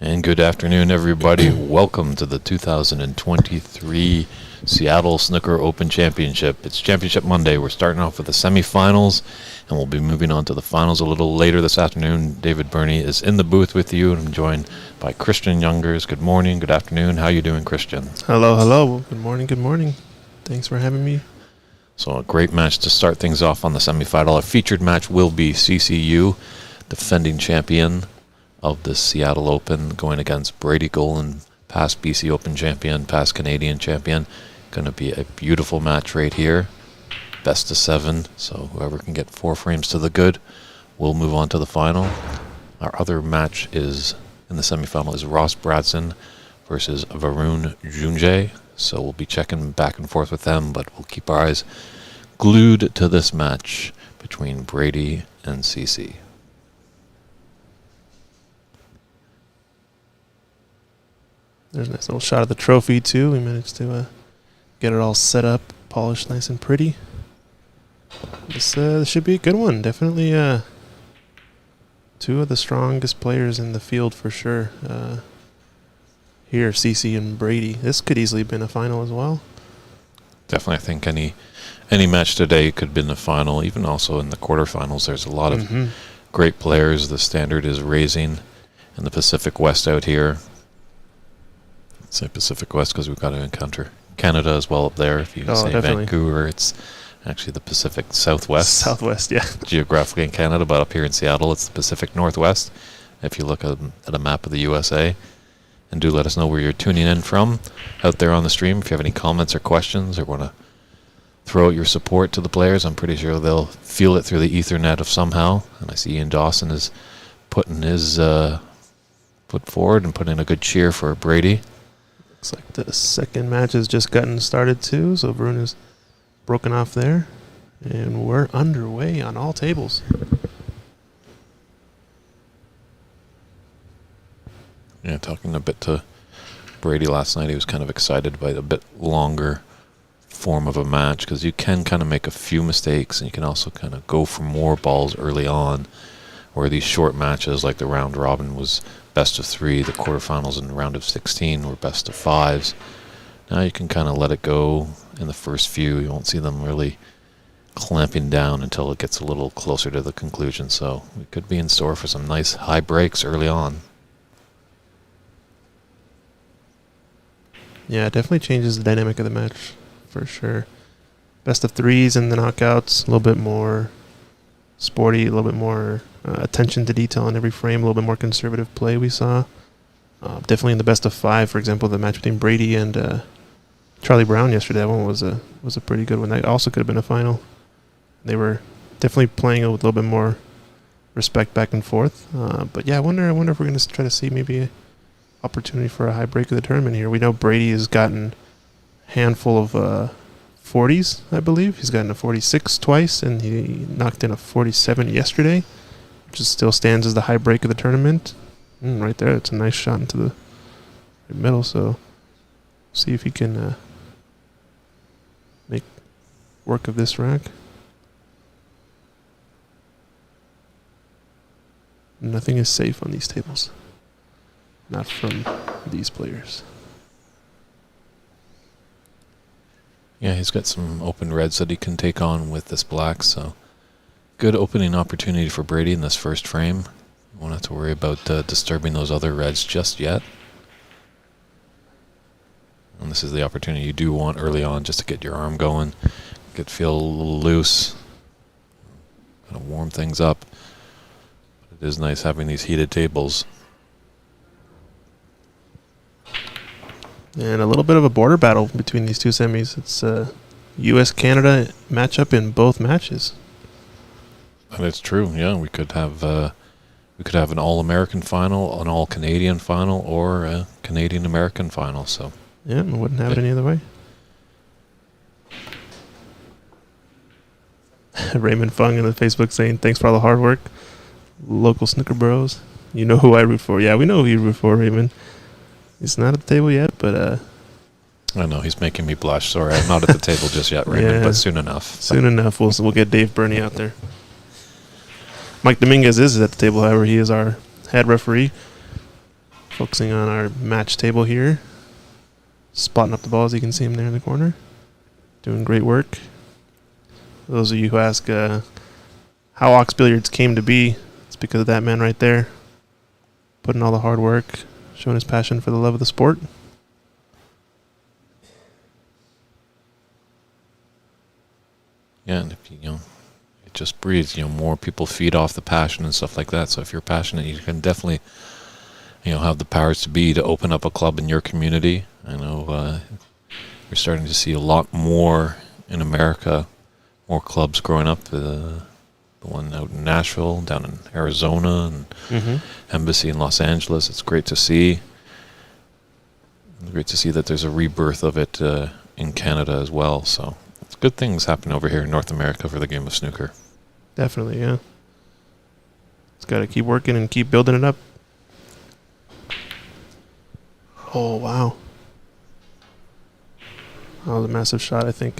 And good afternoon, everybody. Welcome to the 2023 Seattle Snooker Open Championship. It's Championship Monday. We're starting off with the semifinals, and we'll be moving on to the finals a little later this afternoon. David Burney is in the booth with you, and I'm joined by Christian Youngers. Good morning, good afternoon. How you doing, Christian? Hello, hello. Good morning, good morning. Thanks for having me. So a great match to start things off on the semifinal. Our featured match will be CeCe, defending champion of the Seattle Open, going against Brady Golan, past BC Open champion, past Canadian champion. Going to be a beautiful match right here. Best of 7, so whoever can get 4 frames to the good will move on to the final. Our other match is in the semifinal is Ross Bradson versus Varun Junjay. So we'll be checking back and forth with them, but we'll keep our eyes glued to this match between Brady and CeCe. There's a nice little shot of the trophy, too. We managed to get it all set up, polished nice and pretty. This should be a good one. Definitely two of the strongest players in the field for sure. Here, CeCe and Brady. This could easily have been a final as well. Definitely, I think any match today could have been the final. Even also in the quarterfinals, there's a lot of great players. The standard is raising in the Pacific West out here. I'd say Pacific West because we've got to encounter Canada as well up there. If you say definitely. Vancouver, it's actually the Pacific Southwest. Southwest, yeah. Geographically in Canada, but up here in Seattle, it's the Pacific Northwest. If you look at a map of the USA. And do let us know where you're tuning in from out there on the stream. If you have any comments or questions or want to throw out your support to the players, I'm pretty sure they'll feel it through the Ethernet of somehow. And I see Ian Dawson is putting his foot forward and putting in a good cheer for Brady. Looks like the second match has just gotten started too, so Varun is broken off there. And we're underway on all tables. Yeah, talking a bit to Brady last night, he was kind of excited by a bit longer form of a match because you can kind of make a few mistakes and you can also kind of go for more balls early on, where these short matches like the round robin was best of 3, the quarterfinals and the round of 16 were best of 5s. Now you can kind of let it go in the first few. You won't see them really clamping down until it gets a little closer to the conclusion, so we could be in store for some nice high breaks early on. Yeah, it definitely changes the dynamic of the match, for sure. Best of 3s and the knockouts, a little bit more sporty, a little bit more attention to detail in every frame, a little bit more conservative play we saw. Definitely in the best of 5, for example, the match between Brady and Charlie Brown yesterday, that one was a pretty good one. That also could have been a final. They were definitely playing it with a little bit more respect back and forth. But yeah, I wonder if we're going to try to see maybe opportunity for a high break of the tournament here. We know Brady has gotten a handful of 40s, I believe. He's gotten a 46 twice, and he knocked in a 47 yesterday, which still stands as the high break of the tournament. Right there, it's a nice shot into the middle, so see if he can make work of this rack. Nothing is safe on these tables. Not from these players. Yeah, he's got some open reds that he can take on with this black, so good opening opportunity for Brady in this first frame. Won't have to worry about disturbing those other reds just yet. And this is the opportunity you do want early on just to get your arm going, feel a little loose, kind of warm things up. But it is nice having these heated tables. And a little bit of a border battle between these two semis. It's a U.S.-Canada matchup in both matches. And it's true, yeah. We could have an All-American final, an All-Canadian final, or a Canadian-American final. So yeah, I wouldn't have it any other way. Raymond Fung in the Facebook saying, thanks for all the hard work. Local snooker bros. You know who I root for. Yeah, we know who you root for, Raymond. He's not at the table yet, but I know, he's making me blush. Sorry, I'm not at the table just yet, Raymond, yeah, but soon enough. Soon enough, we'll get Dave Burney out there. Mike Dominguez is at the table, however, he is our head referee. Focusing on our match table here. Spotting up the balls. You can see him there in the corner. Doing great work. For those of you who ask how Ox Billiards came to be, it's because of that man right there. Putting all the hard work, showing his passion for the love of the sport. Yeah, and if it just breeds. More people feed off the passion and stuff like that. So if you're passionate, you can definitely, have the powers to be to open up a club in your community. I know you're starting to see a lot more in America, more clubs growing up. The one out in Nashville, down in Arizona, and Embassy in Los Angeles. It's great to see. Great to see that there's a rebirth of it in Canada as well. So it's good things happening over here in North America for the game of snooker. Definitely, yeah. It's got to keep working and keep building it up. Oh, wow. That was a massive shot, I think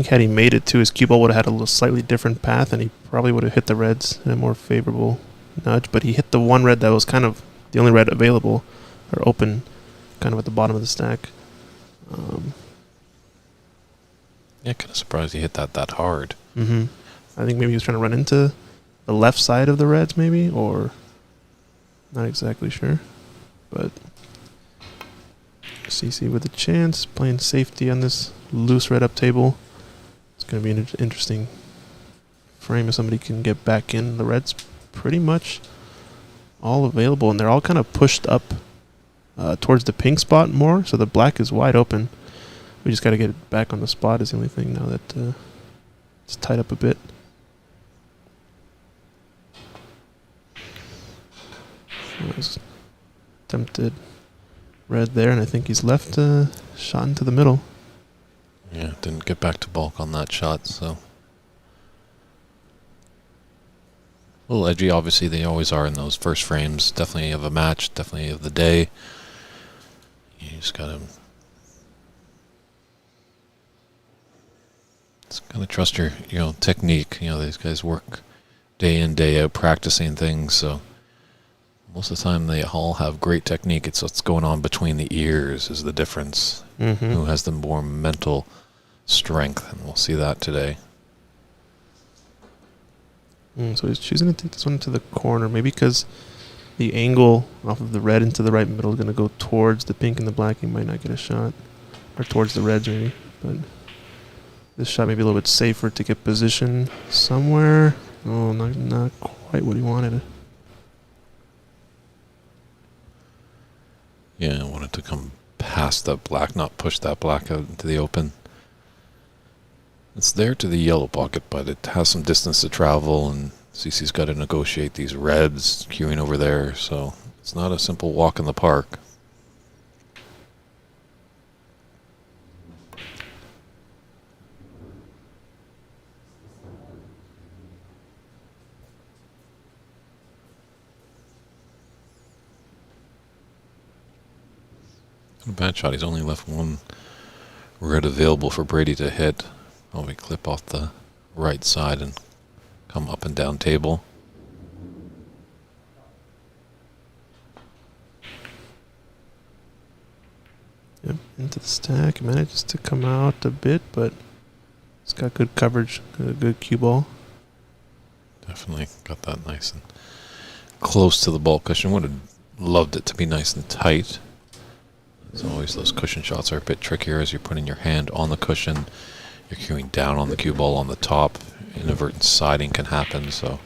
had he made it to his cue ball, would have had a little slightly different path, and he probably would have hit the reds in a more favorable nudge. But he hit the one red that was kind of the only red available, or open, kind of at the bottom of the stack. Yeah, kind of surprised he hit that hard. I think maybe he was trying to run into the left side of the reds, maybe, or not exactly sure. But CeCe with a chance, playing safety on this loose red up table. It's going to be an interesting frame if somebody can get back in. The red's pretty much all available, and they're all kind of pushed up towards the pink spot more, so the black is wide open. We just got to get it back on the spot is the only thing now that it's tied up a bit. Attempted red there, and I think he's left shot into the middle. Yeah, didn't get back to bulk on that shot, so. A little edgy, obviously they always are in those first frames. Definitely of a match, definitely of the day. You just gotta trust your technique. These guys work day in, day out practicing things, so most of the time they all have great technique. It's what's going on between the ears is the difference. Who has the more mental strength, and we'll see that today. So he's choosing to take this one to the corner, maybe because the angle off of the red into the right middle is going to go towards the pink and the black. He might not get a shot, or towards the reds maybe, but this shot may be a little bit safer to get position somewhere. Oh, not quite what he wanted. Yeah, I wanted to come past that black, not push that black out into the open. It's there to the yellow pocket, but it has some distance to travel, and CeCe's got to negotiate these reds queuing over there, so it's not a simple walk in the park. A bad shot. He's only left one red available for Brady to hit. Oh, we clip off the right side and come up and down table. Yep, into the stack. Manages to come out a bit, but it's got good coverage, good cue ball. Definitely got that nice and close to the ball cushion. Would have loved it to be nice and tight. As always, those cushion shots are a bit trickier as you're putting your hand on the cushion. You're cueing down on the cue ball on the top. Inadvertent siding can happen, so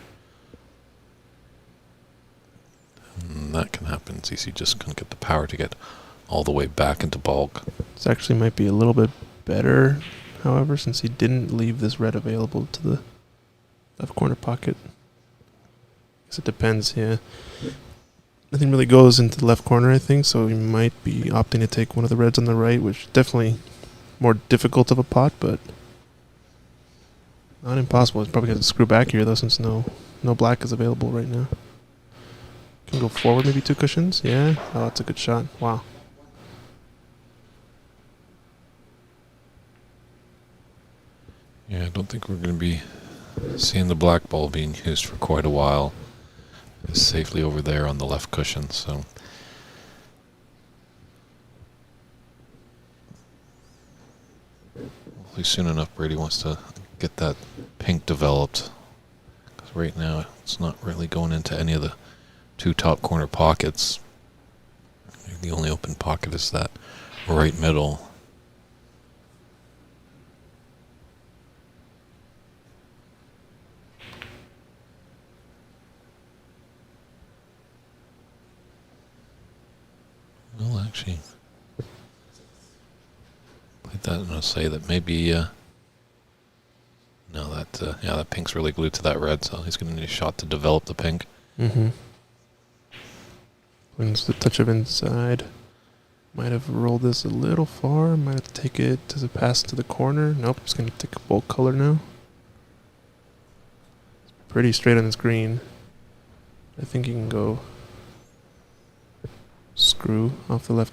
that can happen. CeCe just couldn't get the power to get all the way back into bulk. This actually might be a little bit better, however, since he didn't leave this red available to the left corner pocket. I guess it depends, yeah. Nothing really goes into the left corner, I think, so he might be opting to take one of the reds on the right, which definitely more difficult of a pot, but not impossible. He's probably going to screw back here, though, since no black is available right now. Can go forward, maybe 2 cushions. Yeah. Oh, that's a good shot. Wow. Yeah, I don't think we're going to be seeing the black ball being used for quite a while. It's safely over there on the left cushion, so hopefully soon enough Brady wants to get that pink developed. Because right now it's not really going into any of the two top corner pockets. The only open pocket is that right middle. Well, actually, played that and I'll say that maybe, no, that pink's really glued to that red, so he's going to need a shot to develop the pink. Mm-hmm. Brings the touch of inside. Might have rolled this a little far. Might have to take it to the pass to the corner. Nope, just going to take a bold color now. It's pretty straight on this green. I think you can go screw off the left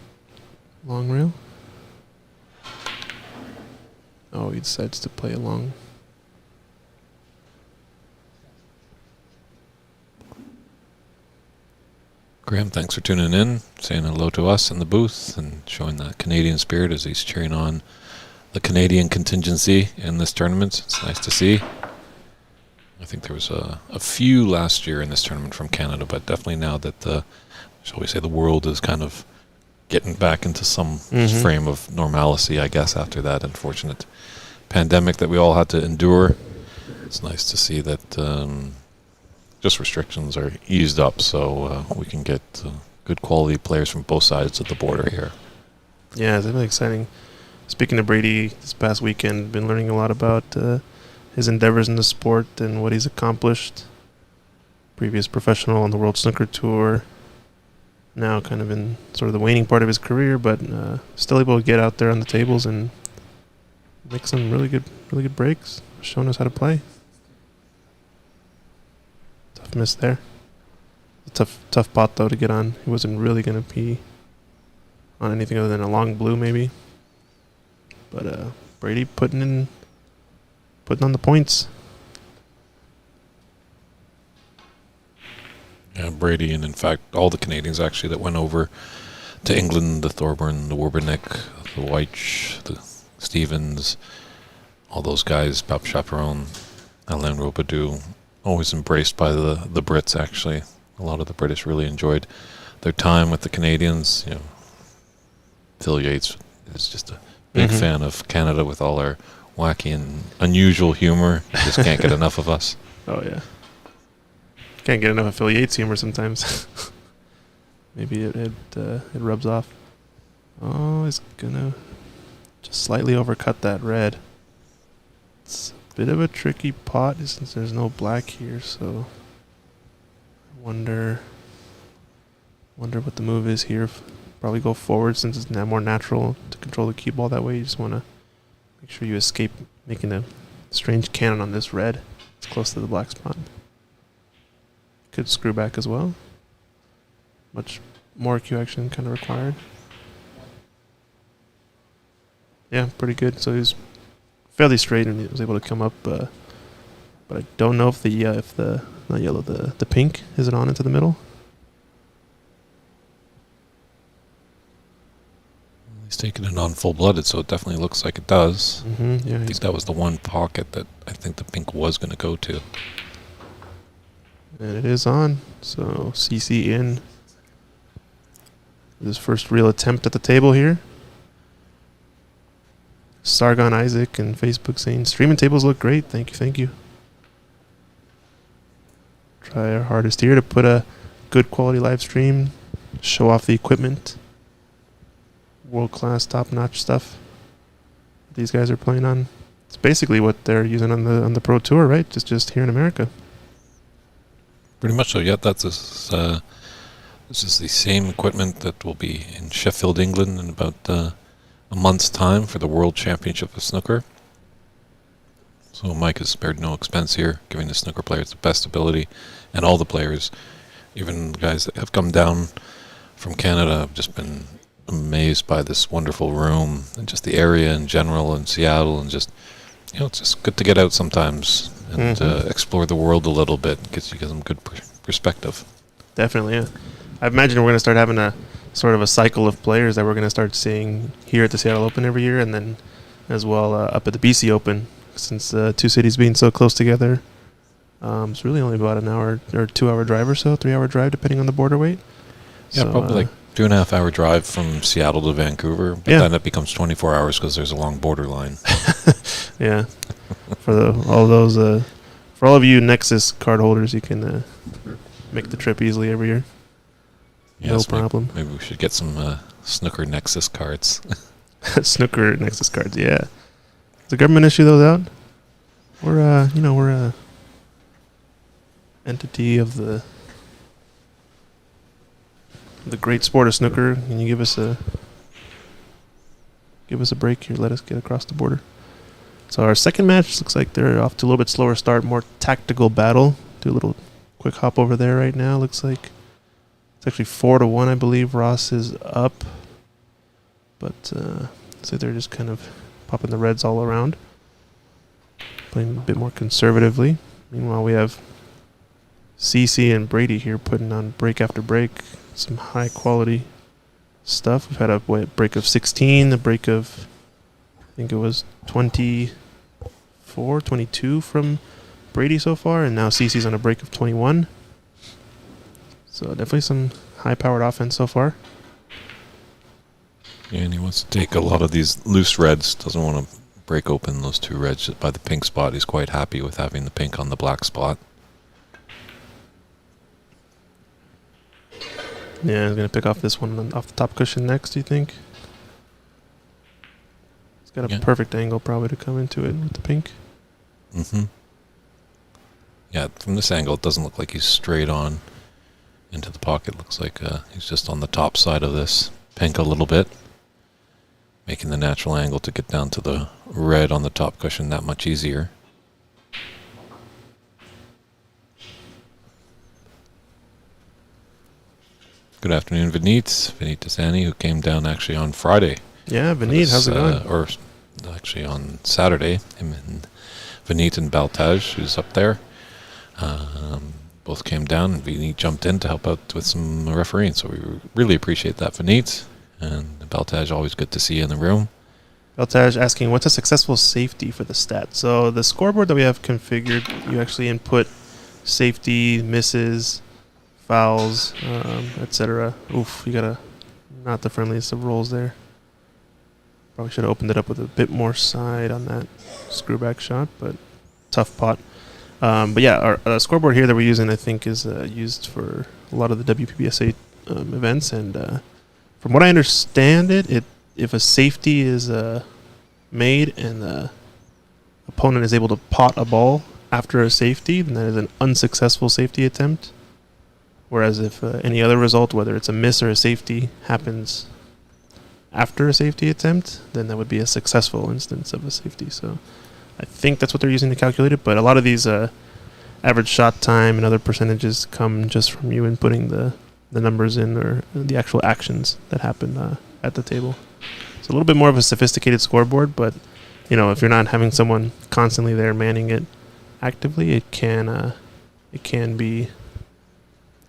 long rail. Oh, he decides to play along. Graham, thanks for tuning in, saying hello to us in the booth and showing that Canadian spirit as he's cheering on the Canadian contingency in this tournament. It's nice to see. I think there was a few last year in this tournament from Canada, but definitely now that shall we say, the world is kind of getting back into some frame of normalcy, I guess, after that unfortunate pandemic that we all had to endure. It's nice to see that just restrictions are eased up, so we can get good quality players from both sides of the border here. Yeah, it's really exciting. Speaking of Brady, this past weekend, been learning a lot about his endeavors in the sport and what he's accomplished. Previous professional on the World Snooker Tour. Now kind of in sort of the waning part of his career, but still able to get out there on the tables and make some really good breaks, showing us how to play. Tough miss there. Tough pot though to get on. He wasn't really going to be on anything other than a long blue maybe. But Brady putting on the points. Yeah, Brady and in fact all the Canadians actually that went over to England, the Thorburn, the Warburnick, the Weich, the Stevens, all those guys, Bob Chaperon, Alain Robidoux, always embraced by the Brits actually. A lot of the British really enjoyed their time with the Canadians. You know, Phil Yates is just a big fan of Canada with all our wacky and unusual humor. Just can't get enough of us. Oh yeah. Can't get enough of Phil Yates humor sometimes. Maybe it rubs off. Oh, he's gonna just slightly overcut that red. It's a bit of a tricky pot since there's no black here, so I wonder what the move is here. Probably go forward since it's now more natural to control the cue ball that way. You just want to make sure you escape making a strange cannon on this red. It's close to the black spot. Could screw back as well. Much more cue action kind of required. Yeah, pretty good. So he was fairly straight and he was able to come up. But I don't know if the not yellow, the pink, is it on into the middle? He's taking it on full-blooded, so it definitely looks like it does. Yeah, I think that was the one pocket that I think the pink was going to go to. And it is on. So CeCe in. His first real attempt at the table here. Sargon Isaac and Facebook saying, streaming tables look great. Thank you. Try our hardest here to put a good quality live stream. Show off the equipment. World-class, top-notch stuff these guys are playing on. It's basically what they're using on the Pro Tour, right? Just here in America. Pretty much so. Yeah, this is the same equipment that will be in Sheffield, England, in about a month's time for the World Championship of Snooker. So Mike has spared no expense here, giving the snooker players the best ability, and all the players, even the guys that have come down from Canada, have just been amazed by this wonderful room and just the area in general in Seattle, and just, you know, it's just good to get out sometimes and explore the world a little bit. It gives you some good perspective. Definitely, yeah. I imagine we're going to start having a sort of a cycle of players that we're going to start seeing here at the Seattle Open every year, and then as well up at the BC Open, since the two cities being so close together. It's really only about an hour or 2 hour drive or so, 3 hour drive, depending on the border weight. Yeah, So, probably like 2.5 hour drive from Seattle to Vancouver. But then it becomes 24 hours because there's a long border line. Yeah. For all of you Nexus card holders, you can make the trip easily every year. Yes, no problem. Maybe we should get some Snooker Nexus cards. Snooker Nexus cards, yeah. Does the government issue those out? We're a entity of the great sport of snooker. Can you give us a break here? Let us get across the border. So our second match looks like they're off to a little bit slower start, more tactical battle. Do a little quick hop over there right now. Looks like it's actually 4-1, I believe. Ross is up, but so they're just kind of popping the reds all around, playing a bit more conservatively. Meanwhile, we have CeCe and Brady here putting on break after break, some high quality stuff. We've had a break of 16, a break of, I think it was 24, 22 from Brady so far, and now CeCe's on a break of 21. So definitely some high-powered offense so far. Yeah, and he wants to take a lot of these loose reds. Doesn't want to break open those two reds by the pink spot. He's quite happy with having the pink on the black spot. Yeah, he's going to pick off this one off the top cushion next, do you think? He's got a perfect angle probably to come into it with the pink. Mm-hmm. Yeah, from this angle, it doesn't look like he's straight on into the pocket. Looks like he's just on the top side of this pink a little bit, making the natural angle to get down to the red on the top cushion that much easier. Good afternoon, Vineet Desani, who came down actually on Friday. Yeah, Vineet, how's it going? Or actually on Saturday, him and Vineet and Baltaj, who's up there, both came down, and Vineet jumped in to help out with some refereeing. So we really appreciate that, Vineet. And Baltaj, always good to see you in the room. Baltaj asking, what's a successful safety for the stat? So the scoreboard that we have configured, you actually input safety, misses, fouls, etc. Oof, you got not the friendliest of rolls there. Probably should have opened it up with a bit more side on that screwback shot, but tough pot. But yeah, our scoreboard here that we're using, I think, is used for a lot of the WPBSA events. And from what I understand if a safety is made and the opponent is able to pot a ball after a safety, then that is an unsuccessful safety attempt. Whereas if any other result, whether it's a miss or a safety, happens after a safety attempt, then that would be a successful instance of a safety. So I think that's what they're using to calculate it. But a lot of these average shot time and other percentages come just from you inputting the numbers in, or the actual actions that happen at the table. It's a little bit more of a sophisticated scoreboard, but if you're not having someone constantly there manning it actively, it can be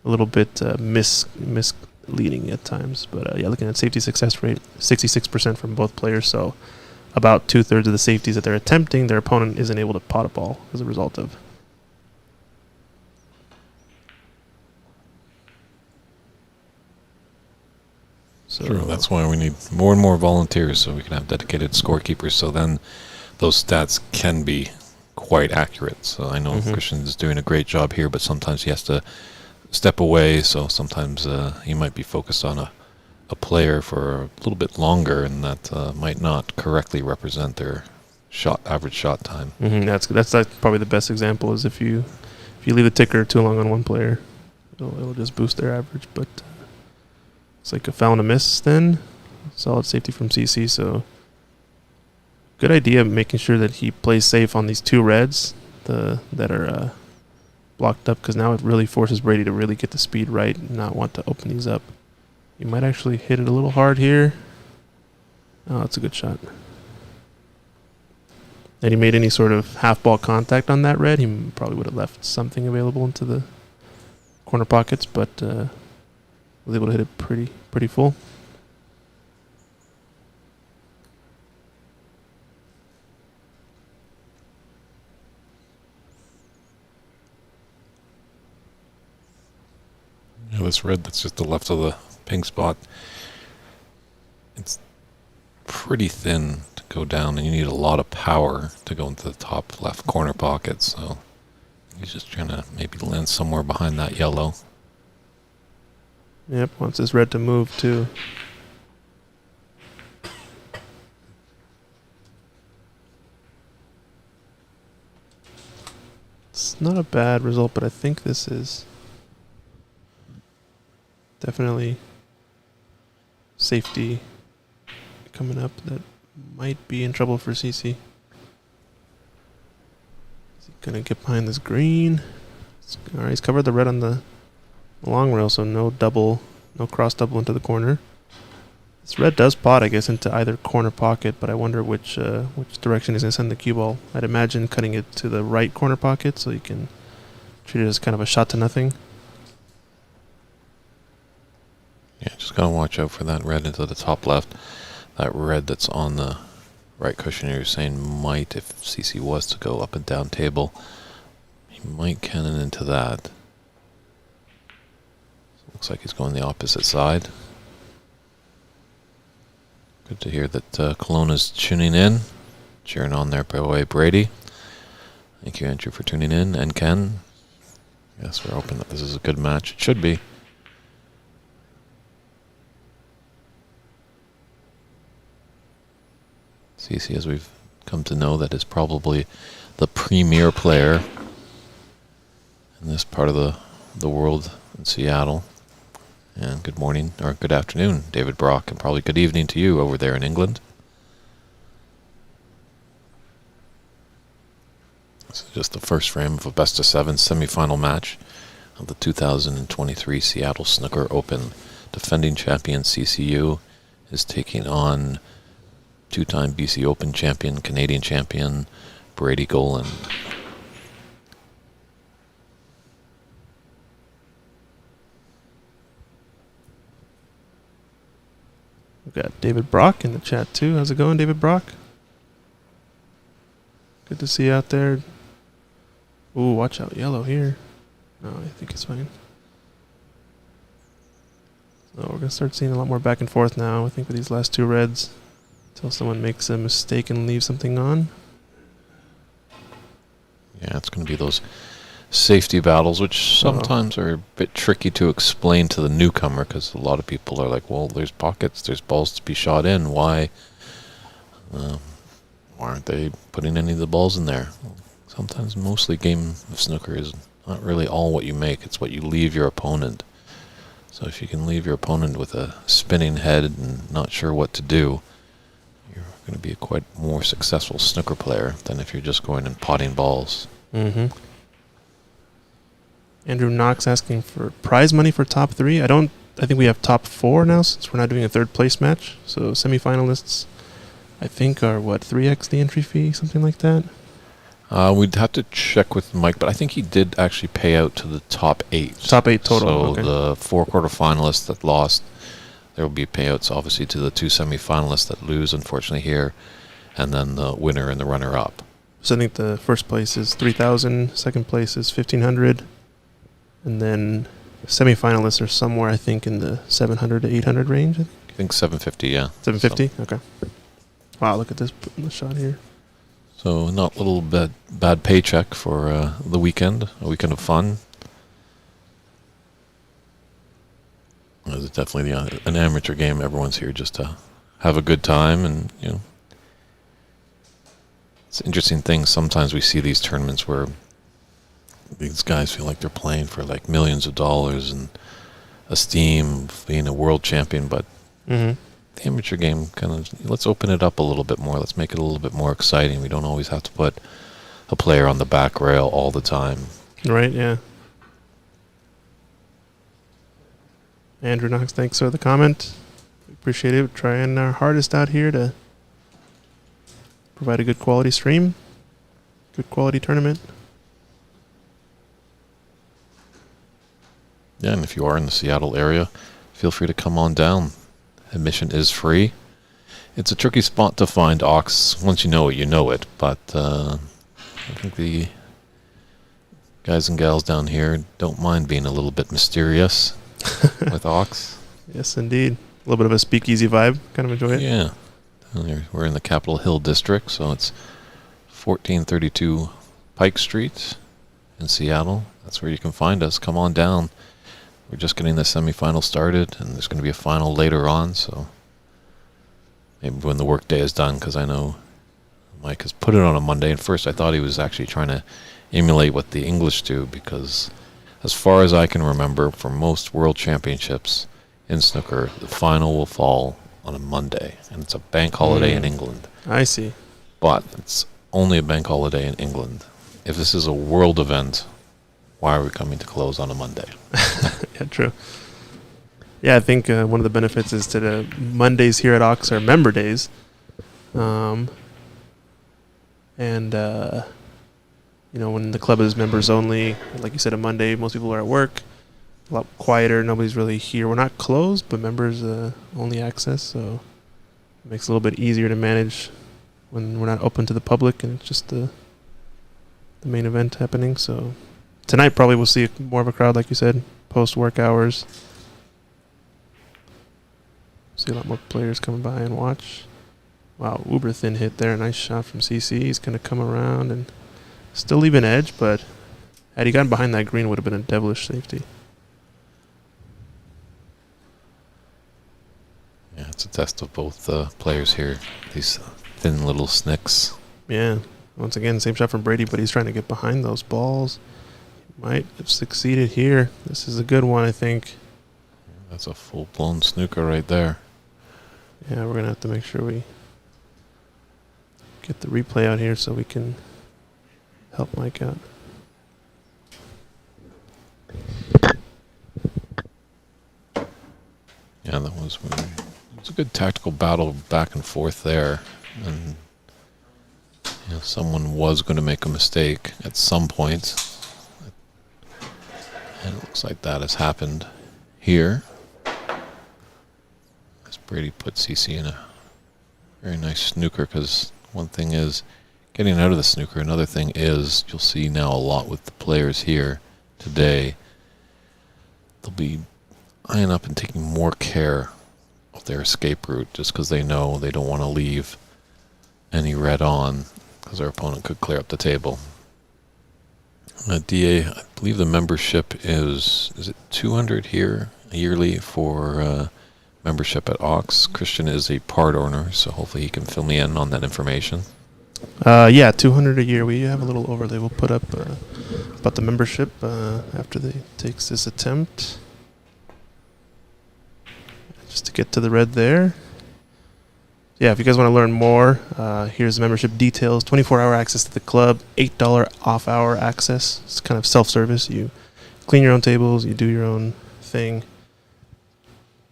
a little bit misleading at times. But looking at safety success rate, 66% from both players. So about 2/3 of the safeties that they're attempting, their opponent isn't able to pot a ball as a result of. So True. That's why we need more and more volunteers, so we can have dedicated scorekeepers. So then those stats can be quite accurate. So I know Christian's doing a great job here, but sometimes he has to step away. So sometimes he might be focused on a player for a little bit longer, and that might not correctly represent their average shot time. That's probably the best example, is if you leave the ticker too long on one player, it'll just boost their average. But it's like a foul and a miss then. Solid safety from CeCe. So good idea of making sure that he plays safe on these two reds that are blocked up, because now it really forces Brady to really get the speed right and not want to open these up. You might actually hit it a little hard here. Oh, that's a good shot. Had he made any sort of half ball contact on that red, he probably would have left something available into the corner pockets, but was able to hit it pretty full. at this red that's just the left of the pink spot. It's pretty thin to go down, and you need a lot of power to go into the top left corner pocket. So he's just trying to maybe land somewhere behind that yellow. Yep, wants his red to move too. It's not a bad result, but I think this is definitely safety coming up that might be in trouble for CeCe. Is he gonna get behind this green? All right, he's covered the red on the long rail, so no cross double into the corner. This red does pot, I guess, into either corner pocket, but I wonder which direction he's going to send the cue ball. I'd imagine cutting it to the right corner pocket so you can treat it as kind of a shot to nothing. Yeah, just got to watch out for that red into the top left. That red that's on the right cushion you're saying might, if CeCe was to go up and down table, he might cannon into that. Looks like he's going the opposite side. Good to hear that Kelowna's tuning in, cheering on there by the way, Brady. Thank you, Andrew, for tuning in, and Ken. Yes, we're hoping that this is a good match. It should be. CeCe, as we've come to know, that is probably the premier player in this part of the world in Seattle. And good morning, or good afternoon, David Brock, and probably good evening to you over there in England. This is just the first frame of a best-of-7 semifinal match of the 2023 Seattle Snooker Open. Defending champion CeCe is taking on two-time BC Open champion, Canadian champion, Brady Golan. We've got David Brock in the chat too. How's it going, David Brock? Good to see you out there. Ooh, watch out, yellow here. No, I think it's fine. So we're going to start seeing a lot more back and forth now, I think, with these last two reds. Until someone makes a mistake and leaves something on. Yeah, it's going to be those safety battles, which sometimes are a bit tricky to explain to the newcomer, because a lot of people are like, well, there's pockets, there's balls to be shot in. Why aren't they putting any of the balls in there? Sometimes, mostly, game of snooker is not really all what you make, it's what you leave your opponent. So if you can leave your opponent with a spinning head and not sure what to do, you're going to be a quite more successful snooker player than if you're just going and potting balls. Mm-hmm. Andrew Knox asking for prize money for top 3. I think we have top 4 now, since we're not doing a third place match. So semifinalists, I think, are 3x the entry fee, something like that. We'd have to check with Mike, but I think he did actually pay out to the top 8. Top 8 total. So okay. the 4 quarterfinalists that lost, there will be payouts obviously to the 2 semifinalists that lose, unfortunately, here, and then the winner and the runner-up. So I think the first place is 3,000, second place is 1,500. And then the semifinalists are somewhere, I think, in the 700 to 800 range. I think 750, yeah. 750? So. Okay. Wow, look at this shot here. So not a little bit bad paycheck for the weekend, a weekend of fun. It's definitely an amateur game. Everyone's here just to have a good time, and it's an interesting thing. Sometimes we see these tournaments where these guys feel like they're playing for like millions of dollars and esteem of being a world champion, but the amateur game let's open it up a little bit more. Let's make it a little bit more exciting. We don't always have to put a player on the back rail all the time. Right, yeah. Andrew Knox, thanks for the comment. We appreciate it. We're trying our hardest out here to provide a good quality stream, good quality tournament. Yeah, and if you are in the Seattle area, feel free to come on down. Admission is free. It's a tricky spot to find Ox. Once you know it, you know it. But I think the guys and gals down here don't mind being a little bit mysterious. with Ox. Yes, indeed. A little bit of a speakeasy vibe. Kind of enjoy it. Yeah. We're in the Capitol Hill district, so it's 1432 Pike Street in Seattle. That's where you can find us. Come on down. We're just getting the semifinal started, and there's going to be a final later on, so maybe when the work day is done, because I know Mike has put it on a Monday. And first I thought he was actually trying to emulate what the English do, because as far as I can remember, for most world championships in snooker, the final will fall on a Monday, and it's a bank holiday in England. I see. But it's only a bank holiday in England. If this is a world event, why are we coming to close on a Monday? Yeah, true. Yeah, I think one of the benefits is to the Mondays here at Ox are member days. And, when the club is members only, like you said, a Monday, most people are at work. A lot quieter. Nobody's really here. We're not closed, but members only access, so it makes it a little bit easier to manage when we're not open to the public and it's just the main event happening. So tonight probably we'll see more of a crowd, like you said, post-work hours. See a lot more players coming by and watch. Wow, uber thin hit there. Nice shot from CeCe. He's going to come around and still leave an edge, but had he gotten behind that green, would have been a devilish safety. Yeah, it's a test of both players here. These thin little snicks. Yeah. Once again, same shot from Brady, but he's trying to get behind those balls. Might have succeeded here. This is a good one, I think. That's a full-blown snooker right there. Yeah, we're going to have to make sure we get the replay out here so we can help Mike out. Yeah, that was a good tactical battle back and forth there. And someone was going to make a mistake at some point. And it looks like that has happened here. As Brady put CeCe in a very nice snooker, because one thing is getting out of the snooker. Another thing is, you'll see now a lot with the players here today, they'll be eyeing up and taking more care of their escape route, just because they know they don't want to leave any red on, because their opponent could clear up the table. DA, I believe the membership is it 200 here yearly for membership at Ox? Christian is a part owner, so hopefully he can fill me in on that information. Yeah, 200 a year. We have a little overlay we'll put up about the membership after they takes this attempt. Just to get to the red there. Yeah, if you guys want to learn more, here's the membership details. 24-hour access to the club, $8 off-hour access. It's kind of self-service. You clean your own tables, you do your own thing.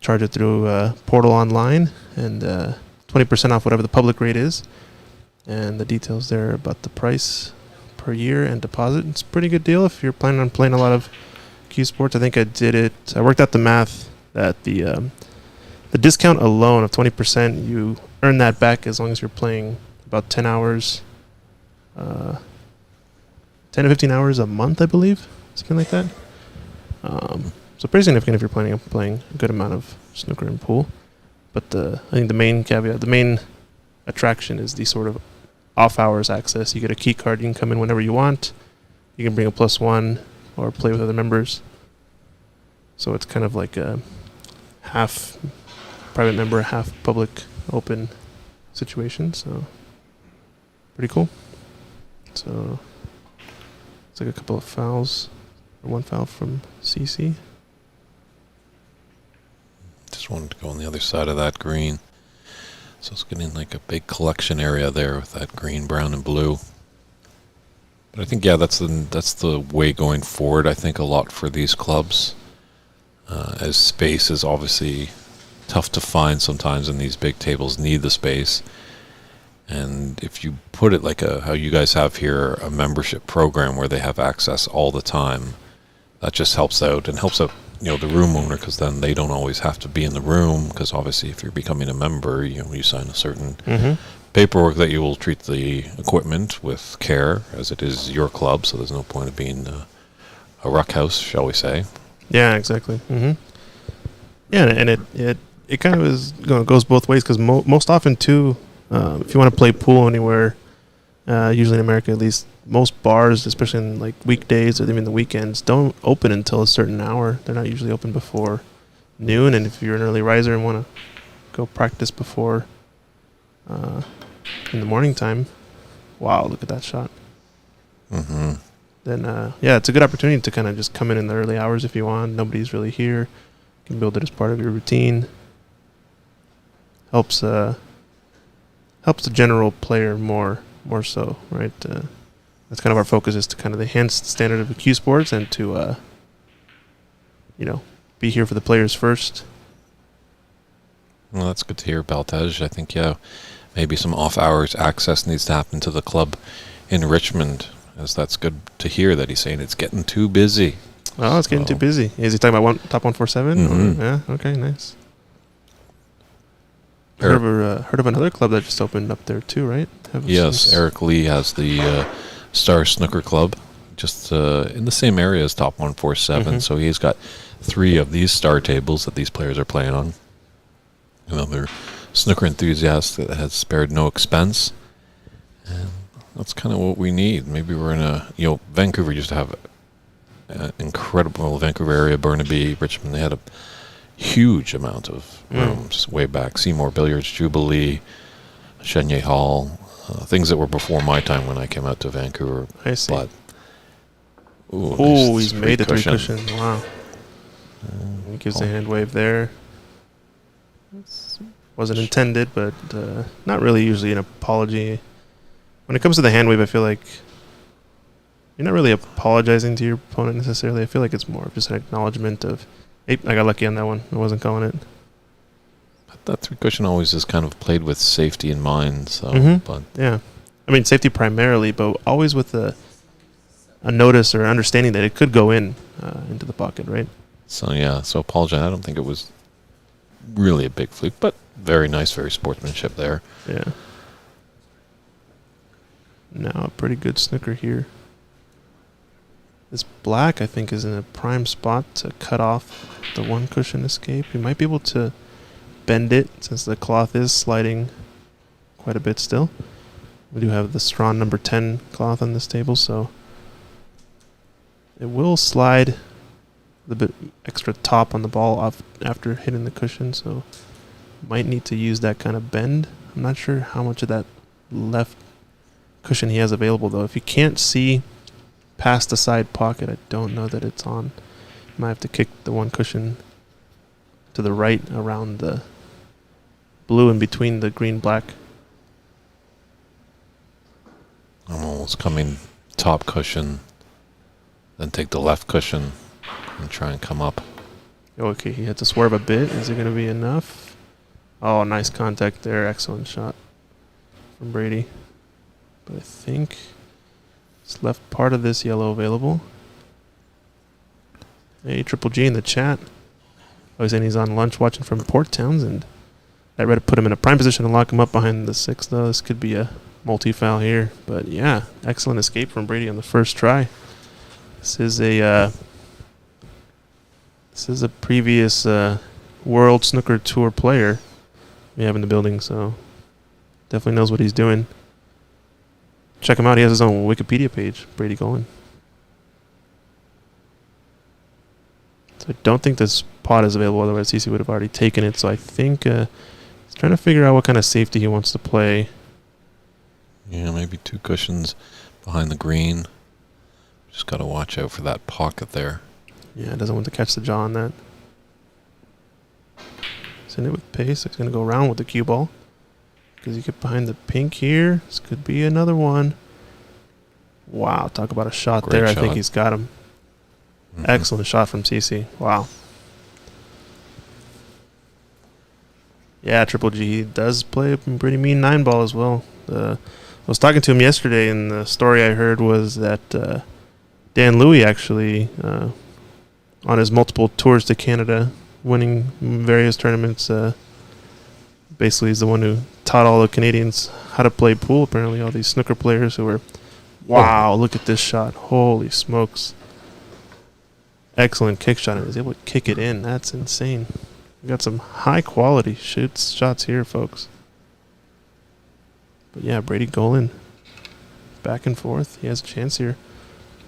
Charge it through portal online, and 20% off whatever the public rate is. And the details there about the price per year and deposit. It's a pretty good deal if you're planning on playing a lot of Q Sports. I think I did it. I worked out the math that the discount alone of 20%, you earn that back as long as you're playing about 10 hours, 10 to 15 hours a month, I believe, something like that. So pretty significant if you're planning on playing a good amount of snooker and pool. But I think the main caveat, the main attraction is the sort of off-hours access. You get a key card. You can come in whenever you want. You can bring a +1 or play with other members. So it's kind of like a half private member, half public open situation. So pretty cool. So it's like a couple of fouls, or one foul from CeCe. Just wanted to go on the other side of that green. So it's getting like a big collection area there with that green, brown, and blue. But I think, yeah, that's the way going forward, I think, a lot for these clubs. As space is obviously tough to find sometimes, and these big tables need the space. And if you put it like how you guys have here, a membership program where they have access all the time, that just helps out, and helps out the room owner, because then they don't always have to be in the room, because obviously if you're becoming a member, you sign a certain paperwork that you will treat the equipment with care, as it is your club, so there's no point of being a ruck house, shall we say. Yeah, exactly. Yeah, and it kind of is goes both ways because most often too, if you want to play pool anywhere, usually in America at least, most bars, especially in like weekdays or even the weekends, don't open until a certain hour. They're not usually open before noon, and if you're an early riser and want to go practice before in the morning time, wow, look at that shot. Mm-hmm. Then yeah, it's a good opportunity to kind of just come in the early hours if you want. Nobody's really here. You can build it as part of your routine. Helps the general player more so, right? That's kind of our focus, is to kind of enhance the standard of the Q sports and to be here for the players first. Well, that's good to hear, Baltej. I think, yeah, maybe some off-hours access needs to happen to the club in Richmond, as that's good to hear that he's saying it's getting too busy. Oh, it's getting too busy. Is he talking about top 147? Mm-hmm. Yeah, okay, nice. Heard of another club that just opened up there too, right? Yes, Eric Lee has the Star Snooker Club, just in the same area as Top 147. Mm-hmm. So he's got 3 of these star tables that these players are playing on. Another snooker enthusiast that has spared no expense. And that's kind of what we need. Maybe we're in Vancouver used to have an incredible Vancouver area, Burnaby, Richmond. They had a huge amount of rooms way back. Seymour Billiards, Jubilee, Chenier Hall, things that were before my time when I came out to Vancouver. I see. But, nice he's made a 3 cushion. Wow. He gives a hand wave there. Wasn't intended, but not really usually an apology. When it comes to the hand wave, I feel like you're not really apologizing to your opponent necessarily. I feel like it's more of just an acknowledgement of, hey, I got lucky on that one. I wasn't calling it. But that 3 cushion always is kind of played with safety in mind. So, but yeah, I mean safety primarily, but always with a notice or understanding that it could go into the pocket, right? So yeah, so apologize. I don't think it was really a big fluke, but very nice, very sportsmanship there. Yeah. Now a pretty good snooker here. This black, I think, is in a prime spot to cut off the 1 cushion escape. You might be able to bend it since the cloth is sliding quite a bit still. We do have the strong number 10 cloth on this table, so it will slide a bit extra top on the ball off after hitting the cushion, so might need to use that kind of bend. I'm not sure how much of that left cushion he has available, though. If you can't see past the side pocket, I don't know that it's on. Might have to kick the 1 cushion to the right around the blue in between the green-black. I'm almost coming top cushion, then take the left cushion and try and come up. Okay, he had to swerve a bit. Is it going to be enough? Oh, nice contact there. Excellent shot from Brady. But I think it's left part of this yellow available. Hey, Triple G in the chat. Oh, he's saying he's on lunch watching from Port Townsend. That read to put him in a prime position to lock him up behind the 6, though. This could be a multi-foul here. But yeah, excellent escape from Brady on the first try. This is a previous World Snooker Tour player we have in the building, so definitely knows what he's doing. Check him out. He has his own Wikipedia page, Brady Golan. So I don't think this pot is available, otherwise CeCe would have already taken it. So I think he's trying to figure out what kind of safety he wants to play. Yeah, maybe 2 cushions behind the green. Just got to watch out for that pocket there. Yeah, doesn't want to catch the jaw on that. Send it with pace. It's going to go around with the cue ball. Because you get behind the pink here. This could be another one. Wow, talk about a shot there. I think he's got him. Mm-hmm. Excellent shot from CeCe. Wow. Yeah, Triple G does play a pretty mean 9-ball as well. I was talking to him yesterday, and the story I heard was that Dan Louis actually, on his multiple tours to Canada, winning various tournaments, basically is the one who taught all the Canadians how to play pool. Apparently all these snooker players who were, wow, look at this shot. Holy smokes. Excellent kick shot. And he was able to kick it in. That's insane. We got some high quality shots here, folks. But yeah, Brady Golan back and forth. He has a chance here.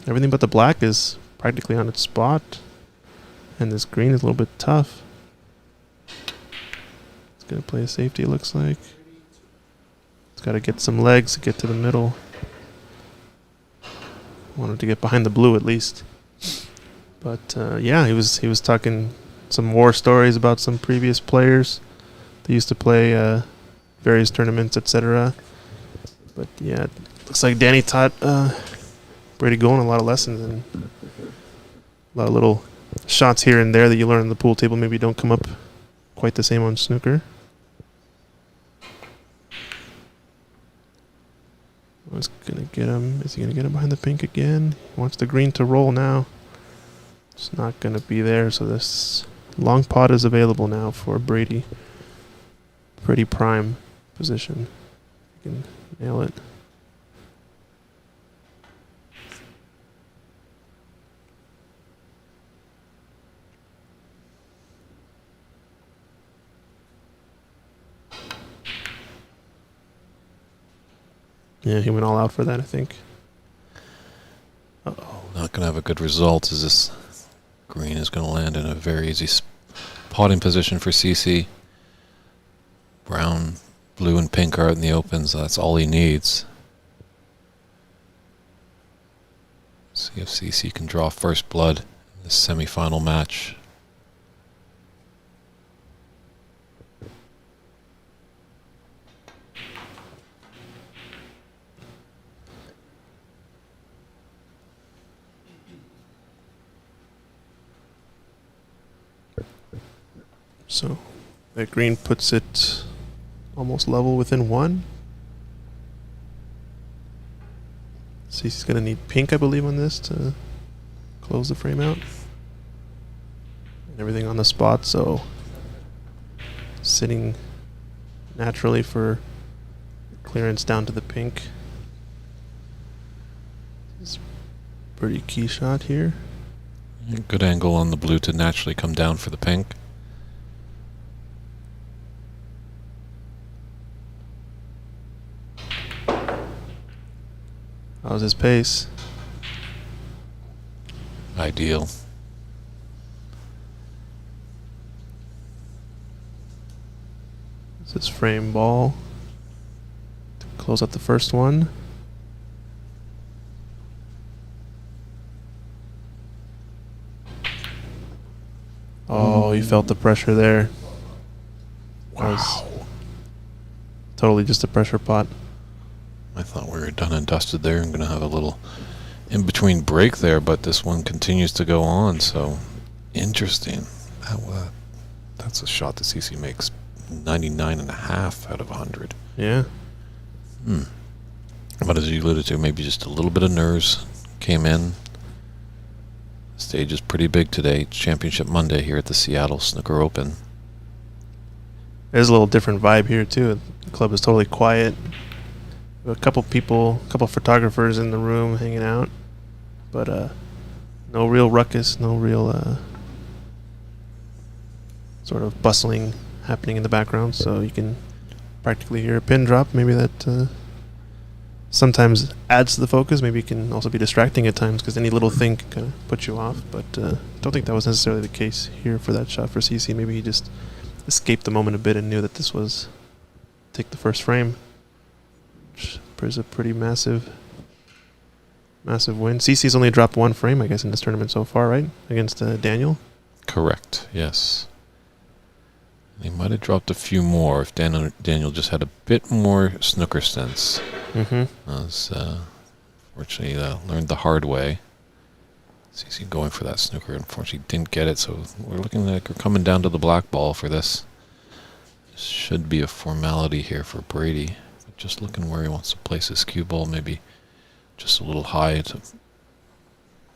Everything but the black is practically on its spot. And this green is a little bit tough. It's going to play a safety, it looks like. It's got to get some legs to get to the middle. Wanted to get behind the blue at least. But yeah, he was talking some war stories about some previous players. They used to play various tournaments, etc. But yeah, looks like Danny taught Brady Golan a lot of lessons and a lot of little shots here and there that you learn on the pool table maybe don't come up quite the same on snooker. Is gonna get him? Is he gonna get him behind the pink again? He wants the green to roll now. It's not gonna be there, so this long pot is available now for Brady. Pretty prime position. You can nail it. Yeah, he went all out for that, I think. Uh-oh. Not going to have a good result, as this green is going to land in a very easy potting position for CeCe. Brown, blue, and pink are out in the open, so that's all he needs. See if CeCe can draw first blood in this semifinal match. So that green puts it almost level within one. CeCe's going to need pink, I believe, on this to close the frame out. And everything on the spot, so sitting naturally for clearance down to the pink. It's a pretty key shot here. Good angle on the blue to naturally come down for the pink. How's his pace? Ideal. This is frame ball to close out the first one. Oh, he felt the pressure there. Wow. Totally just a pressure pot. I thought we were done and dusted there. I'm going to have a little in-between break there, but this one continues to go on, so interesting. That's a shot that CeCe makes 99.5 out of 100. Yeah. But as you alluded to, maybe just a little bit of nerves came in. The stage is pretty big today. It's Championship Monday here at the Seattle Snooker Open. There's a little different vibe here, too. The club is totally quiet. A couple people, a couple photographers in the room hanging out, but no real ruckus, no real sort of bustling happening in the background, so you can practically hear a pin drop. Maybe that sometimes adds to the focus. Maybe it can also be distracting at times because any little thing can kind of put you off, but don't think that was necessarily the case here for that shot for CeCe. Maybe he just escaped the moment a bit and knew that this was take the first frame. Is a pretty massive win. CeCe's only dropped one frame, I guess, in this tournament so far, right? Against Daniel? Correct, yes. He might have dropped a few more if Daniel just had a bit more snooker sense. Fortunately, learned the hard way. CeCe going for that snooker. Unfortunately, didn't get it, so we're looking like we're coming down to the black ball for this. This should be a formality here for Brady. Just looking where he wants to place his cue ball, maybe just a little high to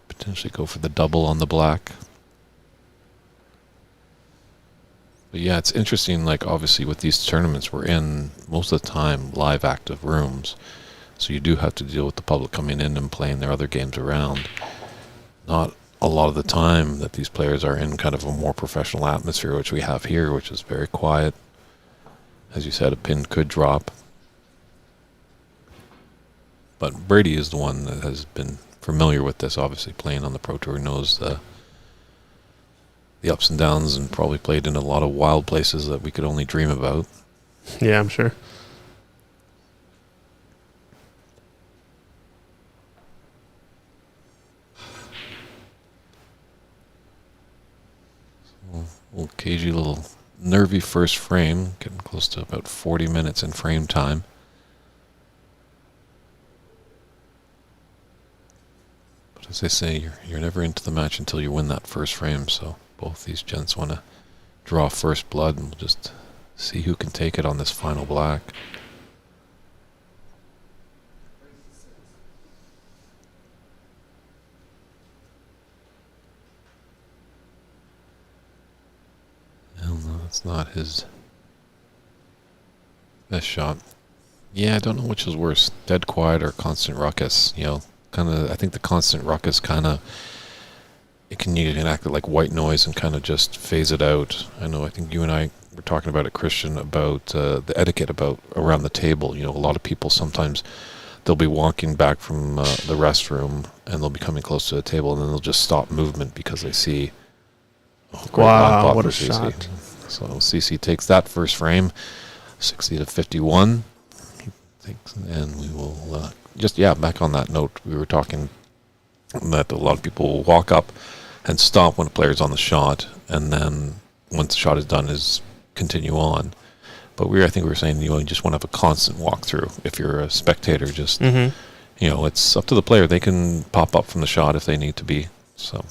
potentially go for the double on the black. But yeah, it's interesting, like obviously with these tournaments we're in most of the time live active rooms, so you do have to deal with the public coming in and playing their other games around. Not a lot of the time that these players are in kind of a more professional atmosphere, which we have here, which is very quiet. As you said, a pin could drop. But Brady is the one that has been familiar with this, obviously playing on the Pro Tour, knows the ups and downs, and probably played in a lot of wild places that we could only dream about. Yeah, I'm sure. Little cagey, little nervy first frame, getting close to about 40 minutes in frame time. But as they say, you're never into the match until you win that first frame, so both these gents want to draw first blood, and we'll just see who can take it on this final black. No, that's not his best shot. Yeah, I don't know which is worse, dead quiet or constant ruckus. You know, kind of. I think the constant ruckus kind of you can act like white noise and kind of just phase it out. I think you and I were talking about it, Christian, about the etiquette about around the table. You know, a lot of people sometimes they'll be walking back from the restroom and they'll be coming close to the table, and then they'll just stop movement because they see. Wow, what a shot. So CeCe takes that first frame, 60-51. And we will back on that note. We were talking that a lot of people will walk up and stop when a player's on the shot, and then once the shot is done, is continue on. But I think we were saying, you just want to have a constant walkthrough. If you're a spectator, just it's up to the player. They can pop up from the shot if they need to be. So.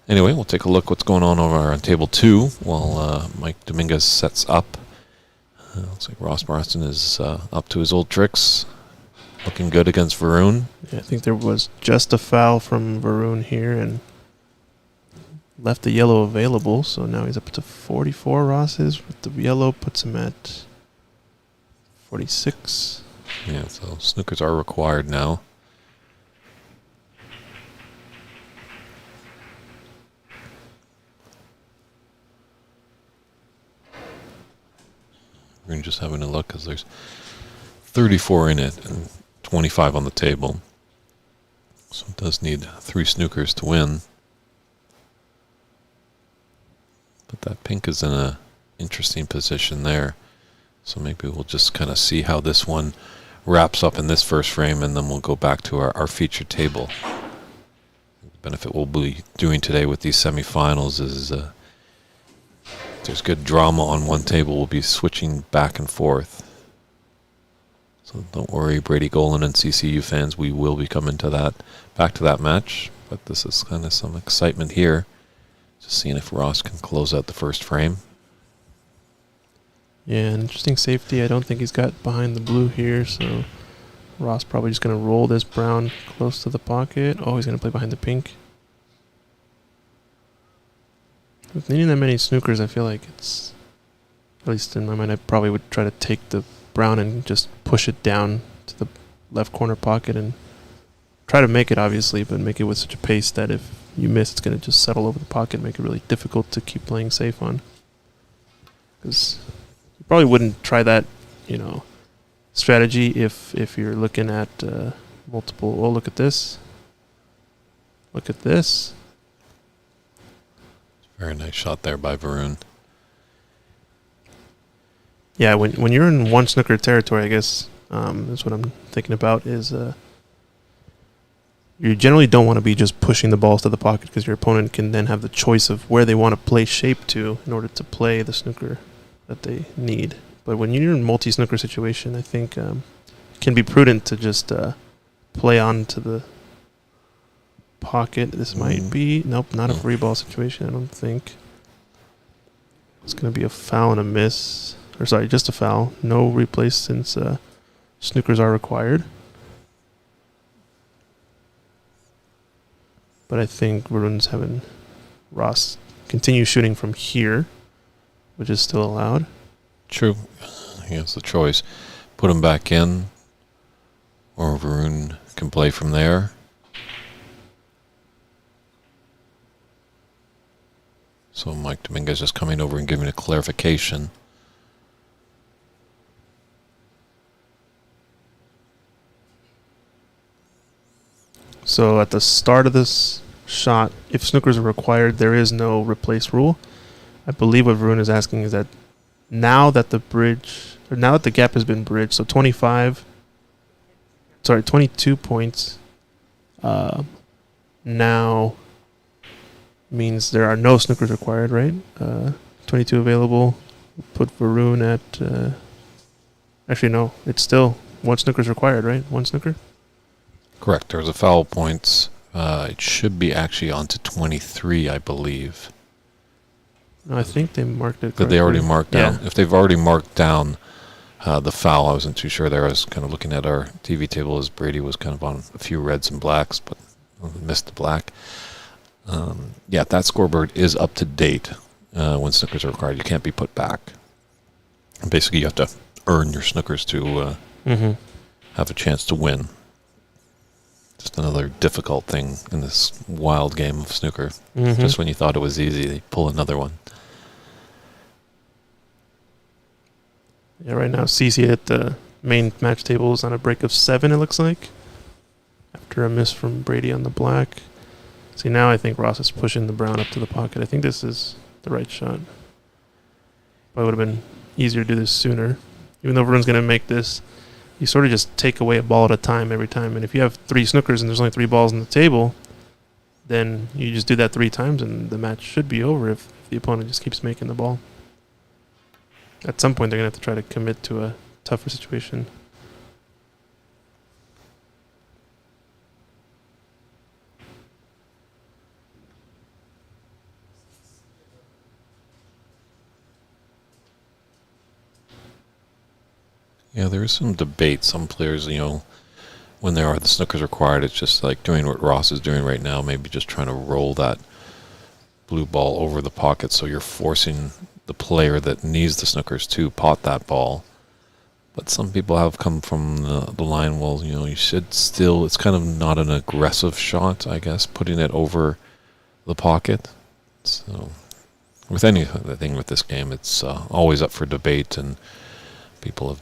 Anyway, we'll take a look what's going on over on table 2 while Mike Dominguez sets up. Looks like Ross Marston is up to his old tricks, looking good against Varun. Yeah, I think there was just a foul from Varun here and left the yellow available, so now he's up to 44, Ross is, with the yellow, puts him at 46. Yeah, so snookers are required now. We're just having a look because there's 34 in it and 25 on the table. So it does need 3 snookers to win. But that pink is in a interesting position there. So maybe we'll just kind of see how this one wraps up in this first frame, and then we'll go back to our featured table. The benefit we'll be doing today with these semifinals is if there's good drama on one table, we'll be switching back and forth. So don't worry, Brady Golan and CCU fans, we will be coming to back to that match. But this is kind of some excitement here. Just seeing if Ross can close out the first frame. Yeah, an interesting safety. I don't think he's got behind the blue here, so Ross probably just going to roll this brown close to the pocket. Oh, he's going to play behind the pink. With needing that many snookers, I feel like it's, at least in my mind, I probably would try to take the brown and just push it down to the left corner pocket and try to make it, obviously, but make it with such a pace that if you miss, it's going to just settle over the pocket and make it really difficult to keep playing safe on. Because you probably wouldn't try that, strategy if you're looking at multiple. Oh, look at this. Look at this. Very nice shot there by Varun. Yeah, when you're in one snooker territory, I guess that's what I'm thinking about is you generally don't want to be just pushing the balls to the pocket because your opponent can then have the choice of where they want to play shape to in order to play the snooker that they need. But when you're in multi-snooker situation, I think it can be prudent to just play on to the pocket. This might be... Nope, not a free ball situation, I don't think. It's going to be a foul and a miss. Or sorry, just a foul. No replay since snookers are required. But I think Varun's having Ross continue shooting from here, which is still allowed. True. He has the choice. Put him back in, or Varun can play from there. So Mike Dominguez just coming over and giving a clarification. So at the start of this shot, if snookers are required, there is no replace rule. I believe what Varun is asking is that now that the gap has been bridged, so 22 points now means there are no snookers required, right? 22 available. Put Varun at... actually, no. It's still one snooker's required, right? One snooker? Correct. There was a foul points. It should be actually on to 23, I believe. No, I think they marked it. But they already marked down. Yeah. If they've already marked down the foul, I wasn't too sure there. I was kind of looking at our TV table as Brady was kind of on a few reds and blacks, but missed the black. Yeah, that scoreboard is up to date when snookers are required. You can't be put back. Basically, you have to earn your snookers to have a chance to win. Just another difficult thing in this wild game of snooker. Just when you thought it was easy, they pull another one. Yeah, right now CeCe at the main match table is on a break of 7, it looks like. After a miss from Brady on the black. See, now I think Ross is pushing the brown up to the pocket. I think this is the right shot. Probably would have been easier to do this sooner. Even though everyone's going to make this, you sort of just take away a ball at a time every time. And if you have 3 snookers and there's only 3 balls on the table, then you just do that 3 times and the match should be over if the opponent just keeps making the ball. At some point, they're going to have to try to commit to a tougher situation. Yeah, there is some debate. Some players, when there are the snookers required, it's just like doing what Ross is doing right now, maybe just trying to roll that blue ball over the pocket so you're forcing the player that needs the snookers to pot that ball. But some people have come from the line, well, you should still, it's kind of not an aggressive shot, I guess, putting it over the pocket. So with anything with this game, it's always up for debate, and people have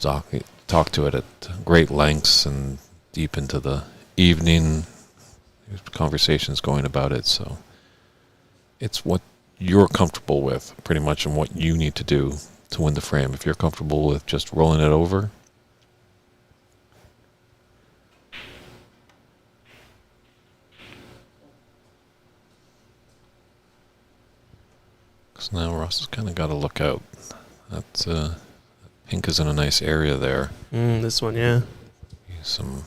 talked to it at great lengths and deep into the evening. There's conversations going about it, so it's what you're comfortable with, pretty much, and what you need to do to win the frame. If you're comfortable with just rolling it over, because now Ross has kind of got to look out. That pink is in a nice area there. This one, yeah. Some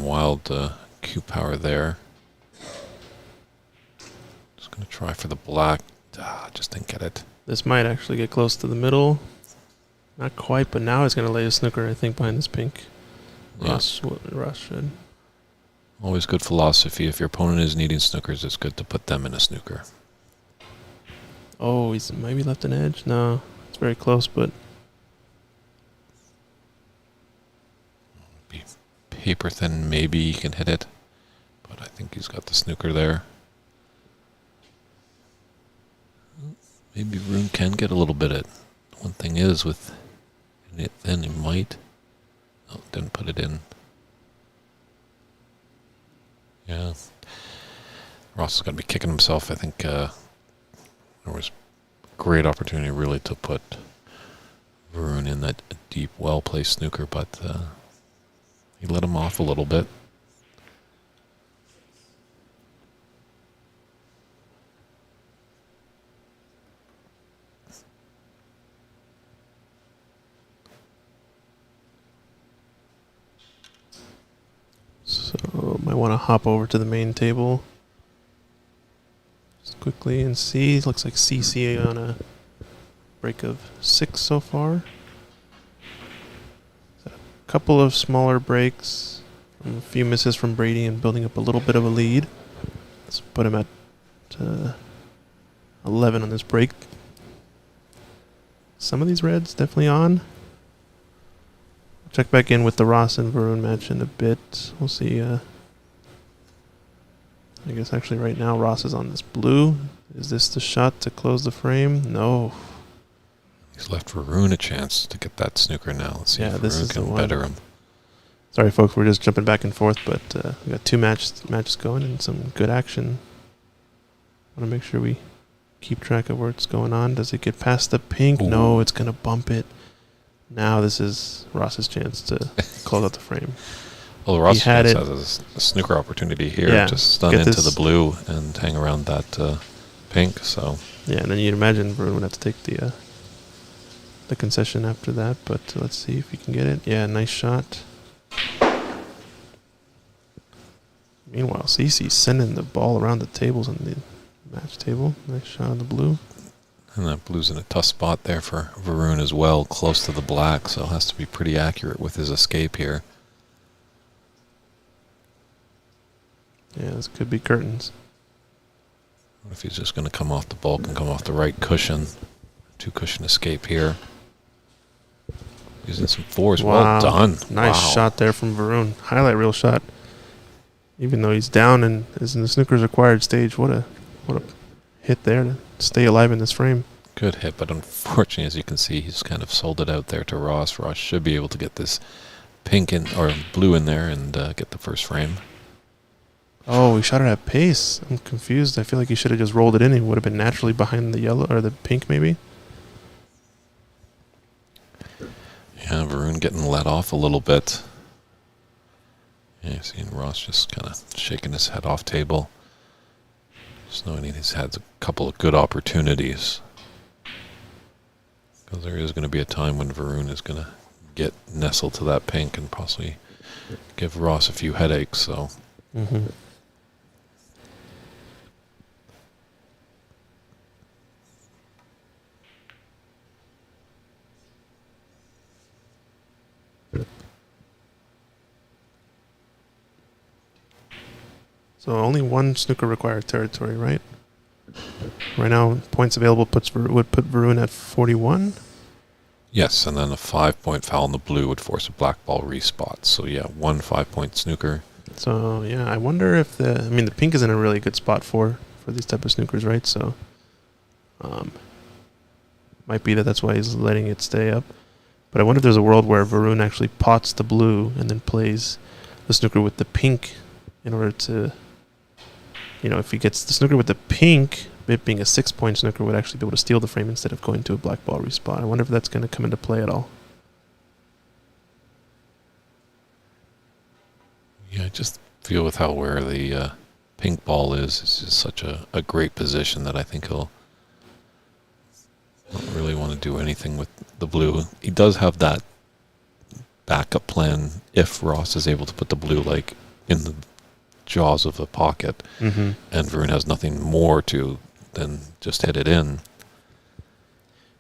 wild cue power there. Just going to try for the black. Just didn't get it. This might actually get close to the middle. Not quite, but now he's going to lay a snooker, I think, behind this pink. Yeah. Ross should. Always good philosophy. If your opponent is needing snookers, it's good to put them in a snooker. Oh, he's maybe left an edge? No, it's very close, but... Paper thin, maybe he can hit it. But I think he's got the snooker there. Maybe Rune can get a little bit of it. One thing is, with it thin, he might. Oh, didn't put it in. Yeah. Ross is going to be kicking himself. I think there was great opportunity really to put Varun in that deep, well-placed snooker, but he let him off a little bit. So, might want to hop over to the main table. Just quickly and see. Looks like CeCe on a break of 6 so far. A couple of smaller breaks. A few misses from Brady and building up a little bit of a lead. Let's put him at 11 on this break. Some of these reds definitely on. Check back in with the Ross and Varun match in a bit. We'll see. I guess actually right now Ross is on this blue. Is this the shot to close the frame? No. He's left Varun a chance to get that snooker now. Let's see if this Varun is the can one. better him. Sorry, folks, we're just jumping back and forth, but we got two matches going and some good action. Want to make sure we keep track of what's going on. Does it get past the pink? Ooh. No, it's going to bump it. Now this is Ross's chance to close out the frame. Well, Ross has a snooker opportunity here to stun into the blue and hang around that pink. So yeah, and then you'd imagine Varun would have to take the concession after that. But let's see if he can get it. Yeah, nice shot. Meanwhile, CeCe's sending the ball around the tables on the match table. Nice shot on the blue. And that blue's in a tough spot there for Varun as well, close to the black, so has to be pretty accurate with his escape here. Yeah, this could be curtains. What if he's just going to come off the bulk and come off the right cushion? Two cushion escape here. Using some force. Wow. Well done. Nice shot there from Varun. Highlight reel shot. Even though he's down and is in the snooker's acquired stage, what a hit there to stay alive in this frame. Good hit, but unfortunately, as you can see, he's kind of sold it out there to Ross. Ross should be able to get this pink in or blue in there and get the first frame. Oh, he shot it at pace. I'm confused. I feel like he should have just rolled it in. He would have been naturally behind the yellow or the pink, maybe. Yeah, Varun getting let off a little bit. Yeah, seeing Ross just kind of shaking his head off table. Just knowing he's had a couple of good opportunities. Because there is going to be a time when Varun is going to get nestled to that pink and possibly give Ross a few headaches. So. Mm-hmm. So only one snooker required territory, right? Right now, points available would put Varun at 41. Yes, and then a 5-point foul in the blue would force a black ball respot. So yeah, 1 5-point snooker. So yeah, I wonder if the pink is in a really good spot for these type of snookers, right? So, might be that's why he's letting it stay up. But I wonder if there's a world where Varun actually pots the blue and then plays the snooker with the pink in order to. If he gets the snooker with the pink, it being a 6-point snooker, would actually be able to steal the frame instead of going to a black ball respot. I wonder if that's going to come into play at all. Yeah, I just feel with how where the pink ball is, it's just such a great position that I think he'll not really want to do anything with the blue. He does have that backup plan if Ross is able to put the blue in the jaws of the pocket, and Varun has nothing more to than just hit it in.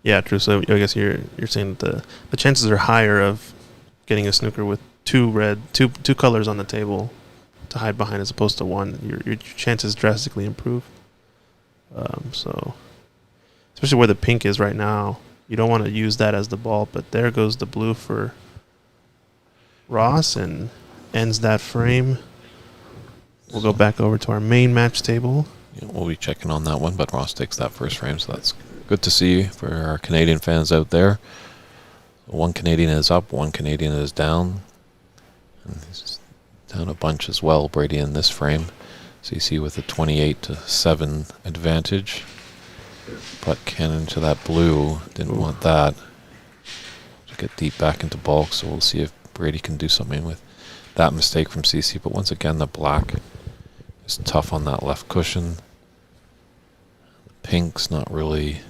Yeah, true. So I guess you're saying that the chances are higher of getting a snooker with two colors on the table to hide behind as opposed to one. Your chances drastically improve. So especially where the pink is right now, you don't want to use that as the ball. But there goes the blue for Ross and ends that frame. We'll go back over to our main match table. Yeah, we'll be checking on that one, but Ross takes that first frame, so that's good to see for our Canadian fans out there. One Canadian is up, one Canadian is down. And he's down a bunch as well, Brady, in this frame. CeCe with a 28-7 advantage. But cannon to that blue, didn't want that. To get deep back into bulk, so we'll see if Brady can do something with that mistake from CeCe. But once again, the black is tough on that left cushion. The pink's not really.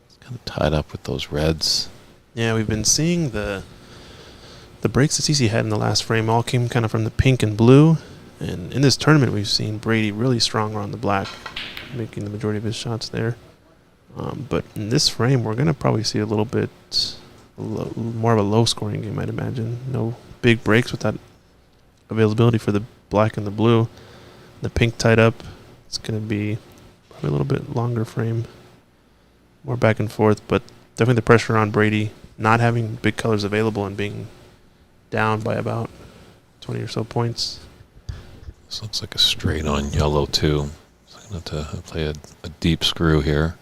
It's kind of tied up with those reds. Yeah, we've been seeing the breaks that CeCe had in the last frame all came kind of from the pink and blue. And in this tournament, we've seen Brady really strong on the black, making the majority of his shots there. But in this frame, we're going to probably see a little bit more of a low-scoring game, I'd imagine. No big breaks with that availability for the black and the blue. The pink tied up. It's going to be probably a little bit longer frame, more back and forth, but definitely the pressure on Brady not having big colors available and being down by about 20 or so points. This looks like a straight on yellow too. So I'm going to have to play a deep screw here.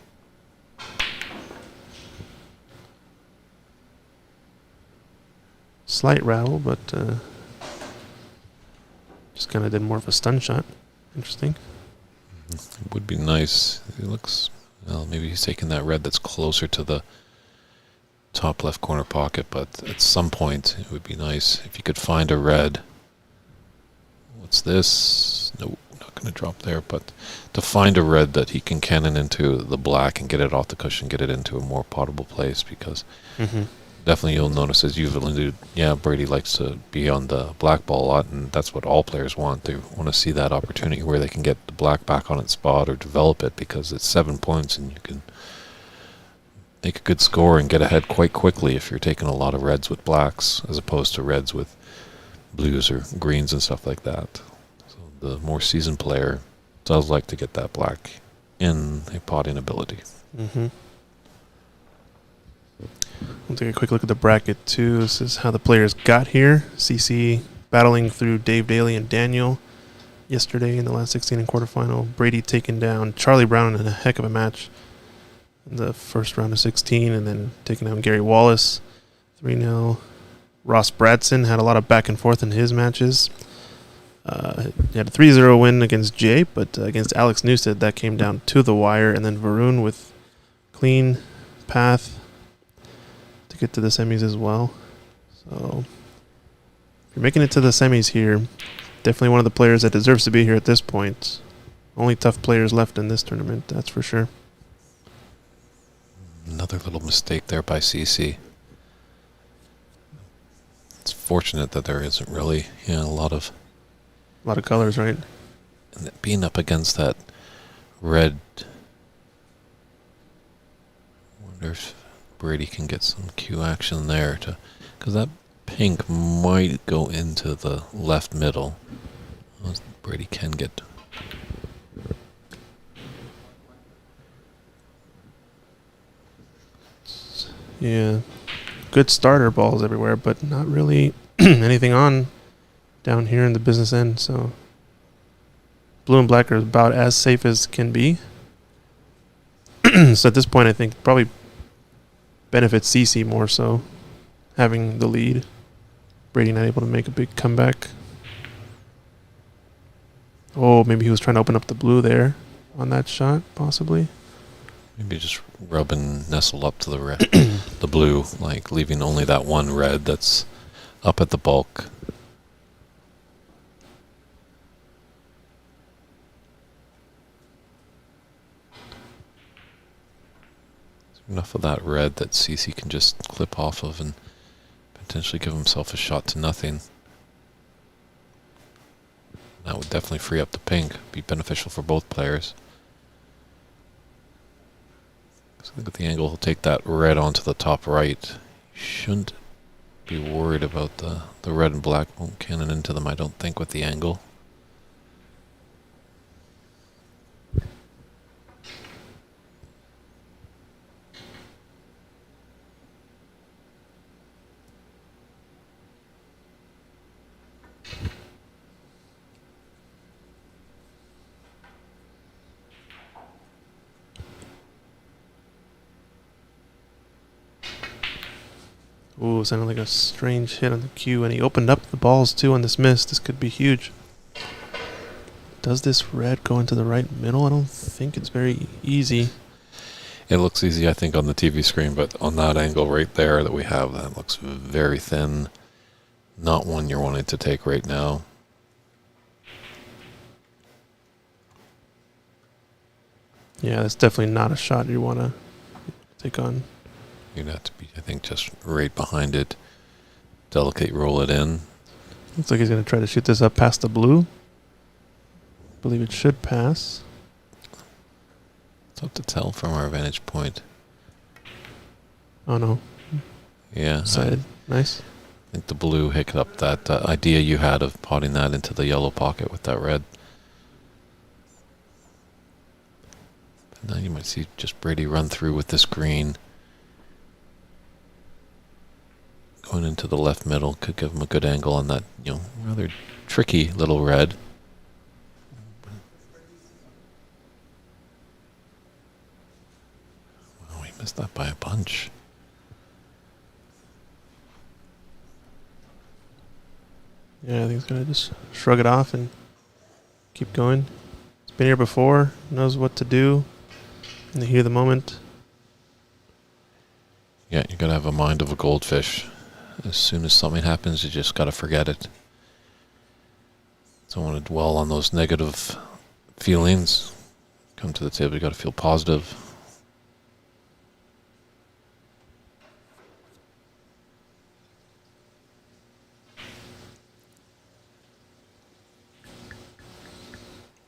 Slight rattle, but just kind of did more of a stun shot. Interesting. It would be nice. It looks, well, maybe he's taking that red that's closer to the top left corner pocket, but at some point it would be nice if you could find a red. What's this? Nope, not going to drop there, but to find a red that he can cannon into the black and get it off the cushion, get it into a more potable place, because definitely you'll notice, as you've alluded, Brady likes to be on the black ball a lot, and that's what all players want. They want to see that opportunity where they can get the black back on its spot or develop it, because it's 7 points and you can make a good score and get ahead quite quickly if you're taking a lot of reds with blacks as opposed to reds with blues or greens and stuff like that. So the more seasoned player does like to get that black in a potting ability. We'll take a quick look at the bracket too. This is how the players got here. CeCe battling through Dave Daly and Daniel yesterday in the last 16 and quarterfinal. Brady taking down Charlie Brown in a heck of a match in the first round of 16, and then taking down Gary Wallace 3-0. Ross Bradson had a lot of back and forth in his matches. He had a 3-0 win against Jay, but against Alex Newstead, that came down to the wire. And then Varun with clean path to get to the semis as well. So if you're making it to the semis here, definitely one of the players that deserves to be here at this point. Only tough players left in this tournament, that's for sure. Another little mistake there by CeCe. It's fortunate that there isn't really a lot of colors, right? And being up against that red, I wonder if Brady can get some cue action there, because that pink might go into the left middle. Brady can get. Yeah, good starter balls everywhere, but not really anything on down here in the business end. So blue and black are about as safe as can be. So at this point, I think probably benefits CeCe more so, having the lead. Brady not able to make a big comeback. Oh, maybe he was trying to open up the blue there on that shot, possibly. Maybe just rub and nestle up to the red, the blue, like leaving only that one red that's up at the bulk. Enough of that red that CeCe can just clip off of and potentially give himself a shot to nothing. That would definitely free up the pink, be beneficial for both players. So look at the angle, he'll take that red onto the top right. Shouldn't be worried about the red and black won't cannon into them, I don't think, with the angle. Ooh, sounded like a strange hit on the cue, and he opened up the balls too on this miss. This could be huge. Does this red go into the right middle? I don't think it's very easy. It looks easy, I think, on the TV screen, but on that angle right there that we have, that looks very thin. Not one you're wanting to take right now. Yeah, that's definitely not a shot you want to take on. You'd have to be, I think, just right behind it. Delicate roll it in. Looks like he's going to try to shoot this up past the blue. Believe it should pass. It's tough to tell from our vantage point. Oh no. Yeah. Side. Nice. I think the blue hit up that idea you had of potting that into the yellow pocket with that red. But now you might see just Brady run through with this green. Going into the left middle could give him a good angle on that, rather tricky little red. Missed that by a bunch. Yeah, I think he's going to just shrug it off and keep going. He's been here before, knows what to do in the heat of the moment. Yeah, you got to have a mind of a goldfish. As soon as something happens, you just got to forget it. Don't want to dwell on those negative feelings. Come to the table, you got to feel positive.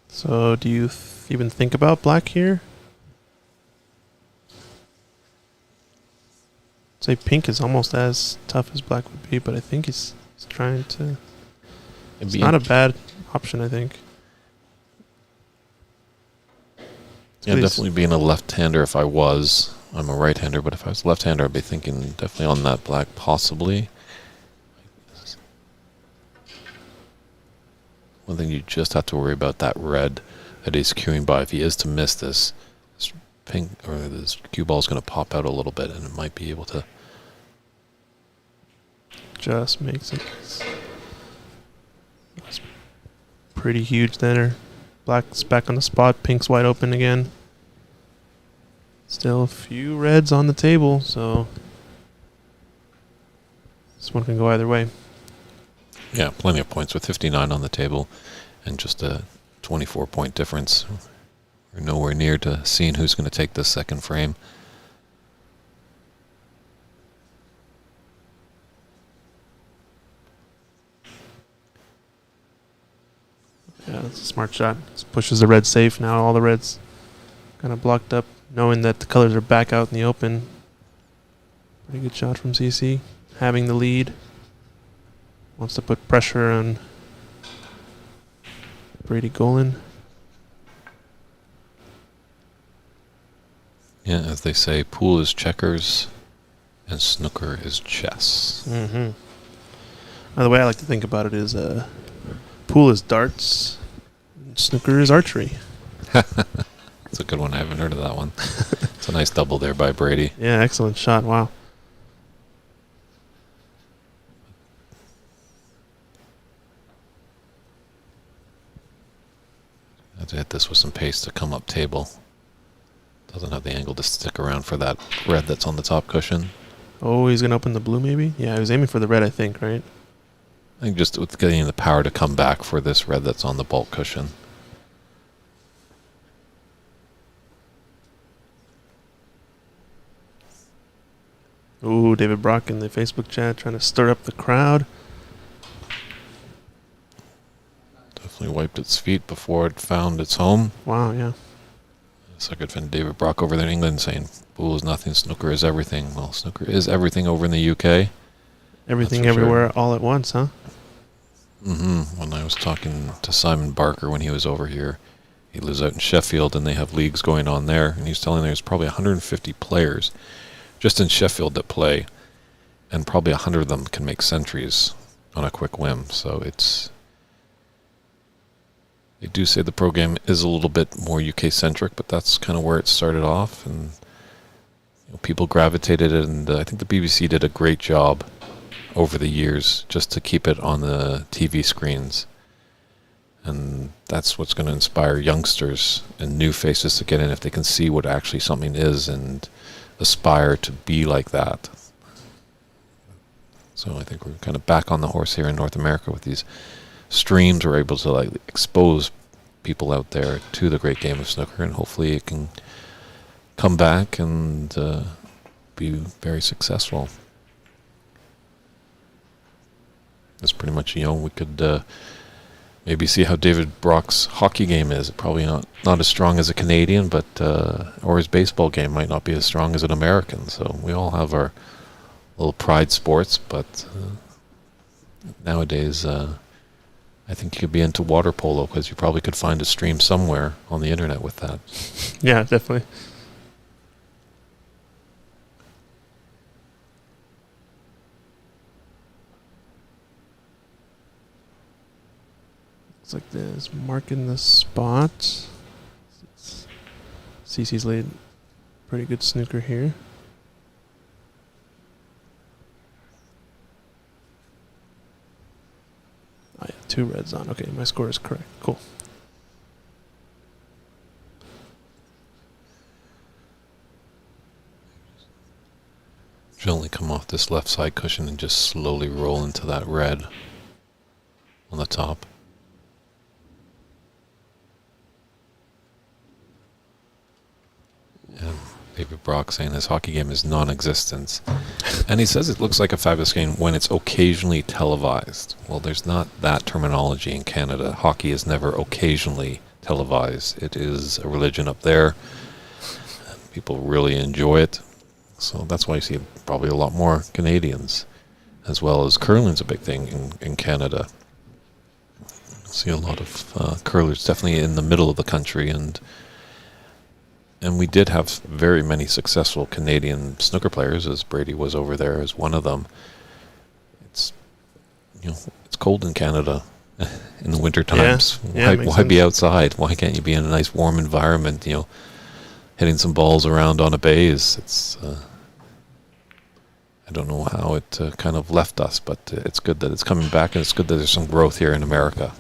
So do you even think about black here? I'd say pink is almost as tough as black would be, but I think he's trying to... It's not a bad option, I think. Yeah, definitely being a left-hander if I was. I'm a right-hander, but if I was left-hander, I'd be thinking definitely on that black, possibly. One thing you just have to worry about that red that he's queuing by. If he is to miss this pink or this cue ball is going to pop out a little bit, and it might be able to just makes it. That's pretty huge there. Black's back on the spot. Pink's wide open again. Still a few reds on the table, so this one can go either way. Yeah, plenty of points with 59 on the table and just a 24-point difference. We're nowhere near to seeing who's going to take this second frame. Yeah, that's a smart shot. Just pushes the red safe. Now all the reds kind of blocked up, knowing that the colors are back out in the open. Pretty good shot from CeCe. Having the lead. Wants to put pressure on Brady Golan. Yeah, as they say, pool is checkers and snooker is chess. Mm-hmm. The way I like to think about it is pool is darts, and snooker is archery. That's a good one. I haven't heard of that one. It's a nice double there by Brady. Yeah, excellent shot. Wow. I have to hit this with some pace to come up table. Doesn't have the angle to stick around for that red that's on the top cushion. Oh, he's going to open the blue maybe? Yeah, he was aiming for the red, I think, right? I think just with getting the power to come back for this red that's on the bulk cushion. Ooh, David Brock in the Facebook chat trying to stir up the crowd. Definitely wiped its feet before it found its home. Wow, yeah. So I could find David Brock over there in England saying, pool is nothing, snooker is everything. Well, snooker is everything over in the UK. Everything everywhere all at once, huh? Mm-hmm. When I was talking to Simon Barker when he was over here, he lives out in Sheffield and they have leagues going on there. And he's telling me there's probably 150 players just in Sheffield that play. And probably 100 of them can make centuries on a quick whim. So it's... They do say the pro game is a little bit more UK-centric, but that's kind of where it started off. And people gravitated it, and I think the BBC did a great job over the years just to keep it on the TV screens. And that's what's going to inspire youngsters and new faces to get in if they can see what actually something is and aspire to be like that. So I think we're kind of back on the horse here in North America with these streams. We're able to expose people out there to the great game of snooker, and hopefully it can come back and be very successful. That's pretty much, we could maybe see how David Brock's hockey game is. Probably not as strong as a Canadian, but or his baseball game might not be as strong as an American. So we all have our little pride sports, but nowadays I think you could be into water polo because you probably could find a stream somewhere on the internet with that. Yeah, definitely. Looks like this, marking the spot. CeCe's laid pretty good snooker here. 2 reds on. Okay, my score is correct. Cool. Gently come off this left side cushion and just slowly roll into that red on the top. And David Brock saying his hockey game is non-existent. And he says it looks like a fabulous game when it's occasionally televised. Well, there's not that terminology in Canada. Hockey is never occasionally televised. It is a religion up there. People really enjoy it. So that's why you see probably a lot more Canadians, as well as curling's a big thing in Canada. See a lot of curlers definitely in the middle of the country, and we did have very many successful Canadian snooker players, as Brady was over there as one of them. It's it's cold in Canada in the winter times. Why be outside? Why can't you be in a nice warm environment? Hitting some balls around on a base. It's I don't know how it kind of left us, but it's good that it's coming back, and it's good that there's some growth here in America.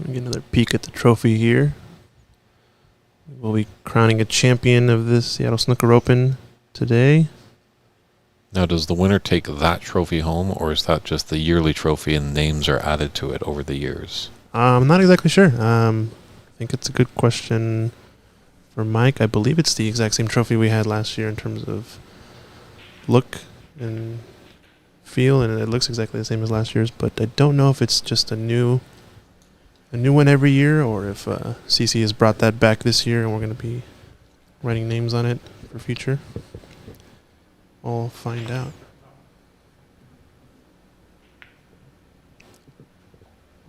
Get another peek at the trophy here. We'll be crowning a champion of this Seattle Snooker Open today. Now, does the winner take that trophy home, or is that just the yearly trophy and names are added to it over the years? I'm not exactly sure. I think it's a good question for Mike. I believe it's the exact same trophy we had last year in terms of look and feel, and it looks exactly the same as last year's, but I don't know if it's just a new one every year, or if CeCe has brought that back this year and we're going to be writing names on it for future. We'll find out.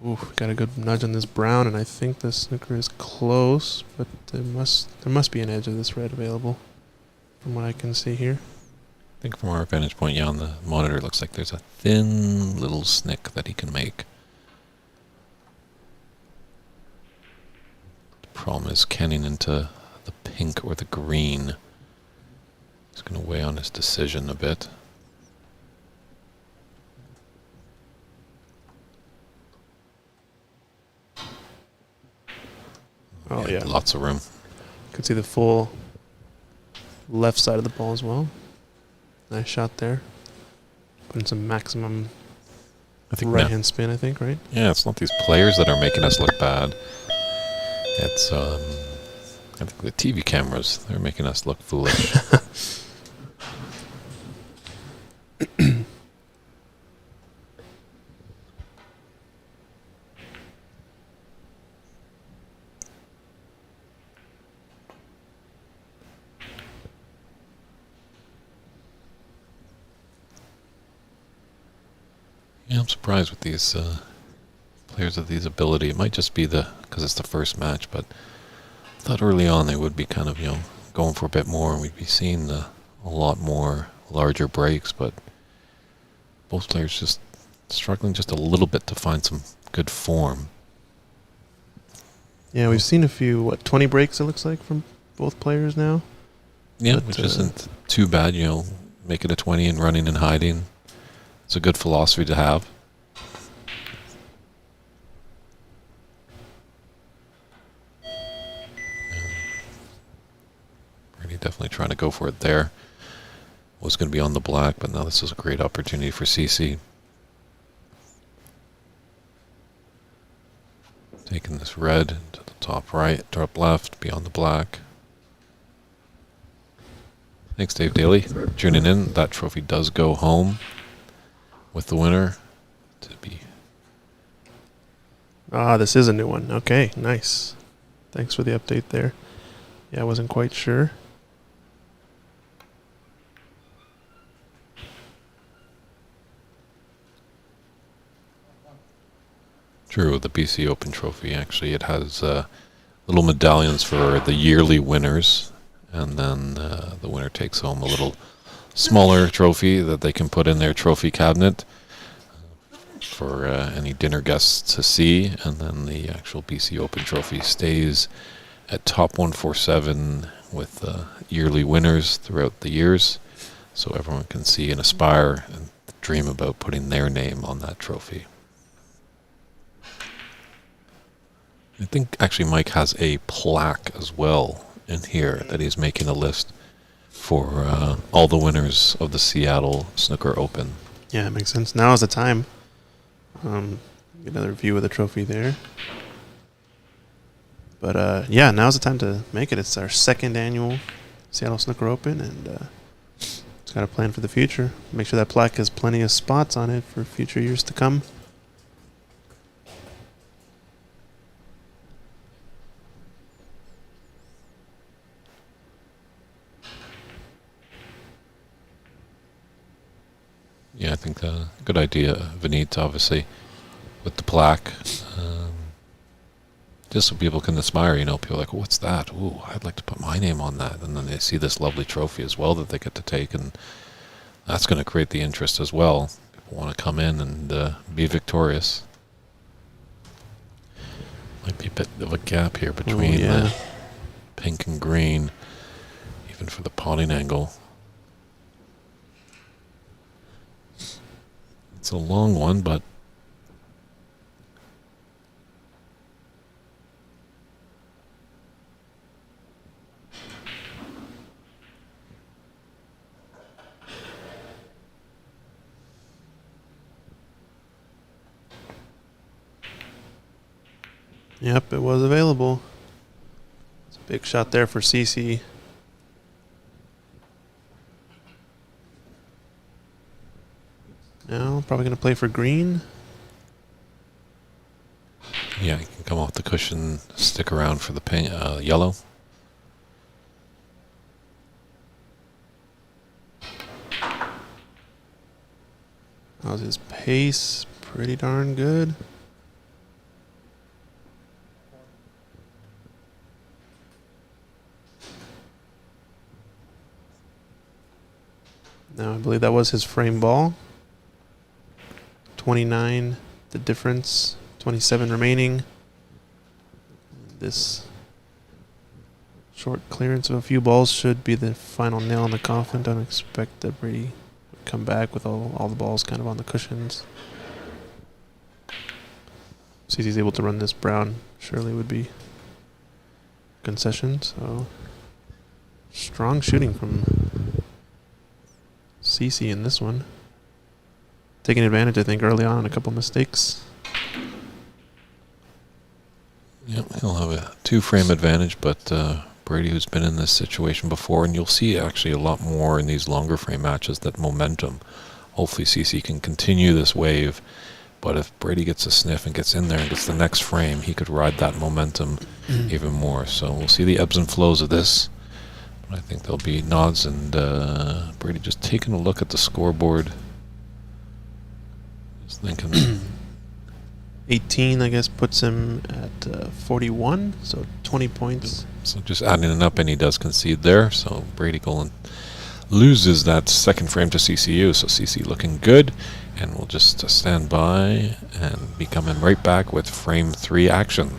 Ooh, got a good nudge on this brown, and I think the snooker is close, but there must be an edge of this red available from what I can see here. I think from our vantage point, on the monitor, it looks like there's a thin little snick that he can make. Problem is canning into the pink or the green. It's going to weigh on his decision a bit. Oh yeah, lots of room. You can see the full left side of the ball as well. Nice shot there. Putting some maximum right hand spin, I think, right? Yeah, it's not these players that are making us look bad. It's, I think the TV cameras, they're making us look foolish. Yeah, I'm surprised with these players of these ability. It might just be because it's the first match, but I thought early on they would be kind of, going for a bit more, and we'd be seeing a lot more larger breaks, but both players just struggling just a little bit to find some good form. Yeah, we've seen a few, 20 breaks it looks like from both players now. Yeah, but, which isn't too bad, make it a 20 and running and hiding. It's a good philosophy to have. Definitely trying to go for it there. Was going to be on the black, but now this is a great opportunity for CeCe. Taking this red to the top right, top left, beyond the black. Thanks, Dave Daly, for tuning in. That trophy does go home with the winner to be. This is a new one. Okay, nice. Thanks for the update there. Yeah, I wasn't quite sure. True, the BC Open trophy, actually, it has little medallions for the yearly winners, and then the winner takes home a little smaller trophy that they can put in their trophy cabinet for any dinner guests to see. And then the actual BC Open trophy stays at top 147 with yearly winners throughout the years, so everyone can see and aspire and dream about putting their name on that trophy. I think actually Mike has a plaque as well in here that he's making a list for all the winners of the Seattle Snooker Open. Yeah, it makes sense. Now is the time. Get another view of the trophy there. But yeah, now's the time to make it. It's our second annual Seattle Snooker Open, and it's got a plan for the future. Make sure that plaque has plenty of spots on it for future years to come. Yeah, I think a good idea, Vineet, obviously, with the plaque. Just so people can aspire, people are like, oh, what's that? Ooh, I'd like to put my name on that. And then they see this lovely trophy as well that they get to take, and that's going to create the interest as well. People want to come in and be victorious. Might be a bit of a gap here between the pink and green, even for the potting angle. It's a long one, but Yep, it was available. It's a big shot there for CeCe. Now, probably going to play for green. yeah, you can come off the cushion, stick around for the pink, yellow. How's his pace? Pretty darn good. Now, I believe that was his frame ball. 29, the difference. 27 remaining. This short clearance of a few balls should be the final nail in the coffin. Don't expect that Brady would come back with all the balls kind of on the cushions. CeCe's able to run this brown. Surely would be concession. So strong shooting from CeCe in this one. Taking advantage, I think, early on, a couple mistakes. Yep, he'll have a 2-frame advantage, but Brady, who's been in this situation before, and you'll see actually a lot more in these longer frame matches, that momentum. Hopefully CeCe can continue this wave, but if Brady gets a sniff and gets in there and gets the next frame, he could ride that momentum even more. So we'll see the ebbs and flows of this. But I think there'll be nods, and Brady just taking a look at the scoreboard. Just thinking... 18, I guess, puts him at 41, so 20 points. So just adding it up, and he does concede there. So Brady Golan loses that second frame to CCU. So CeCe looking good, and we'll just stand by and be coming right back with frame 3 action.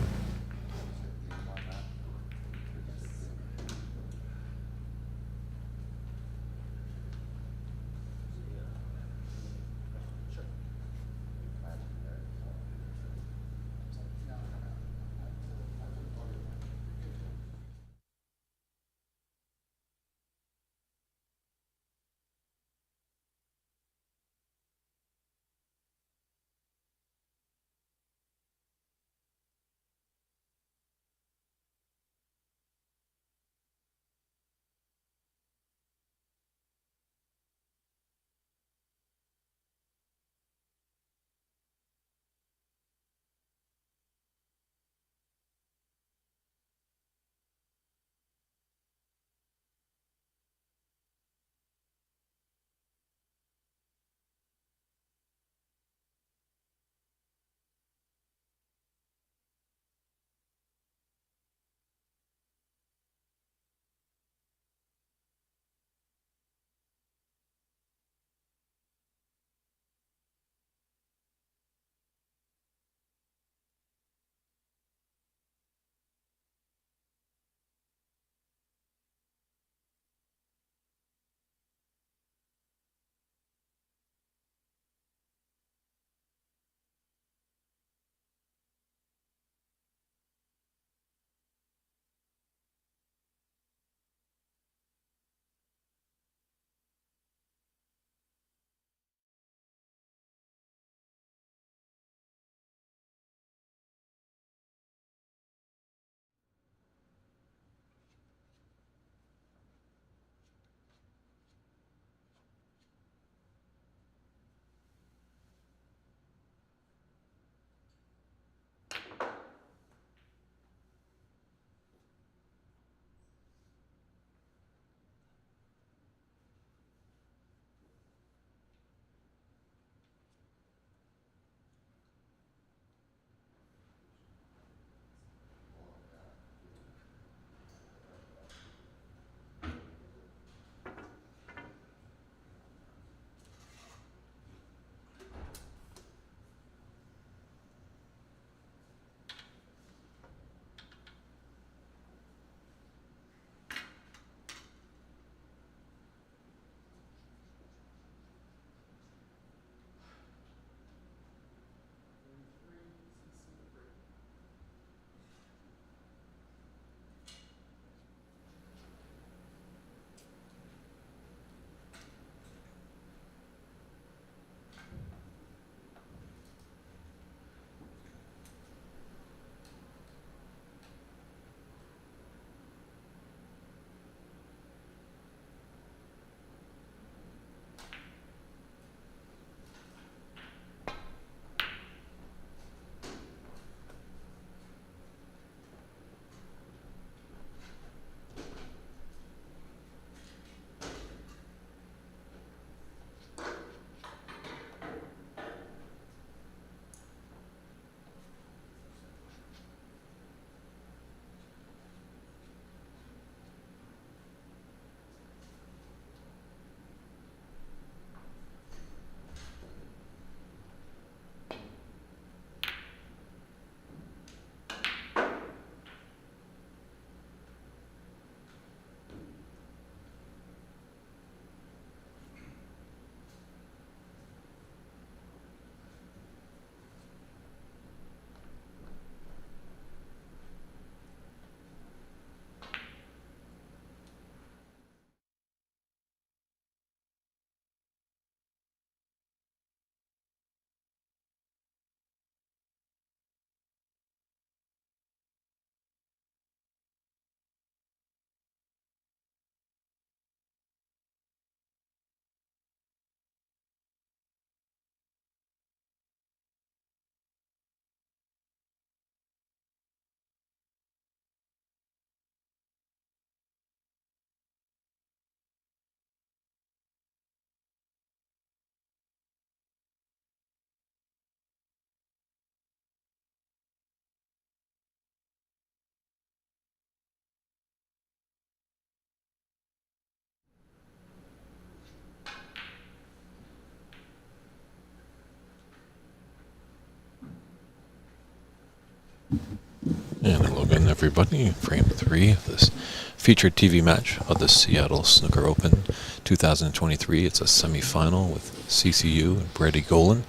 everybody. Frame 3 of this featured TV match of the Seattle Snooker Open 2023. It's a semifinal with CeCe and Brady Golan.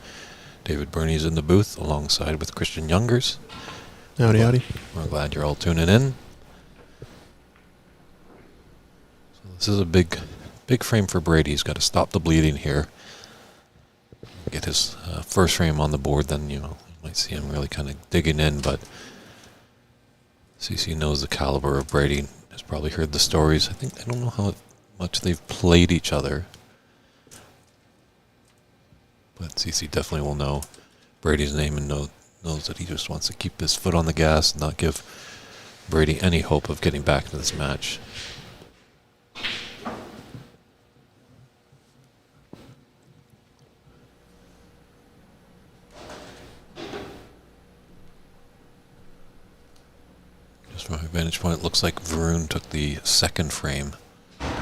David Burney's in the booth alongside with Christian Youngers. Howdy, howdy. We're glad you're all tuning in. So this is a big frame for Brady. He's got to stop the bleeding here. Get his first frame on the board, then you might see him really kind of digging in, but CeCe knows the caliber of Brady, has probably heard the stories. I don't know how much they've played each other, but CeCe definitely will know Brady's name and knows that he just wants to keep his foot on the gas and not give Brady any hope of getting back into this match. From my vantage point, it looks like Varun took the second frame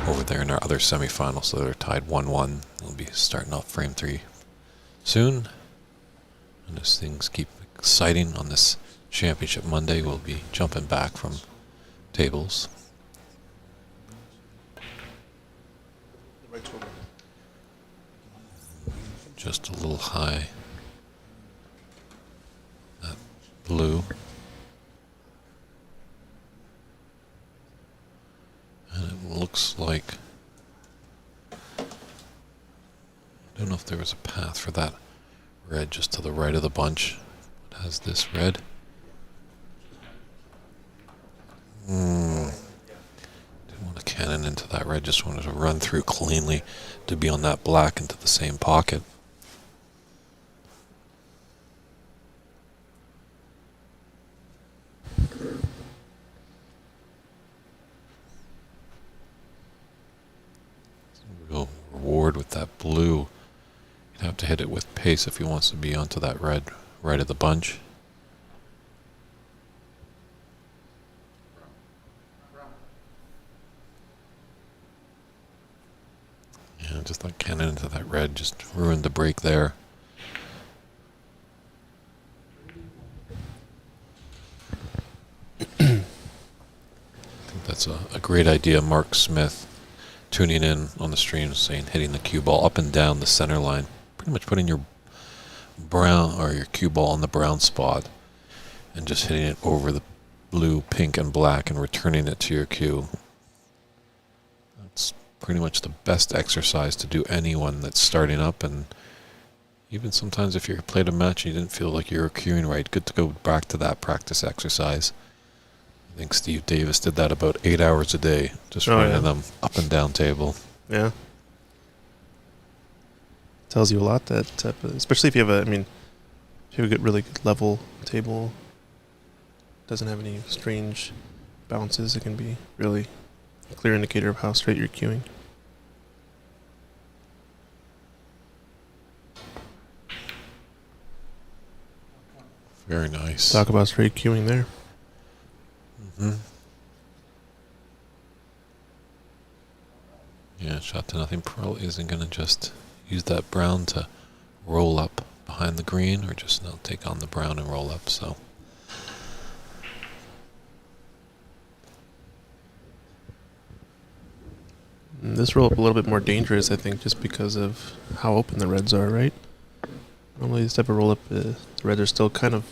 over there in our other semifinal, so they're tied 1-1. We'll be starting off frame 3 soon. And as things keep exciting on this championship Monday, we'll be jumping back from tables. Just a little high. That blue. And it looks like, I don't know if there was a path for that red just to the right of the bunch. It has this red. Didn't want to cannon into that red, just wanted to run through cleanly to be on that black into the same pocket. Real reward with that blue. You'd have to hit it with pace if he wants to be onto that red right of the bunch. Yeah, just that cannon into that red just ruined the break there. I think that's a great idea. Mark Smith tuning in on the stream saying hitting the cue ball up and down the center line. Pretty much putting your brown or your cue ball on the brown spot and just hitting it over the blue, pink, and black and returning it to your cue. That's pretty much the best exercise to do anyone that's starting up, and even sometimes if you played a match and you didn't feel like you were cueing right, good to go back to that practice exercise. I think Steve Davis did that about 8 hours a day, just running them up and down table. Yeah. Tells you a lot, that type of, especially if you have if you have a really good level table, doesn't have any strange bounces, it can be really a clear indicator of how straight you're cueing. Very nice. Talk about straight cueing there. Yeah, shot to nothing probably isn't going to just use that brown to roll up behind the green, or just take on the brown and roll up. So this roll up a little bit more dangerous, I think, just because of how open the reds are, right? Normally this type of roll up, the reds are still kind of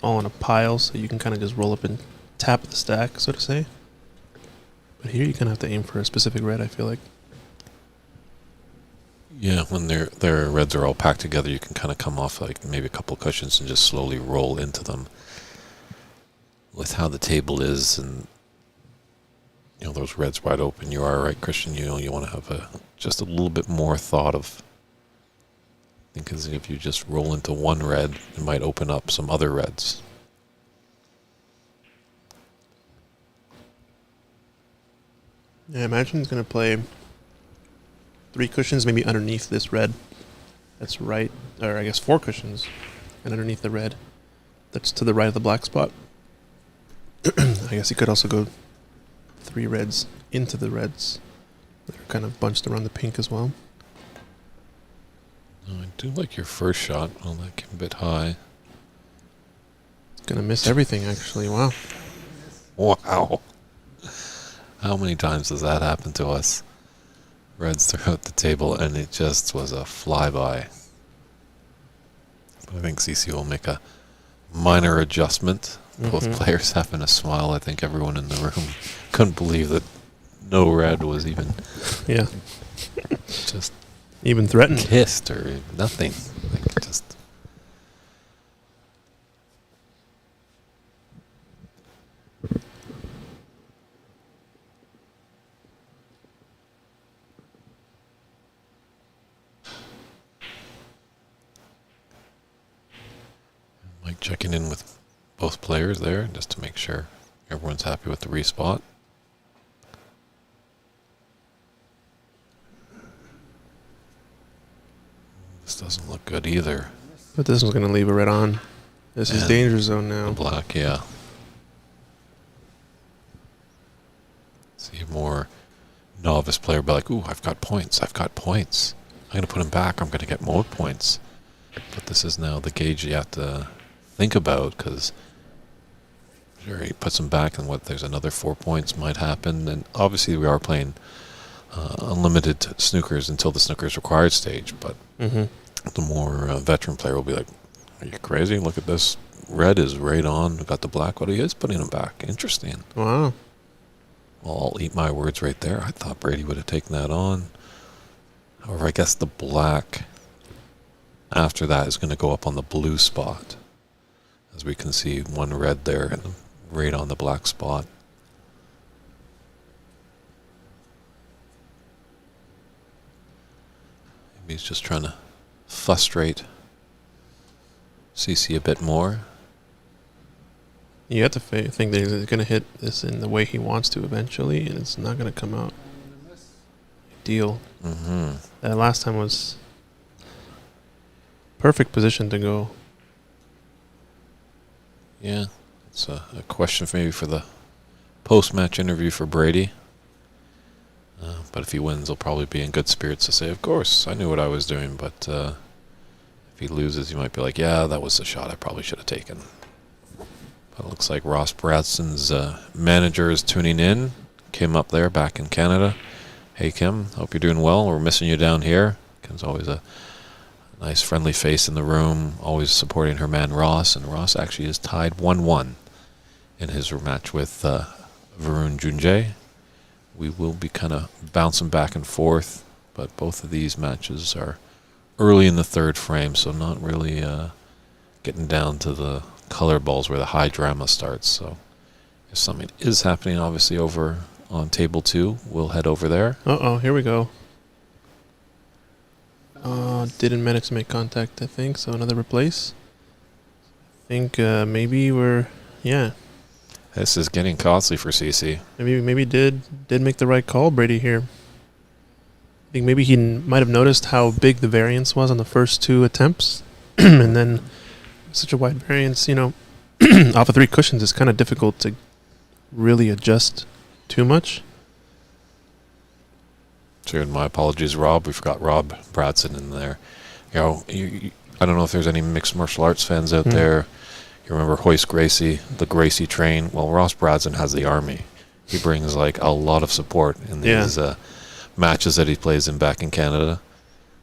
all in a pile, so you can kind of just roll up and tap the stack, so to say. But here you kind of have to aim for a specific red, I feel like. yeah, when their reds are all packed together, you can kind of come off like maybe a couple cushions and just slowly roll into them. With how the table is and those reds wide open, you are right, Christian. You want to have just a little bit more thought of. Because if you just roll into one red, it might open up some other reds. Yeah, I imagine he's going to play 3 cushions maybe underneath this red. That's right, or I guess 4 cushions, and underneath the red. That's to the right of the black spot. I guess he could also go 3 reds into the reds. They're kind of bunched around the pink as well. I do like your first shot. Well, that came a bit high. Gonna miss everything, actually. Wow. Wow. How many times does that happen to us? Reds throughout the table, and it just was a flyby. But I think CeCe will make a minor adjustment. Both players having a smile. I think everyone in the room couldn't believe that no red was even just even threatened, kissed or nothing. Like just. Mike checking in with both players there just to make sure everyone's happy with the respot. This doesn't look good either. But this one's going to leave a red on. This is danger zone now. The black, yeah. See a more novice player be like, ooh, I've got points. I'm going to put him back. I'm going to get more points. But this is now the gauge you have to think about, because sure, he puts him back and there's another 4 points might happen. And obviously we are playing unlimited snookers until the snookers required stage, but the more veteran player will be like, are you crazy? Look at this. Red is right on. We got the black. What he is putting him back. Interesting. Wow. Well, I'll eat my words right there. I thought Brady would have taken that on. However, I guess the black after that is going to go up on the blue spot. As we can see, one red there and right on the black spot. Maybe he's just trying to frustrate CeCe a bit more. You have to think that he's going to hit this in the way he wants to eventually, and it's not going to come out ideal. That last time was perfect position to go. Yeah, it's a question maybe for the post-match interview for Brady. But if he wins, he'll probably be in good spirits to say, of course, I knew what I was doing. But if he loses, he might be like, yeah, that was the shot I probably should have taken. But it looks like Ross Bradson's manager is tuning in. Kim up there back in Canada. Hey, Kim, hope you're doing well. We're missing you down here. Kim's always a nice, friendly face in the room, always supporting her man Ross. And Ross actually is tied 1-1 in his rematch with Varun Junjay. We will be kind of bouncing back and forth, but both of these matches are early in the third frame, so not really getting down to the color balls where the high drama starts. So if something is happening, obviously, over on table 2, we'll head over there. Uh-oh, here we go. Didn't manage to make contact, I think, so another replace. I think maybe we're, This is getting costly for CeCe. Maybe did make the right call, Brady, here. I think maybe he might have noticed how big the variance was on the first 2 attempts. And then such a wide variance, off of 3 cushions is kind of difficult to really adjust too much. Sure, and my apologies, Rob. We forgot Rob Bradson in there. I don't know if there's any mixed martial arts fans out there. You remember Hoist Gracie, the Gracie train? Well, Ross Bradson has the army. He brings like a lot of support in these matches that he plays in back in Canada.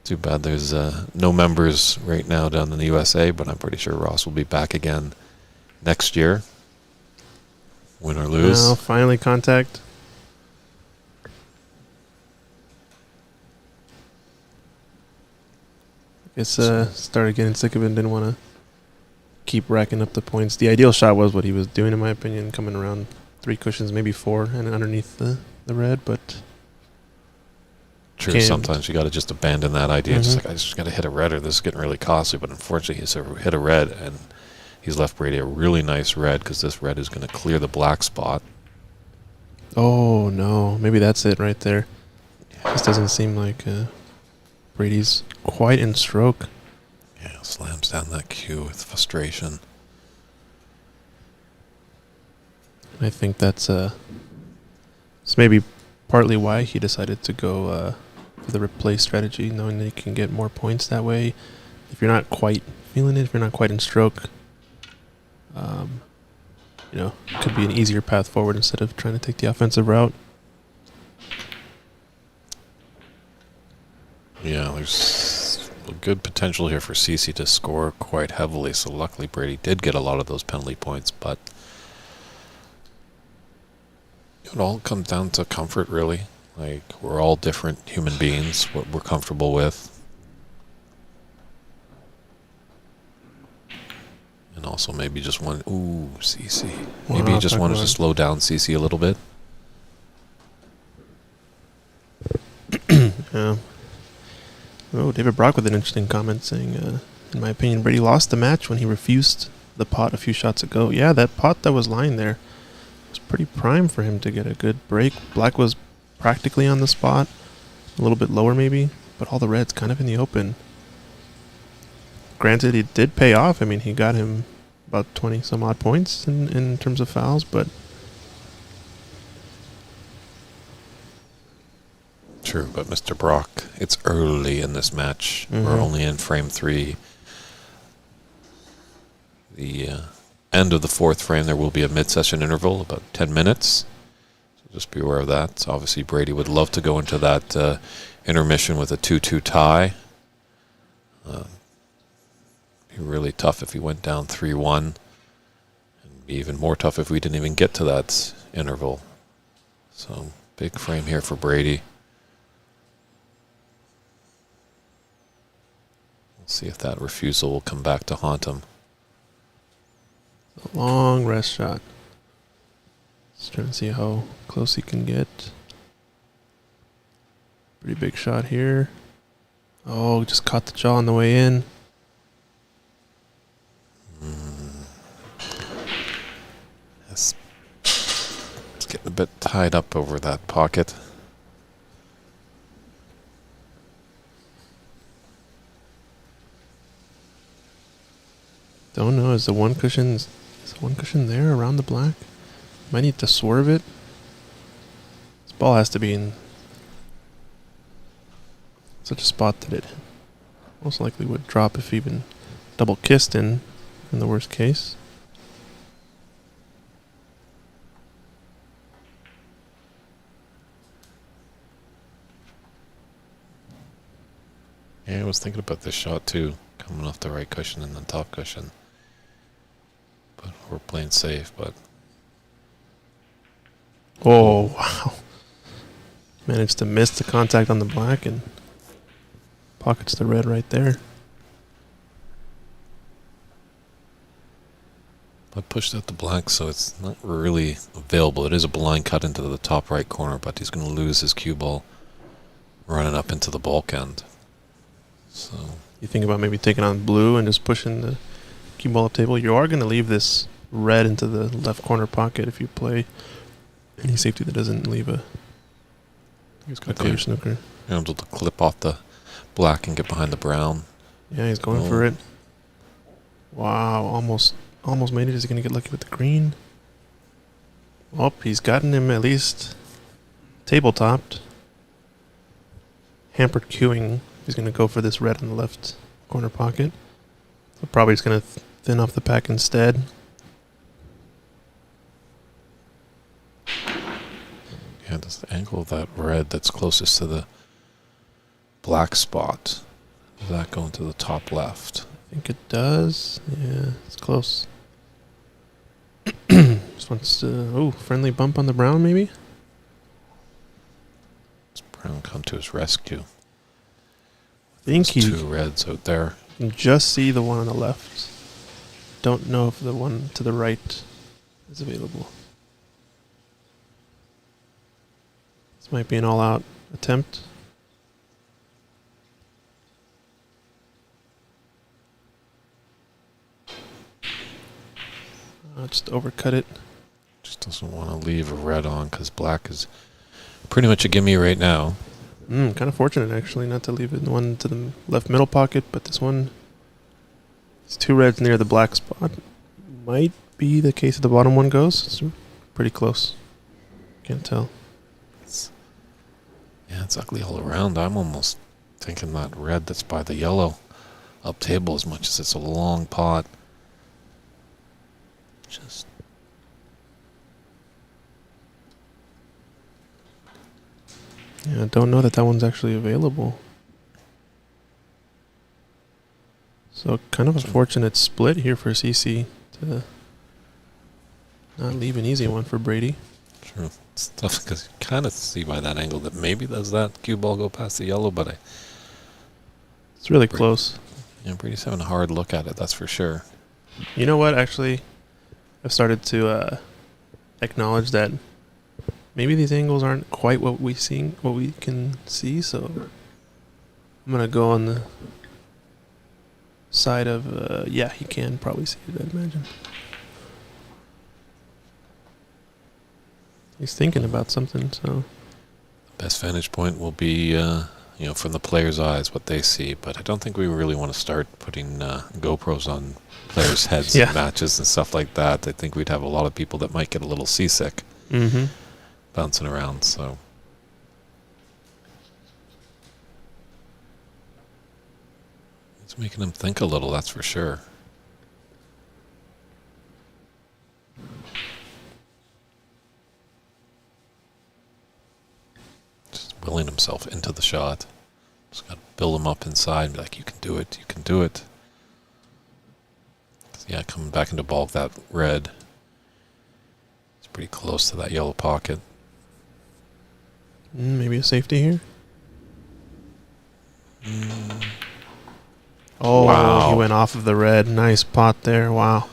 Too bad there's no members right now down in the USA, but I'm pretty sure Ross will be back again next year. Win or lose. Now, finally contact. I guess started getting sick of it and didn't want to keep racking up the points. The ideal shot was what he was doing, in my opinion, coming around 3 cushions, maybe 4, and underneath the red, but... True, sometimes you got to just abandon that idea. Just like, I just got to hit a red or this is getting really costly. But unfortunately, he's hit a red, and he's left Brady a really nice red because this red is going to clear the black spot. Oh, no. Maybe that's it right there. This doesn't seem like Brady's quite in stroke. Yeah, slams down that cue with frustration. I think that's maybe partly why he decided to go for the replace strategy, knowing that he can get more points that way. If you're not quite feeling it, if you're not quite in stroke, could be an easier path forward instead of trying to take the offensive route. Yeah, there's a good potential here for CeCe to score quite heavily. So luckily Brady did get a lot of those penalty points, but it all comes down to comfort, really. Like, we're all different human beings, what we're comfortable with. And also maybe just one... Ooh, CeCe. Maybe he just wanted to slow down CeCe a little bit. Yeah. Oh, David Brock with an interesting comment saying, in my opinion, Brady lost the match when he refused the pot a few shots ago. Yeah, that pot that was lying there was pretty prime for him to get a good break. Black was practically on the spot, a little bit lower maybe, but all the reds kind of in the open. Granted, it did pay off. I mean, he got him about 20 some odd points in terms of fouls, but true, but Mr. Brock, it's early in this match. We're only in frame 3. The end of the 4th frame, there will be a mid-session interval, about 10 minutes. So just be aware of that. So obviously, Brady would love to go into that intermission with a 2-2 tie. Be really tough if he went down 3-1. And be even more tough if we didn't even get to that interval. So big frame here for Brady. We'll see if that refusal will come back to haunt him. A long rest shot. Just trying to see how close he can get. Pretty big shot here. Oh, just caught the jaw on the way in. Yes. It's getting a bit tied up over that pocket. Don't know. Is the one cushion there around the black? Might need to swerve it. This ball has to be in such a spot that it most likely would drop if even double kissed in the worst case. Yeah, I was thinking about this shot too, coming off the right cushion and the top cushion. But we're playing safe, but... Oh, wow. Managed to miss the contact on the black and pockets the red right there. I pushed out the black, so it's not really available. It is a blind cut into the top right corner, but he's going to lose his cue ball running up into the bulk end. So you think about maybe taking on blue and just pushing the cue ball up table. You are going to leave this red into the left corner pocket if you play any safety that doesn't leave a... He's got clear snooker. You're able to clip off the black and get behind the brown. Yeah, he's going for it. Wow, almost made it. Is he going to get lucky with the green? Oh, he's gotten him at least tabletopped. Hampered queuing. He's going to go for this red in the left corner pocket. So probably he's going to thin off the pack instead. Yeah, does the angle of that red that's closest to the black spot, does that go into the top left? I think it does. Yeah, it's close. Just wants to... friendly bump on the brown maybe? Does brown come to his rescue? I think There's two reds out there. You can just see the one on the left. Don't know if the one to the right is available. This might be an all-out attempt. Just overcut it. Just doesn't want to leave a red on because black is pretty much a gimme right now. Kind of fortunate, actually, not to leave it one to the left middle pocket, but this one, it's two reds near the black spot. Might be the case if the bottom one goes. It's pretty close. Can't tell. It's ugly all around. I'm almost thinking that red that's by the yellow up table as much as it's a long pot. Just Yeah, I don't know that one's actually available. So kind of a fortunate split here for CeCe to not leave an easy one for Brady. true. It's tough because you kind of see by that angle that maybe does that cue ball go past the yellow, but It's really close. Yeah, Brady's having a hard look at it, that's for sure. You know what? Actually, I've started to acknowledge that maybe these angles aren't quite what we can see. So I'm gonna go on the side of yeah, he can probably see it. I'd imagine he's thinking about something. So Best vantage point will be, from the players' eyes, what they see. But I don't think we really want to start putting GoPros on players' heads in matches and stuff like that. I think we'd have a lot of people that might get a little seasick bouncing around. So it's making them think a little, that's for sure. Willing himself into the shot. Just got to build him up inside and be like, you can do it, you can do it. Yeah, coming back into ball with that red. It's pretty close to that yellow pocket. Maybe a safety here. Oh, wow. He went off of the red. Nice pot there. Wow.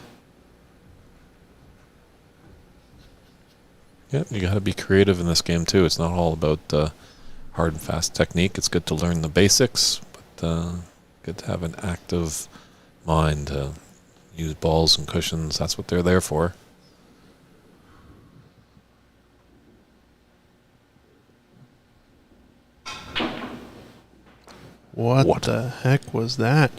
Yeah, you got to be creative in this game too. It's not all about hard and fast technique. It's good to learn the basics, but good to have an active mind. Use balls and cushions. That's what they're there for. What the heck was that?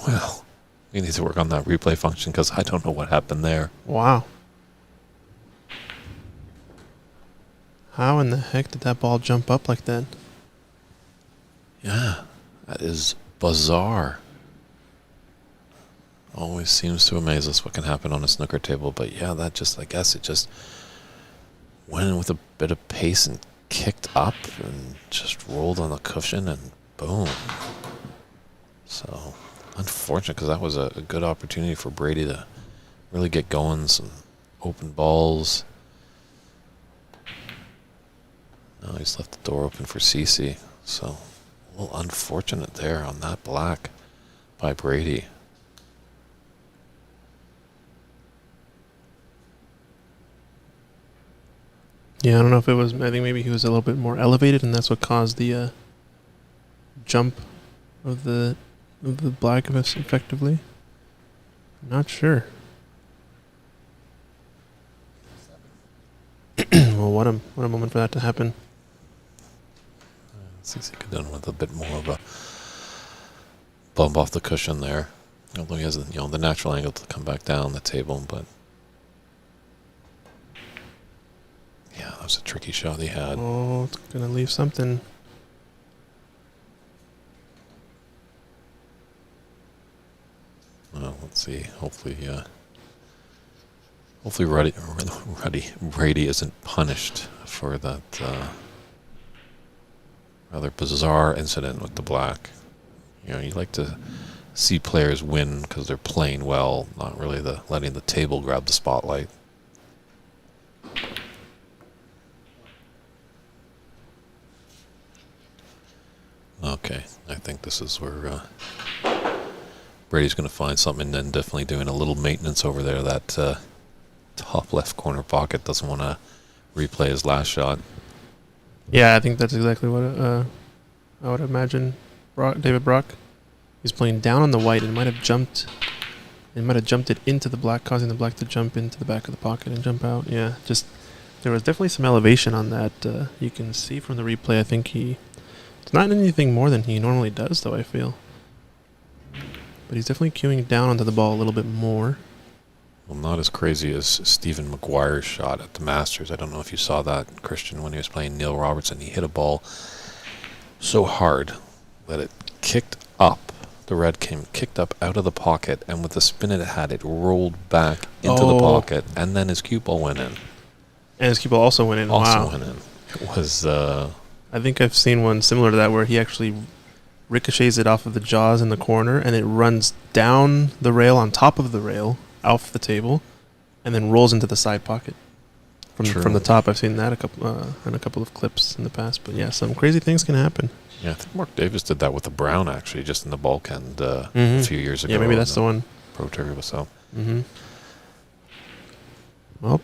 Well, we need to work on that replay function because I don't know what happened there. Wow. How in the heck did that ball jump up like that? Yeah, that is bizarre. Always seems to amaze us what can happen on a snooker table. But yeah, that just, I guess it just went in with a bit of pace and kicked up and just rolled on the cushion and boom. So unfortunate because that was a good opportunity for Brady to really get going, some open balls. Now he's left the door open for CeCe. So a little unfortunate there on that black by Brady. Yeah, I don't know if it was, I think maybe he was a little bit more elevated and that's what caused the jump of the black effectively. Not sure. Well, what a moment for that to happen. CeCe could have done with a bit more of a bump off the cushion there. Although he has the natural angle to come back down the table, but yeah, that was a tricky shot he had. Oh, it's gonna leave something. Well, let's see. Hopefully Brady isn't punished for that rather bizarre incident with the black. You like to see players win because they're playing well, not really letting the table grab the spotlight. Okay, I think this is where Brady's going to find something and then definitely doing a little maintenance over there. That top left corner pocket doesn't want to replay his last shot. Yeah, I think that's exactly what I would imagine. David Brock, he's playing down on the white and might have jumped. It might have jumped it into the black, causing the black to jump into the back of the pocket and jump out. Yeah, just there was definitely some elevation on that. You can see from the replay. I think it's not anything more than he normally does, though. I feel, but he's definitely cueing down onto the ball a little bit more. Well, not as crazy as Stephen Maguire's shot at the Masters. I don't know if you saw that, Christian, when he was playing Neil Robertson. He hit a ball so hard that it kicked up the red came kicked up out of the pocket, and with the spin it had, it rolled back into the pocket, and then his cue ball went in. And his cue ball also went in. Also went in. It was... I think I've seen one similar to that where he actually ricochets it off of the jaws in the corner, and it runs down the rail on top of the rail, off the table, and then rolls into the side pocket. From the top, I've seen that in a couple of clips in the past. But yeah, some crazy things can happen. Yeah, I think Mark Davis did that with the Brown, actually, just in the bulk end a few years ago. Yeah, maybe that's the one. Pro Tour, so. Well,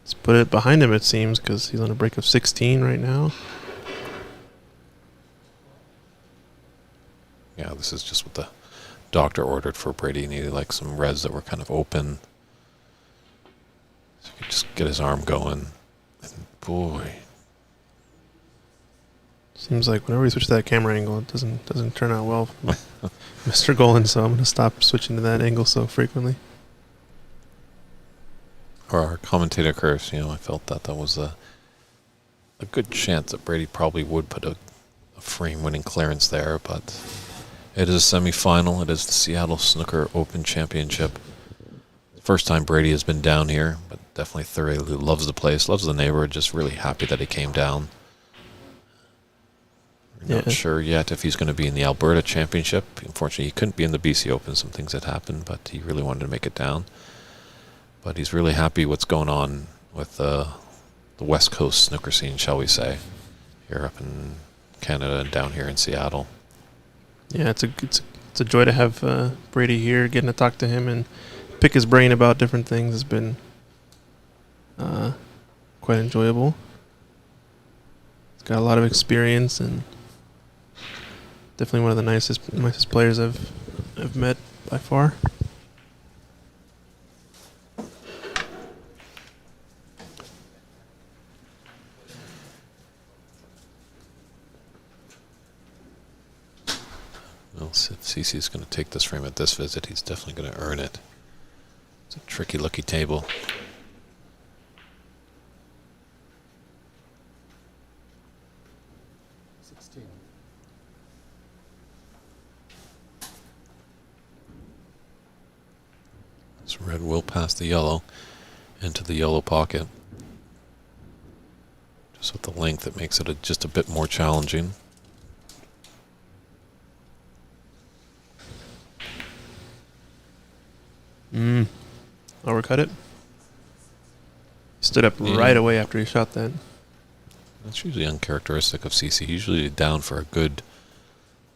let's put it behind him, it seems, because he's on a break of 16 right now. Yeah, this is just what the doctor ordered for Brady. He needed like some reds that were kind of open. So he could just get his arm going. And boy. Seems like whenever we switch to that camera angle, it doesn't turn out well for Mr. Golan, so I'm going to stop switching to that angle so frequently. Or our commentator curse, I felt that was a good chance that Brady probably would put a frame-winning clearance there, but it is a semifinal. It is the Seattle Snooker Open Championship. First time Brady has been down here, but definitely thoroughly loves the place, loves the neighborhood, just really happy that he came down. We're not sure yet if he's going to be in the Alberta Championship. Unfortunately, he couldn't be in the BC Open. Some things had happened, but he really wanted to make it down. But he's really happy what's going on with the West Coast snooker scene, shall we say, here up in Canada and down here in Seattle. Yeah, it's a joy to have Brady here. Getting to talk to him and pick his brain about different things has been quite enjoyable. He's got a lot of experience and definitely one of the nicest players I've met by far. Well, if CeCe is going to take this frame at this visit, he's definitely going to earn it. It's a tricky, lucky table. This red will pass the yellow into the yellow pocket. Just with the length, it makes it just a bit more challenging. Overcut it. Stood up right away after he shot that. That's usually uncharacteristic of CeCe. He's usually down for a good,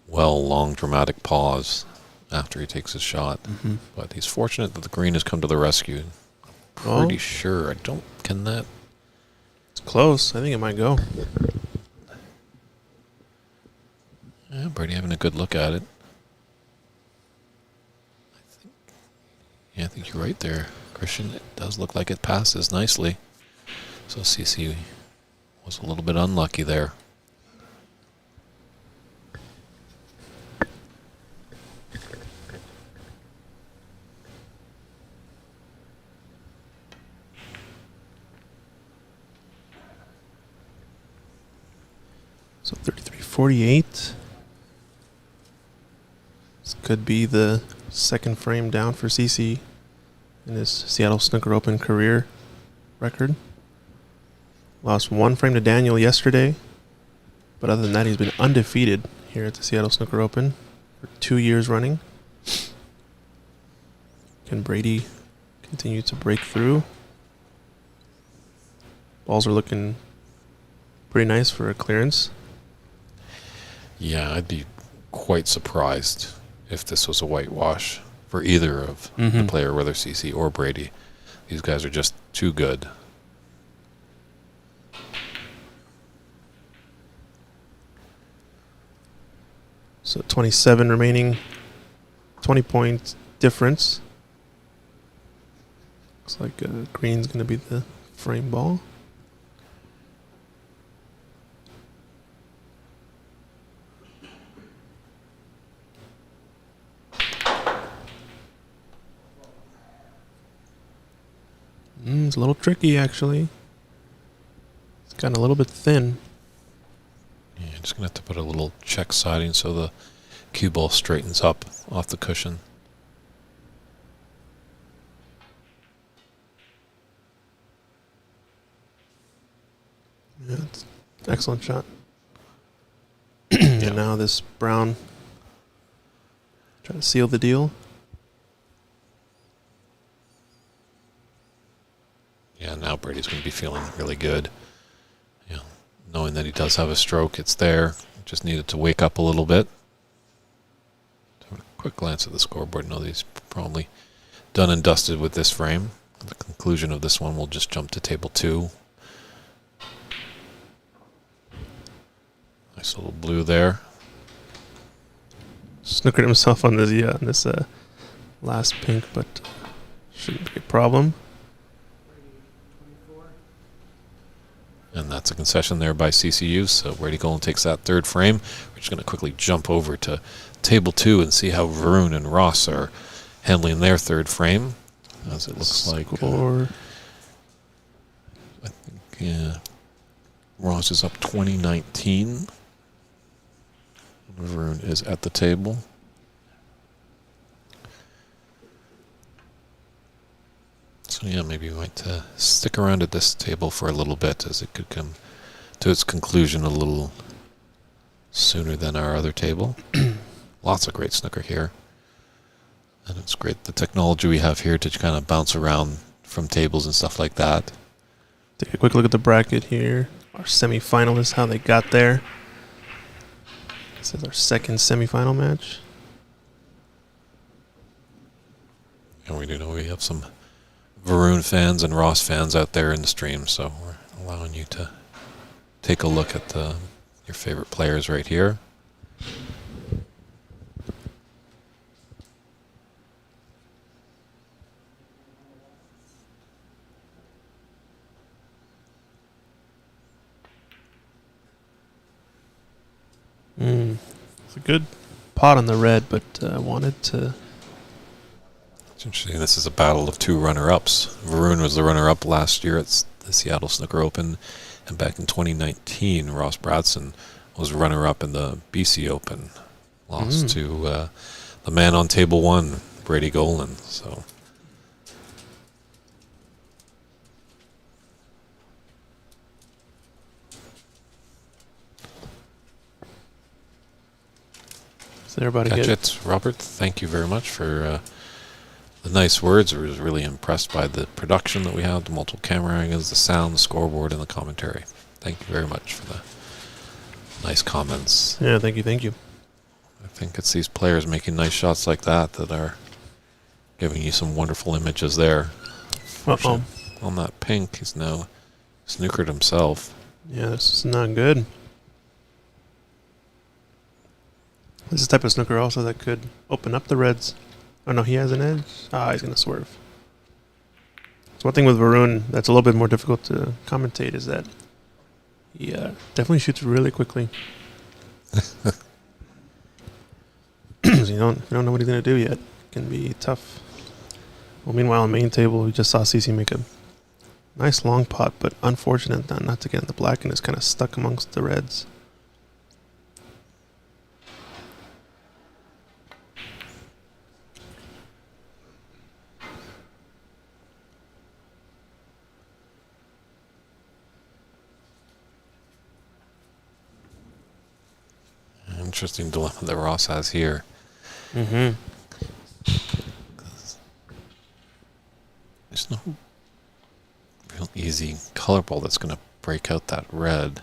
long, dramatic pause after he takes his shot. But he's fortunate that the green has come to the rescue. I'm pretty sure. Can that? It's close. I think it might go. Yeah, Brady having a good look at it. I think you're right there, Christian. It does look like it passes nicely. So CeCe was a little bit unlucky there. So 33-48. This could be the second frame down for CeCe in his Seattle Snooker Open career record. Lost one frame to Daniel yesterday, but other than that, he's been undefeated here at the Seattle Snooker Open for 2 years running. Can Brady continue to break through? Balls are looking pretty nice for a clearance. Yeah, I'd be quite surprised if this was a whitewash for either of the player, whether CeCe or Brady. These guys are just too good. So 27 remaining, 20-point difference. Looks like green's going to be the frame ball. It's a little tricky, actually. It's gotten a little bit thin. Yeah, just going to have to put a little check siding so the cue ball straightens up off the cushion. Yeah, it's an excellent shot. And now this brown trying to seal the deal. Yeah, now Brady's going to be feeling really good. Yeah, knowing that he does have a stroke, it's there. Just needed to wake up a little bit. So a quick glance at the scoreboard. No, he's probably done and dusted with this frame. At the conclusion of this one, we'll just jump to table 2. Nice little blue there. Snookered himself on this last pink, but shouldn't be a problem. And that's a concession there by CCU. So Brady Golden takes that third frame. We're just going to quickly jump over to table 2 and see how Varun and Ross are handling their third frame. As it looks like. I think Ross is up 20-19. Varun is at the table. So yeah, maybe we might stick around at this table for a little bit, as it could come to its conclusion a little sooner than our other table. Lots of great snooker here. And it's great the technology we have here to kind of bounce around from tables and stuff like that. Take a quick look at the bracket here. Our semifinalists, how they got there. This is our second semifinal match. And we do know we have some Varun fans and Ross fans out there in the stream, so we're allowing you to take a look at your favorite players right here. It's a good pot on the red, but I wanted to... It's interesting. This is a battle of 2 runner-ups. Varun was the runner-up last year at the Seattle Snooker Open, and back in 2019, Ross Bradson was runner-up in the BC Open. Lost to the man on table 1, Brady Golden. So. Is everybody Catch get it, Robert. Thank you very much for the nice words. I was really impressed by the production that we have, the multiple camera angles, the sound, the scoreboard, and the commentary. Thank you very much for the nice comments. Yeah, thank you. I think it's these players making nice shots like that that are giving you some wonderful images there. Uh-oh. On that pink, he's now snookered himself. Yeah, this is not good. This is the type of snooker also that could open up the reds. Oh no, he has an edge. He's going to swerve. So one thing with Varun that's a little bit more difficult to commentate is that he definitely shoots really quickly. You don't know what he's going to do yet. It can be tough. Well, meanwhile, on main table, we just saw CeCe make a nice long pot, but unfortunate not to get in the black, and it's kind of stuck amongst the reds. Interesting dilemma that Ross has here. Mm-hmm. There's no real easy color ball that's going to break out that red.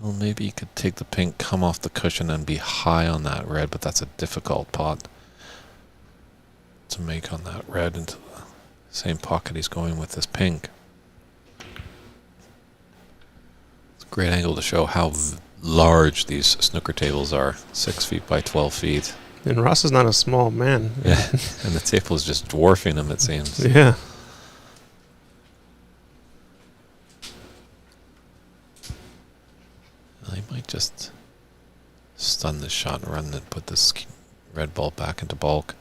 Well, maybe you could take the pink, come off the cushion, and be high on that red, but that's a difficult pot to make on that red into the same pocket he's going with this pink. It's a great angle to show how large these snooker tables are. 6 feet by 12 feet. And Ross is not a small man. Yeah, and the table is just dwarfing him, it seems. Yeah. Well, he might just stun this shot and run and put this red ball back into bulk.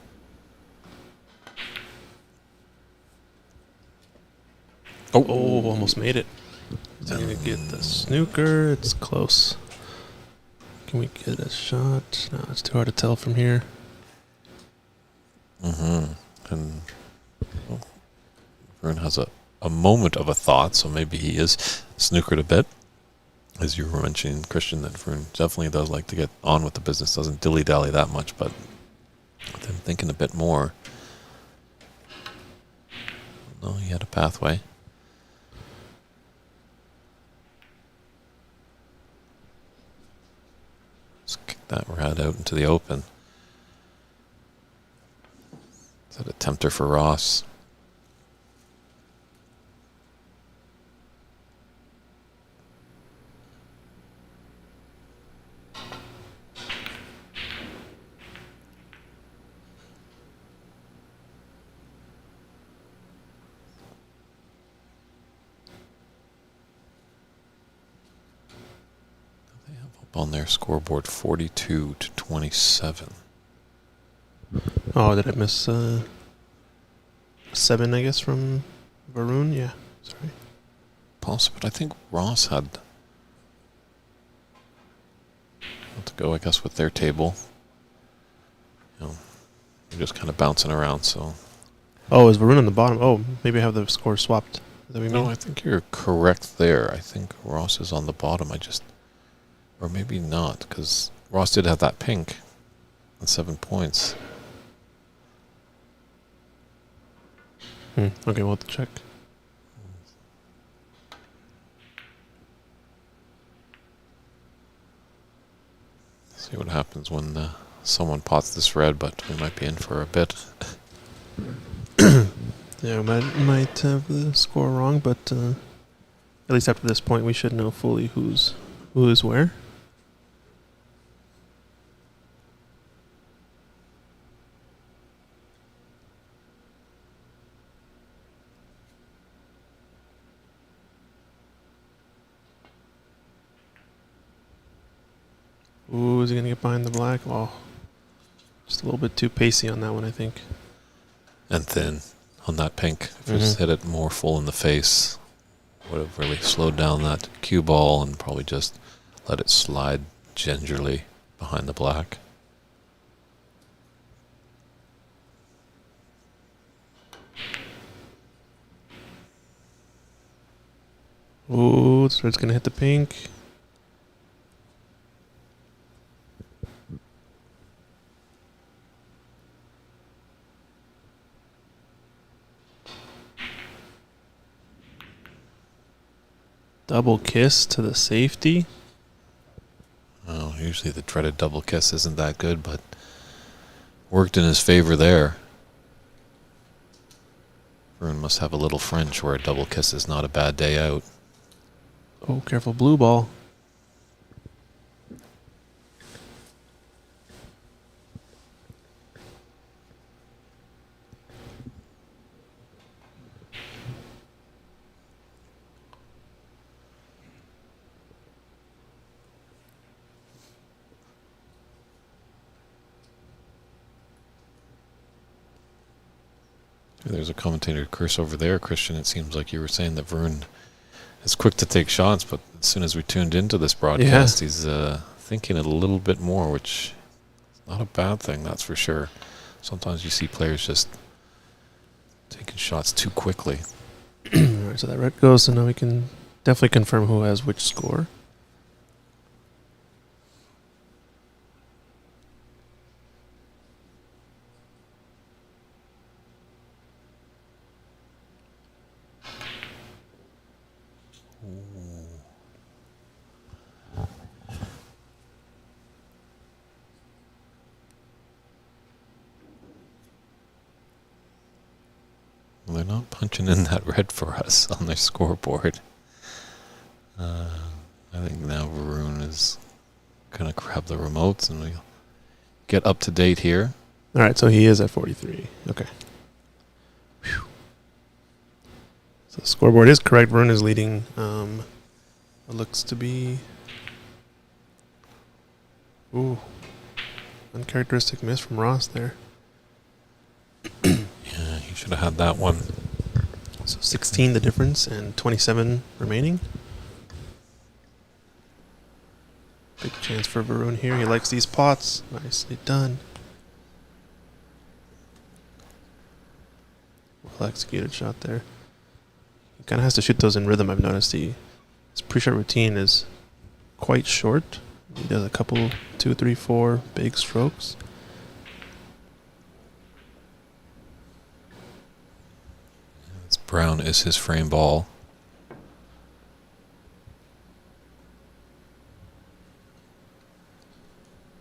Oh, almost made it. He's going to get the snooker. It's close. Can we get a shot? No, it's too hard to tell from here. And well, Vern has a moment of a thought, so maybe he is snookered a bit. As you were mentioning, Christian, that Vern definitely does like to get on with the business, doesn't dilly-dally that much, but I'm thinking a bit more. No, he had a pathway. Let's kick that rat out into the open. Is that a tempter for Ross? They have up on their scoreboard 42-27. Oh, did I miss 7, I guess, from Varun? Yeah, sorry. Possible, but I think Ross had to go, I guess, with their table. You know, they're just kind of bouncing around, so. Oh, is Varun on the bottom? Oh, maybe I have the score swapped. Is that what you mean? No, I think you're correct there. I think Ross is on the bottom. Or maybe not, because Ross did have that pink and 7 points. Okay, we'll have to check. See what happens when someone pots this red, but we might be in for a bit. Yeah, we might have the score wrong, but at least after this point, we should know fully who is where. Ooh, is he going to get behind the black? Oh, just a little bit too pacey on that one, I think. And thin on that pink. If we just hit it more full in the face, would have really slowed down that cue ball and probably just let it slide gingerly behind the black. Ooh, so it's going to hit the pink. Double kiss to the safety. Oh, usually the dreaded double kiss isn't that good, but worked in his favor there. Vern must have a little French where a double kiss is not a bad day out. Oh, careful, blue ball. There's a commentator curse over there, Christian. It seems like you were saying that Vern is quick to take shots, but as soon as we tuned into this broadcast, he's thinking it a little bit more, which is not a bad thing, that's for sure. Sometimes you see players just taking shots too quickly. Alright, so that red goes, so now we can definitely confirm who has which score. They're not punching in that red for us on their scoreboard. I think now Varun is going to grab the remotes and we'll get up to date here. Alright, so he is at 43. Okay. Whew. So the scoreboard is correct. Varun is leading. What looks to be... Ooh. Uncharacteristic miss from Ross there. Yeah, he should have had that one. So 16 the difference and 27 remaining. Big chance for Varun here. He likes these pots. Nicely done. Well executed shot there. He kind of has to shoot those in rhythm. I've noticed his pre-shot routine is quite short. He does a couple, 2, 3, 4 big strokes. Brown is his frame ball.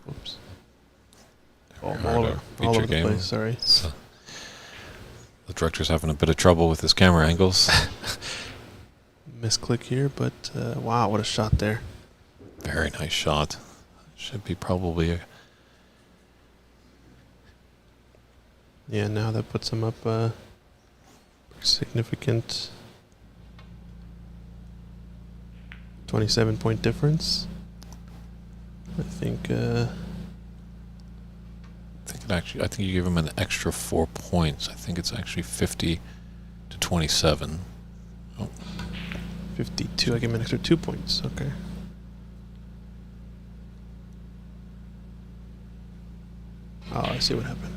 Oops. All All over the place, sorry. So the director's having a bit of trouble with his camera angles. Misclick here, but wow, what a shot there. Very nice shot. Should be probably a... Yeah, now that puts him up significant 27-point difference. I think I think you give him an extra 4 points. I think it's actually 50 to 27. Oh. 52. I give him an extra 2 points. Okay. Oh, I see what happened.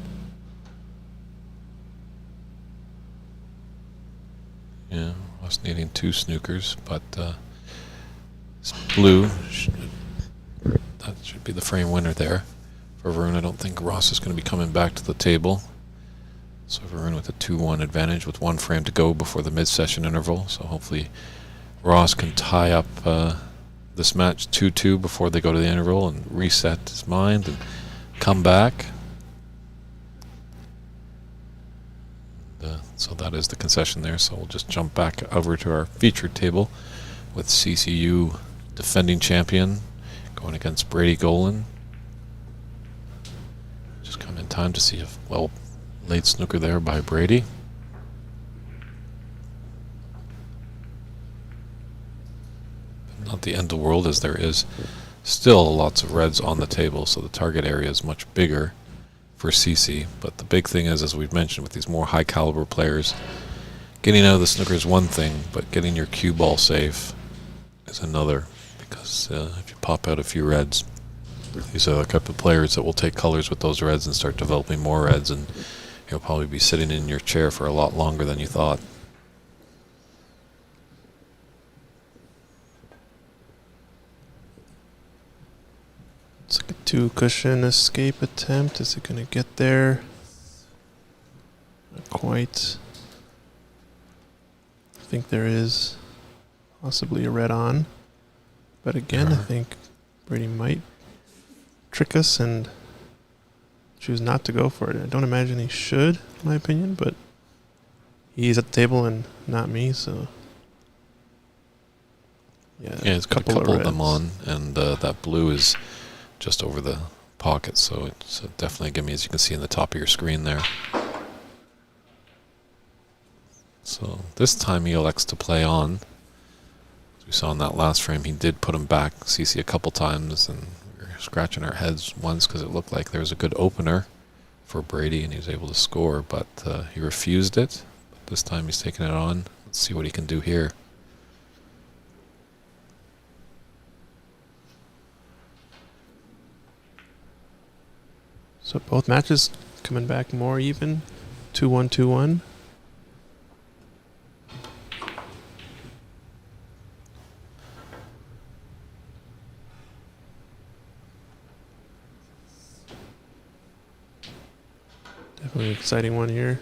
Yeah, I was needing 2 snookers, but it's blue. That should be the frame winner there. For Varun, I don't think Ross is going to be coming back to the table. So Varun with a 2-1 advantage with 1 frame to go before the mid-session interval. So hopefully Ross can tie up this match 2-2 before they go to the interval and reset his mind and come back. So that is the concession there. So we'll just jump back over to our featured table with CCU defending champion going against Brady Golan. Just come in time to see a well late snooker there by Brady. Not the end of the world, as there is still lots of reds on the table, so the target area is much bigger for CeCe. But the big thing is, as we've mentioned, with these more high caliber players, getting out of the snooker is one thing, but getting your cue ball safe is another. Because if you pop out a few reds, these are the type of players that will take colors with those reds and start developing more reds, and you'll probably be sitting in your chair for a lot longer than you thought. It's like a 2 cushion escape attempt. Is it going to get there? Not quite. I think there is possibly a red on. But again, I think Brady might trick us and choose not to go for it. I don't imagine he should, in my opinion, but he's at the table and not me, so... Yeah, it's got a couple of them on, and that blue is just over the pocket, so it's definitely a gimme, as you can see in the top of your screen there. So this time he elects to play on. As we saw in that last frame, he did put him back, CeCe, a couple times, and we were scratching our heads once because it looked like there was a good opener for Brady and he was able to score, but he refused it. But this time he's taking it on. Let's see what he can do here. So both matches coming back more even. 2-1, 2-1. Definitely an exciting one here.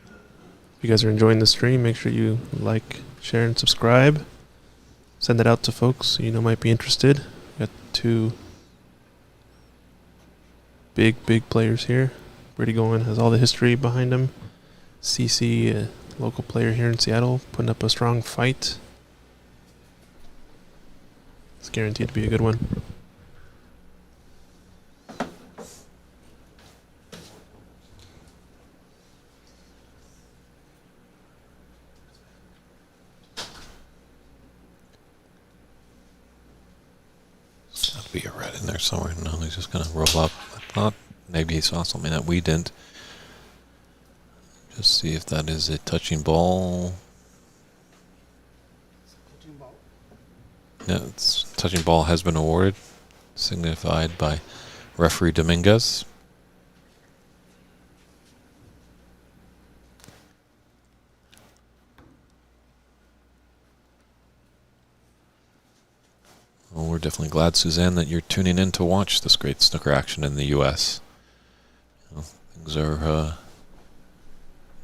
If you guys are enjoying the stream, make sure you like, share, and subscribe. Send it out to folks you know might be interested. We got 2 big players here. Brady Golan has all the history behind him. CeCe, a local player here in Seattle, putting up a strong fight. It's guaranteed to be a good one. Be a red in there somewhere. No, he's just going to roll up. I thought maybe he saw something that we didn't. Just see if that is a touching ball. Yeah, touching ball has been awarded, signified by referee Dominguez. Well, we're definitely glad, Suzanne, that you're tuning in to watch this great snooker action in the U.S. Things are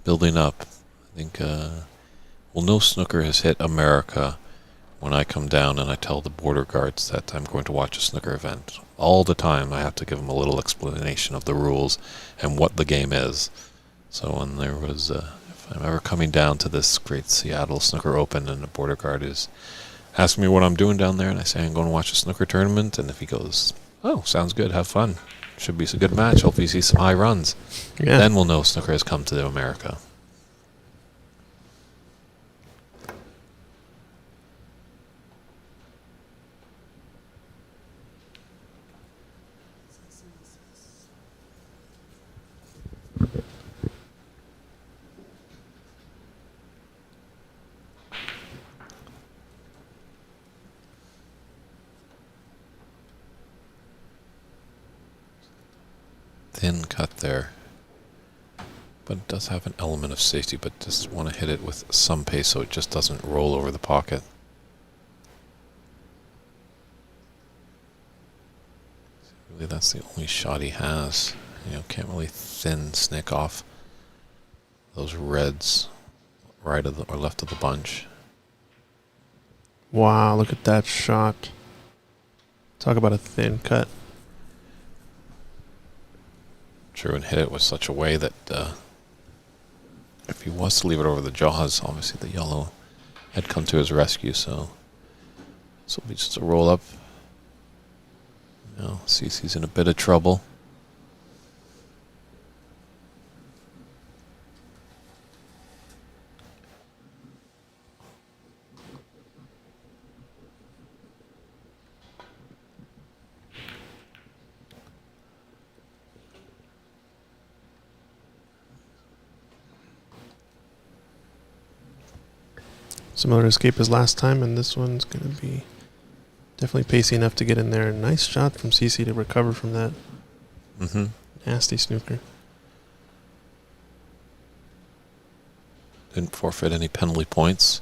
building up. I think, no snooker has hit America when I come down and I tell the border guards that I'm going to watch a snooker event. All the time I have to give them a little explanation of the rules and what the game is. So when there was, if I'm ever coming down to this great Seattle Snooker Open and the border guard is asking me what I'm doing down there, and I say I'm going to watch a snooker tournament, and if he goes, oh, sounds good, have fun, should be a good match, hopefully you see some high runs, then we'll know snooker has come to America. Thin cut there, but it does have an element of safety, but just want to hit it with some pace so it just doesn't roll over the pocket. Really, that's the only shot he has. Can't really thin snick off those reds right of the or left of the bunch. Wow, look at that shot. Talk about a thin cut. True, and hit it with such a way that if he was to leave it over the jaws, obviously the yellow had come to his rescue, so this will be just a roll up. CeCe's in a bit of trouble. Similar escape as last time, and this one's going to be definitely pacey enough to get in there. Nice shot from CeCe to recover from that nasty snooker. Didn't forfeit any penalty points.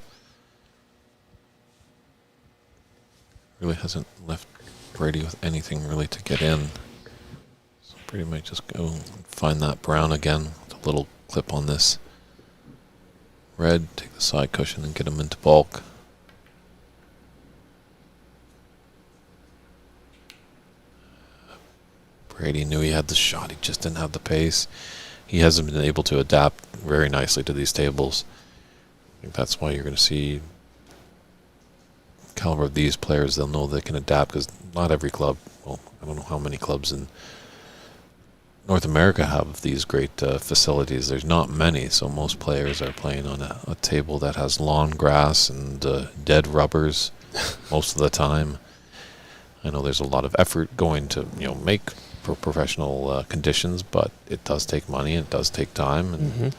Really hasn't left Brady with anything really to get in. So Brady might just go and find that brown again with a little clip on this red, take the side cushion and get him into bulk. Brady knew he had the shot, he just didn't have the pace. He hasn't been able to adapt very nicely to these tables. I think that's why you're going to see the caliber of these players. They'll know they can adapt, because not every club, well, I don't know how many clubs in North America have these great facilities. There's not many, so most players are playing on a table that has lawn grass and dead rubbers most of the time. I know there's a lot of effort going to make for professional conditions, but it does take money and it does take time, and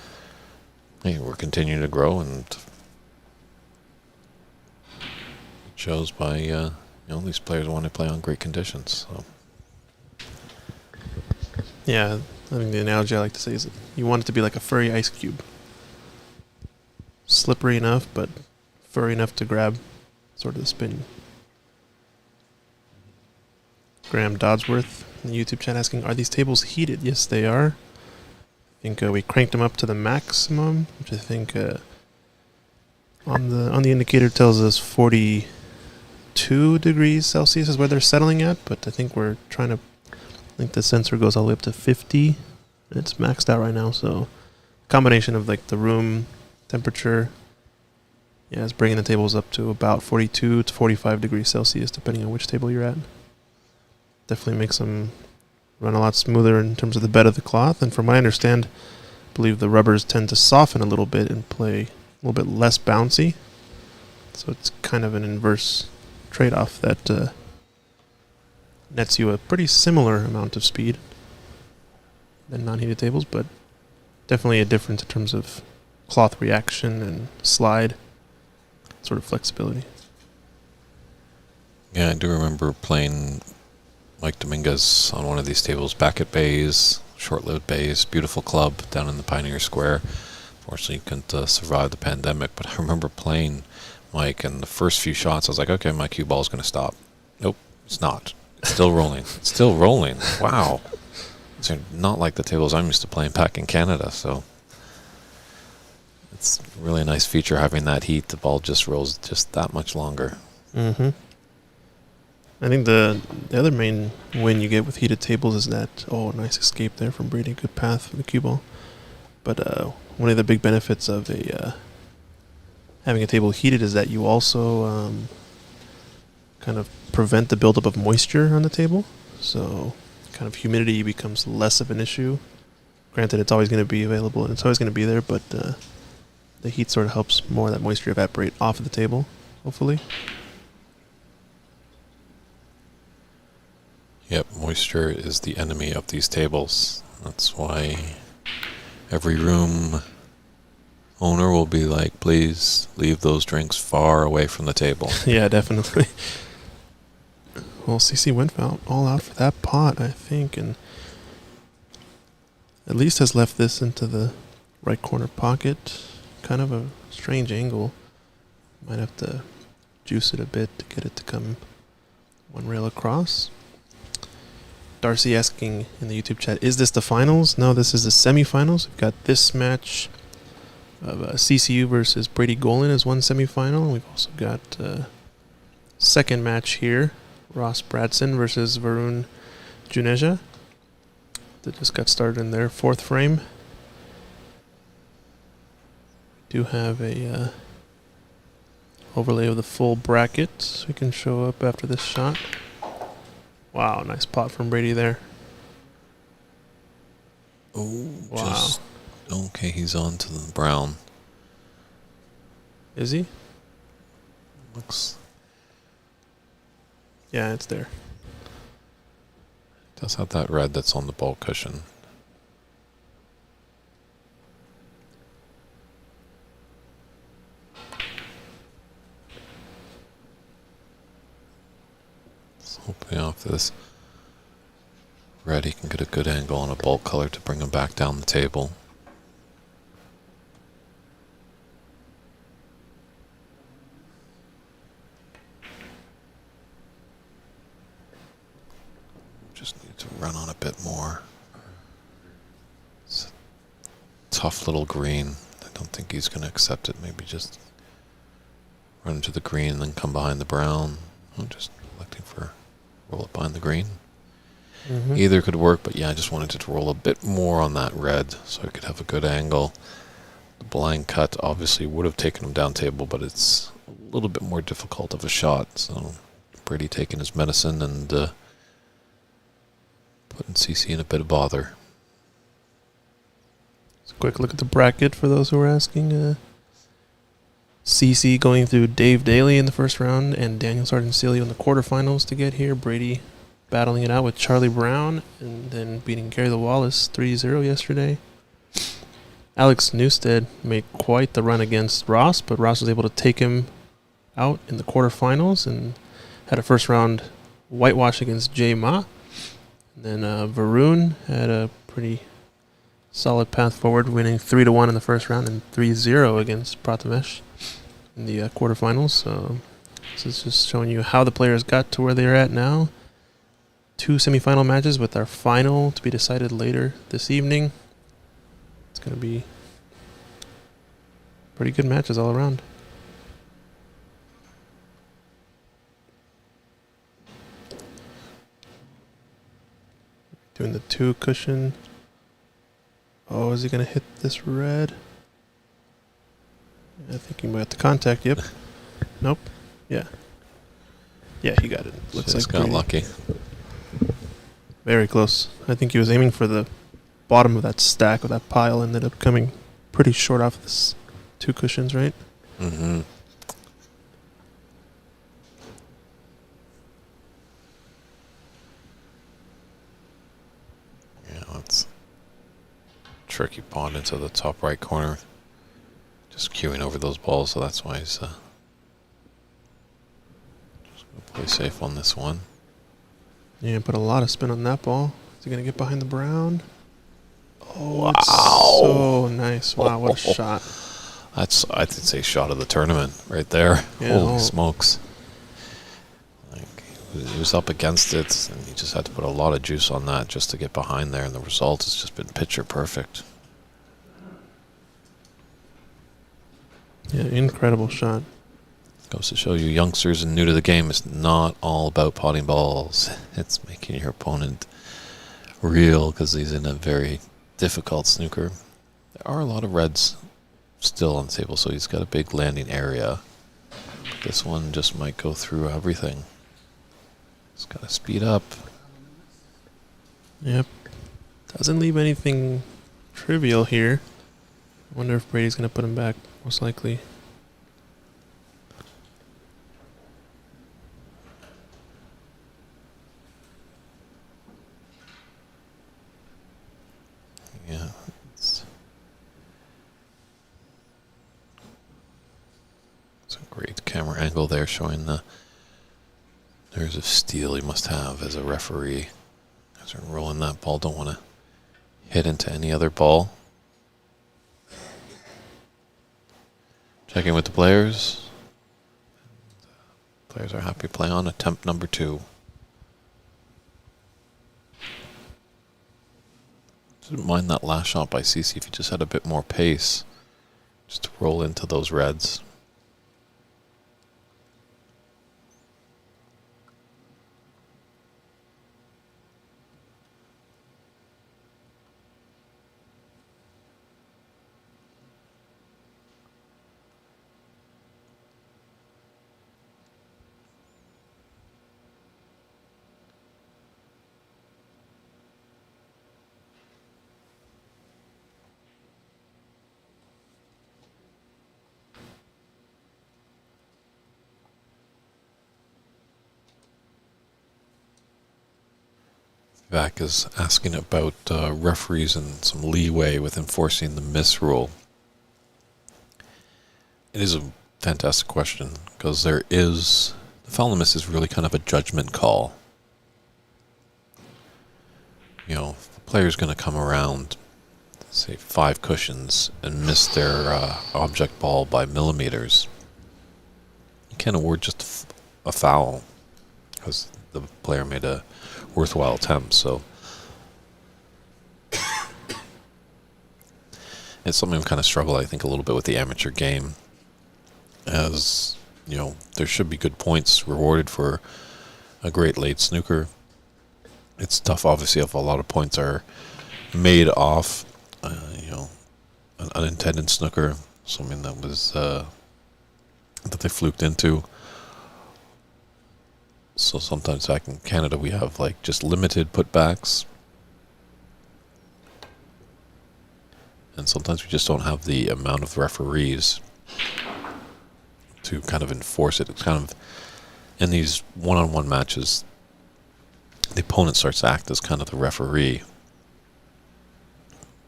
hey, we're continuing to grow, and it shows by these players want to play on great conditions. So. Yeah, I think the analogy I like to say is that you want it to be like a furry ice cube. Slippery enough, but furry enough to grab sort of the spin. Graham Dodsworth in the YouTube chat asking, are these tables heated? Yes, they are. I think we cranked them up to the maximum, which I think on the indicator tells us 42 degrees Celsius is where they're settling at, but I think we're trying to... I think the sensor goes all the way up to 50. It's maxed out right now, so combination of like the room temperature, it's bringing the tables up to about 42 to 45 degrees Celsius, depending on which table you're at. Definitely makes them run a lot smoother in terms of the bed of the cloth, and from what I understand, I believe the rubbers tend to soften a little bit and play a little bit less bouncy. So it's kind of an inverse trade-off that nets you a pretty similar amount of speed than non-heated tables, but definitely a difference in terms of cloth reaction and slide sort of flexibility. Yeah, I do remember playing Mike Dominguez on one of these tables back at Bays, short-lived Bays, beautiful club down in the Pioneer Square. Fortunately, couldn't survive the pandemic, but I remember playing Mike, and the first few shots, I was like, okay, my cue ball is going to stop. Nope, it's not. It's still rolling. It's still rolling. Wow. It's not like the tables I'm used to playing back in Canada, so it's really a nice feature having that heat. The ball just rolls just that much longer. Mm-hmm. I think the other main win you get with heated tables is that, nice escape there from Brady. Good path for the cue ball. But one of the big benefits of having a table heated is that you also kind of prevent the buildup of moisture on the table. So kind of humidity becomes less of an issue. Granted, it's always going to be available and it's always going to be there, but the heat sort of helps more of that moisture evaporate off of the table, hopefully. Yep, moisture is the enemy of these tables. That's why every room owner will be like, please leave those drinks far away from the table. Yeah, definitely. Well, CeCe went all out for that pot, I think, and at least has left this into the right corner pocket. Kind of a strange angle. Might have to juice it a bit to get it to come one rail across. Darcy asking in the YouTube chat, is this the finals? No, this is the semifinals. We've got this match of CCU versus Brady Golan as one semifinal. We've also got second match here, Ross Bradson versus Varun Juneja. That just got started in their fourth frame. Do have a overlay of the full bracket so we can show up after this shot. Wow, nice pot from Brady there. Oh, wow. Okay, he's on to the brown. Is he? Looks. Yeah, it's there. Does have that red that's on the ball cushion. Hopefully off this red he can get a good angle on a bulk color to bring him back down the table. Just need to run on a bit more. It's a tough little green. I don't think he's going to accept it. Maybe just run into the green and then come behind the brown. I'm just electing for roll it behind the green. Mm-hmm. Either could work, but yeah, I just wanted it to roll a bit more on that red so I could have a good angle. The blind cut obviously would have taken him down table, but it's a little bit more difficult of a shot. So Brady taking his medicine and putting CeCe in a bit of bother. Just a quick look at the bracket for those who are asking. CeCe going through Dave Daly in the first round and Daniel Sargentsilio in the quarterfinals to get here. Brady battling it out with Charlie Brown and then beating Gary the Wallace 3-0 yesterday. Alex Newstead made quite the run against Ross, but Ross was able to take him out in the quarterfinals and had a first round whitewash against Jay Ma. And then Varun had a pretty solid path forward, winning 3-1 in the first round and 3-0 against Prathamesh in the quarterfinals. So this is just showing you how the players got to where they're at now. 2 semifinal matches with our final to be decided later this evening. It's going to be pretty good matches all around. Doing the 2 cushion. Oh, is he going to hit this red? I think he might have to contact. Yep. Nope. Yeah. Yeah, he got it. Looks Just like got lucky. Very close. I think he was aiming for the bottom of that stack of that pile. Ended up coming pretty short off this 2 cushions, right? Mm-hmm. Yeah, that's tricky pawn into the top right corner. Just queuing over those balls, so that's why he's Play safe on this one. Yeah, put a lot of spin on that ball. Is he going to get behind the brown? Oh, Wow. it's so nice. Wow, what a shot. That's, I'd say, shot of the tournament right there. Yeah, Holy smokes. Like, he was up against it, and he just had to put a lot of juice on that just to get behind there, and the result has just been picture perfect. Yeah, incredible shot. Goes to show you, youngsters and new to the game, it's not all about potting balls. It's making your opponent real, because he's in a very difficult snooker. There are a lot of reds still on the table, so he's got a big landing area. This one just might go through everything. It's got to speed up. Yep. Doesn't leave anything trivial here. I wonder if Brady's going to put him back, most likely. Yeah. It's a great camera angle there, showing the nerves of steel he must have as a referee. As they're rolling that ball, don't want to hit into any other ball. Checking with the players. Players are happy to play on attempt number 2. Didn't mind that last shot by CeCe if he just had a bit more pace, just to roll into those reds. Vac is asking about referees and some leeway with enforcing the miss rule. It is a fantastic question, because the foul and miss is really kind of a judgment call. You know, if the player's going to come around, say 5 cushions, and miss their object ball by millimeters, you can't award just a foul, because the player made a worthwhile attempt. So it's something we kind of struggle, I think, a little bit with the amateur game, as you know, there should be good points rewarded for a great late snooker. It's tough, obviously, if a lot of points are made off you know, an unintended snooker, something that was that they fluked into. So sometimes back in Canada we have like just limited putbacks, and sometimes we just don't have the amount of referees to kind of enforce it. It's kind of, in these one-on-one matches, the opponent starts to act as kind of the referee.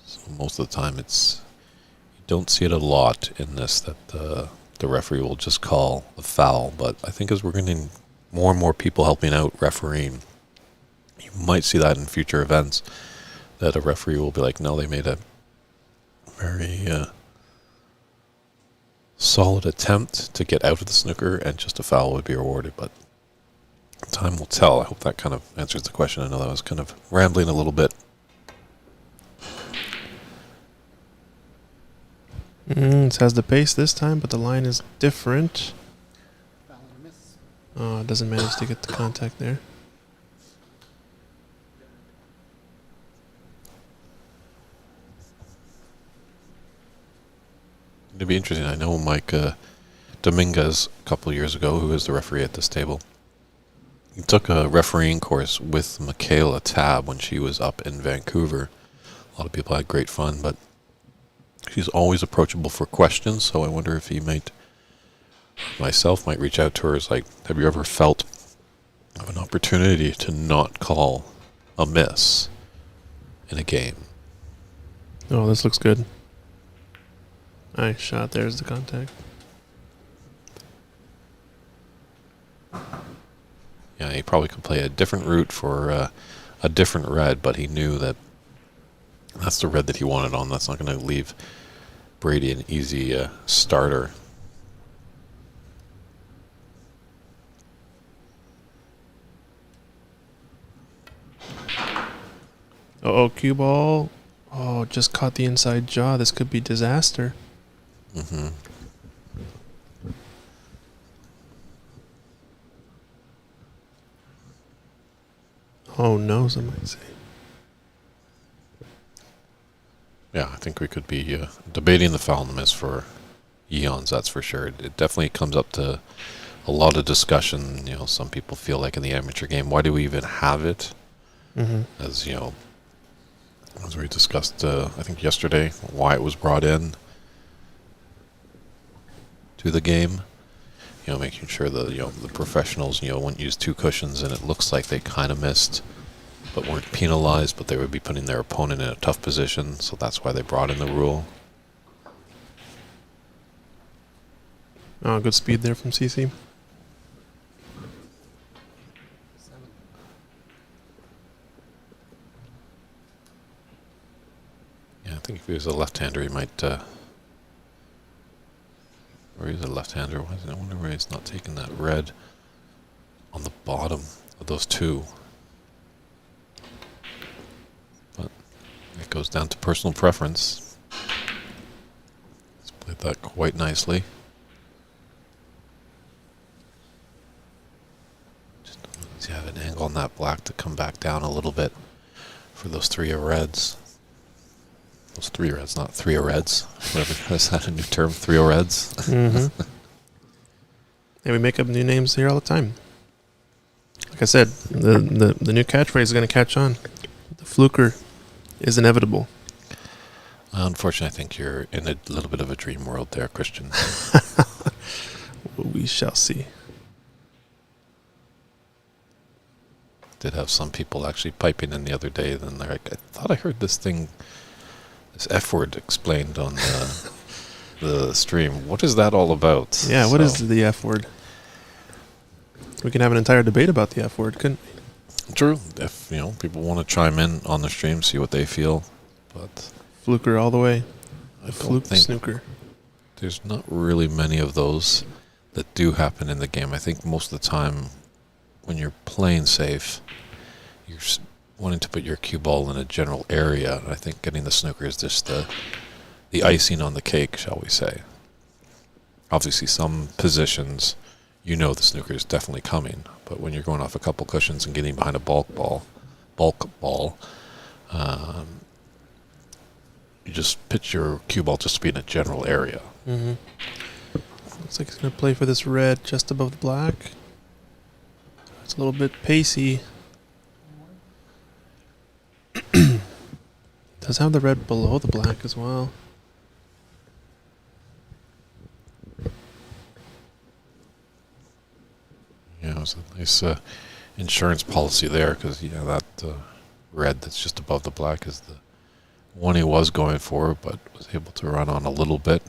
So most of the time you don't see it a lot in this, that the referee will just call the foul. But I think as we're getting more and more people helping out refereeing, you might see that in future events, that a referee will be like, no, they made a very solid attempt to get out of the snooker, and just a foul would be awarded. But time will tell. I hope that kind of answers the question. I know that was kind of rambling a little bit. It has the pace this time, but the line is different. Oh, it doesn't manage to get the contact there. It'd be interesting. I know Mike Dominguez a couple of years ago, who was the referee at this table, he took a refereeing course with Michaela Tab when she was up in Vancouver. A lot of people had great fun, but she's always approachable for questions, so I wonder if he might reach out to her as like, have you ever felt of an opportunity to not call a miss in a game? Oh, this looks good. Nice shot. There's the contact. Yeah, he probably could play a different route for a different red, but he knew that that's the red that he wanted on. That's not going to leave Brady an easy starter. Uh-oh, cue ball. Oh, just caught the inside jaw. This could be disaster. Mm-hmm. Oh no, some might say. Yeah, I think we could be debating the foul and the miss for eons, that's for sure. It definitely comes up to a lot of discussion. You know, some people feel like in the amateur game, why do we even have it? Mm-hmm. As you know, as we discussed, I think yesterday, why it was brought in to the game. You know, making sure that the professionals wouldn't use two cushions, and it looks like they kind of missed, but weren't penalized. But they would be putting their opponent in a tough position, so that's why they brought in the rule. Oh, good speed there from CeCe. Yeah, I think if he was a left-hander, he might. Or he's a left-hander. I wonder why he's not taking that red on the bottom of those two. But it goes down to personal preference. He's played that quite nicely. Just needs to have an angle on that black to come back down a little bit for those three of reds. Those three reds, not three of reds. Whatever, is that a new term? Three of reds? Mm-hmm. Yeah, we make up new names here all the time. Like I said, the new catchphrase is going to catch on. The fluker is inevitable. Unfortunately, I think you're in a little bit of a dream world there, Christian. We shall see. Did have some people actually piping in the other day. Then they're like, I thought I heard this F word explained on the stream. What is that all about? Yeah, what is the F word? We can have an entire debate about the F word, couldn't we? True. If people want to chime in on the stream, see what they feel. But Fluker all the way. I Fluke think snooker. there's not really many of those that do happen in the game. I think most of the time when you're playing safe, you're wanting to put your cue ball in a general area. I think getting the snooker is just the icing on the cake, shall we say. Obviously, some positions, the snooker is definitely coming. But when you're going off a couple cushions and getting behind a bulk ball, you just pitch your cue ball just to be in a general area. Mm-hmm. Looks like he's going to play for this red just above the black. It's a little bit pacey. Does have the red below the black as well. Yeah, it was a nice insurance policy there because that red that's just above the black is the one he was going for, but was able to run on a little bit.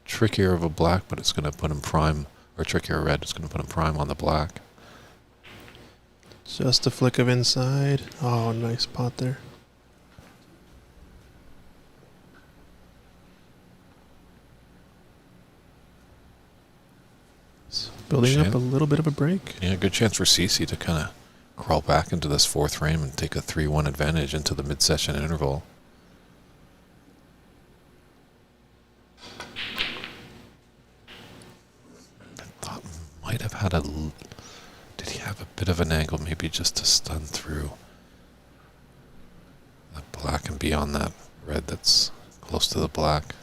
Trickier of a black, but it's going to put him prime, or trickier red, it's going to put him prime on the black. Just a flick of inside. Oh, nice pot there. Building up a little bit of a break. Yeah, good chance for CeCe to kind of crawl back into this fourth frame and take a 3-1 advantage into the mid-session interval. I thought might have had did he have a bit of an angle, maybe just to stun through that black and beyond that red that's close to the black.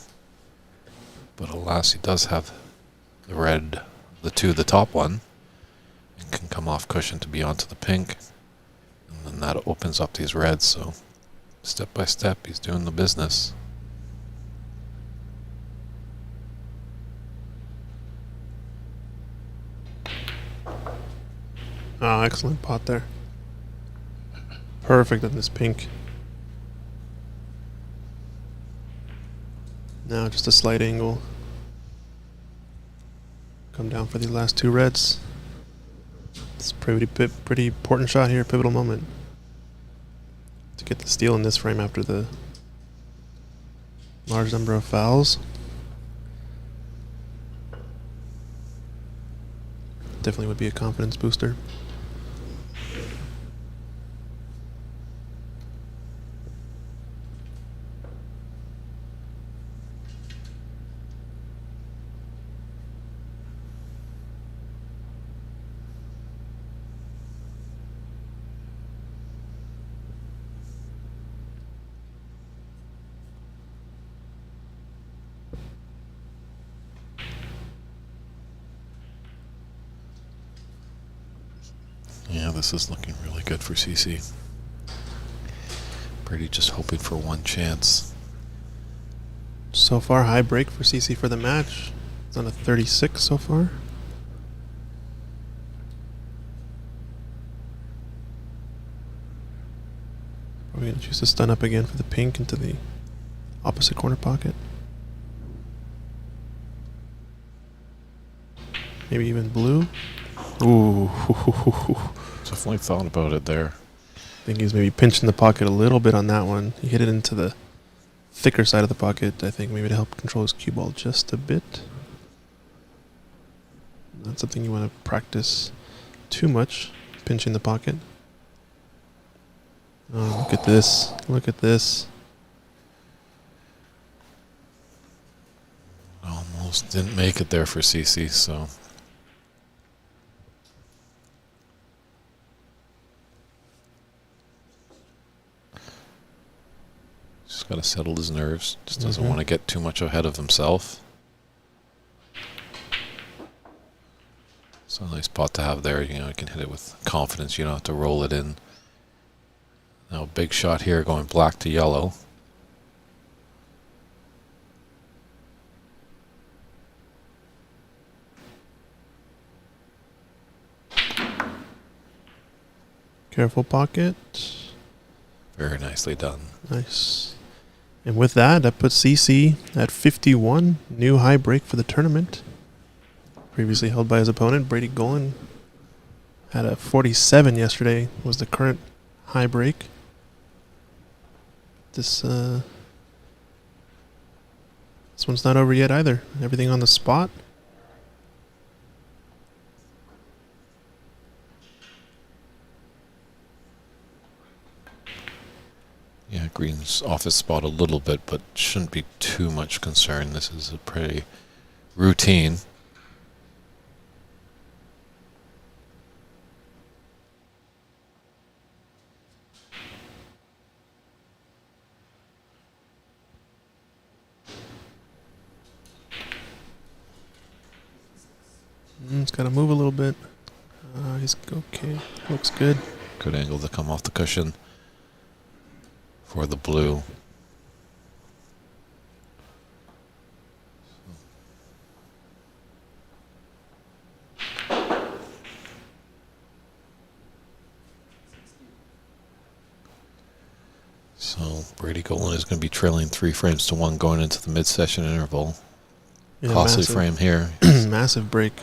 But alas, he does have the red, the top one, and can come off cushion to be onto the pink. And then that opens up these reds, so step by step he's doing the business. Oh, excellent pot there. Perfect on this pink. Now just a slight angle. Come down for the last two reds. It's Pretty important shot here, pivotal moment. To get the steal in this frame after the large number of fouls. Definitely would be a confidence booster. Yeah, this is looking really good for CeCe. Brady just hoping for one chance. So far, high break for CeCe for the match. It's on a 36 so far. Are we going to choose to stun up again for the pink into the opposite corner pocket? Maybe even blue? Ooh. Definitely thought about it there. I think he's maybe pinching the pocket a little bit on that one. He hit it into the thicker side of the pocket, I think, maybe to help control his cue ball just a bit. Not something you want to practice too much, pinching the pocket. Oh, look at this. Look at this. Almost didn't make it there for CeCe, so. Just got to settle his nerves. Just doesn't want to get too much ahead of himself. It's a nice pot to have there. You know, you can hit it with confidence. You don't have to roll it in. Now, big shot here going black to yellow. Careful pocket. Very nicely done. Nice. And with that, that puts CeCe at 51. New high break for the tournament. Previously held by his opponent, Brady Golan. Had a 47 yesterday, was the current high break. This one's not over yet either. Everything on the spot. Yeah, green's off his spot a little bit, but shouldn't be too much concern. This is a pretty routine. It's got to move a little bit. He's okay. Looks good. Good angle to come off the cushion for the blue. So Brady Golan is going to be trailing 3 frames to 1 going into the mid-session interval. Yeah, Costly massive, frame here. massive break.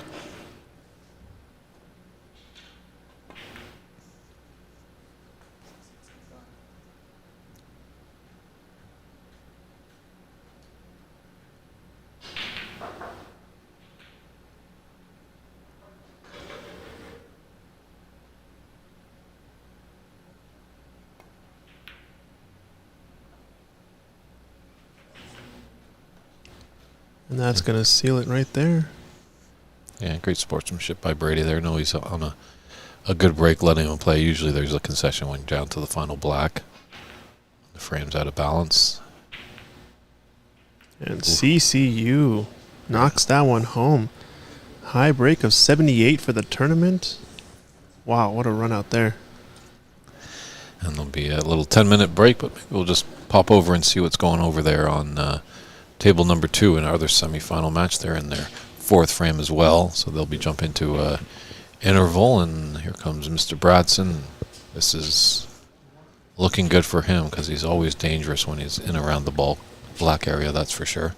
And that's going to seal it right there. Yeah, great sportsmanship by Brady there. No, he's on a good break, letting him play. Usually there's a concession when you're down to the final black. The frame's out of balance. And CCU knocks that one home. High break of 78 for the tournament. Wow, what a run out there. And there'll be a little 10-minute break, but maybe we'll just pop over and see what's going over there on table number 2 in our other semifinal match. They're in their 4th frame as well, so they'll be jumping to interval, and here comes Mr. Bradson. This is looking good for him because he's always dangerous when he's in around the black area, that's for sure.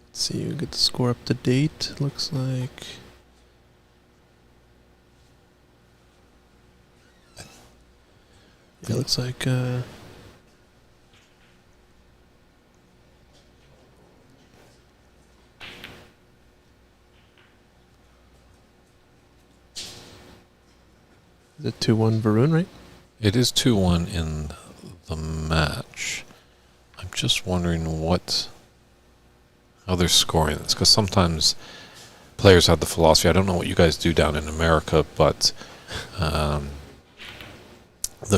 Let's see, you get the score up to date. Looks like It looks like is it 2-1 Varun, right? It is 2-1 in the match. I'm just wondering how they're scoring this, because sometimes players have the philosophy. I don't know what you guys do down in America, but the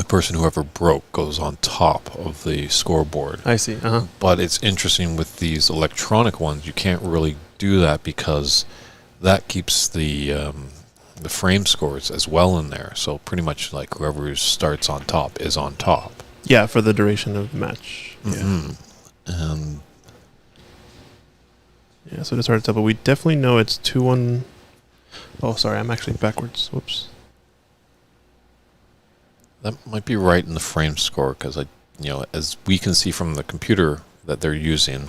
person whoever broke goes on top of the scoreboard. I see. But it's interesting with these electronic ones, you can't really do that because that keeps the frame scores as well in there. So pretty much like whoever starts on top is on top. Yeah, for the duration of the match. Mm-hmm. Yeah, so it's hard to tell, but we definitely know it's 2-1. Oh, sorry, I'm actually backwards. Whoops. That might be right in the frame score because as we can see from the computer that they're using,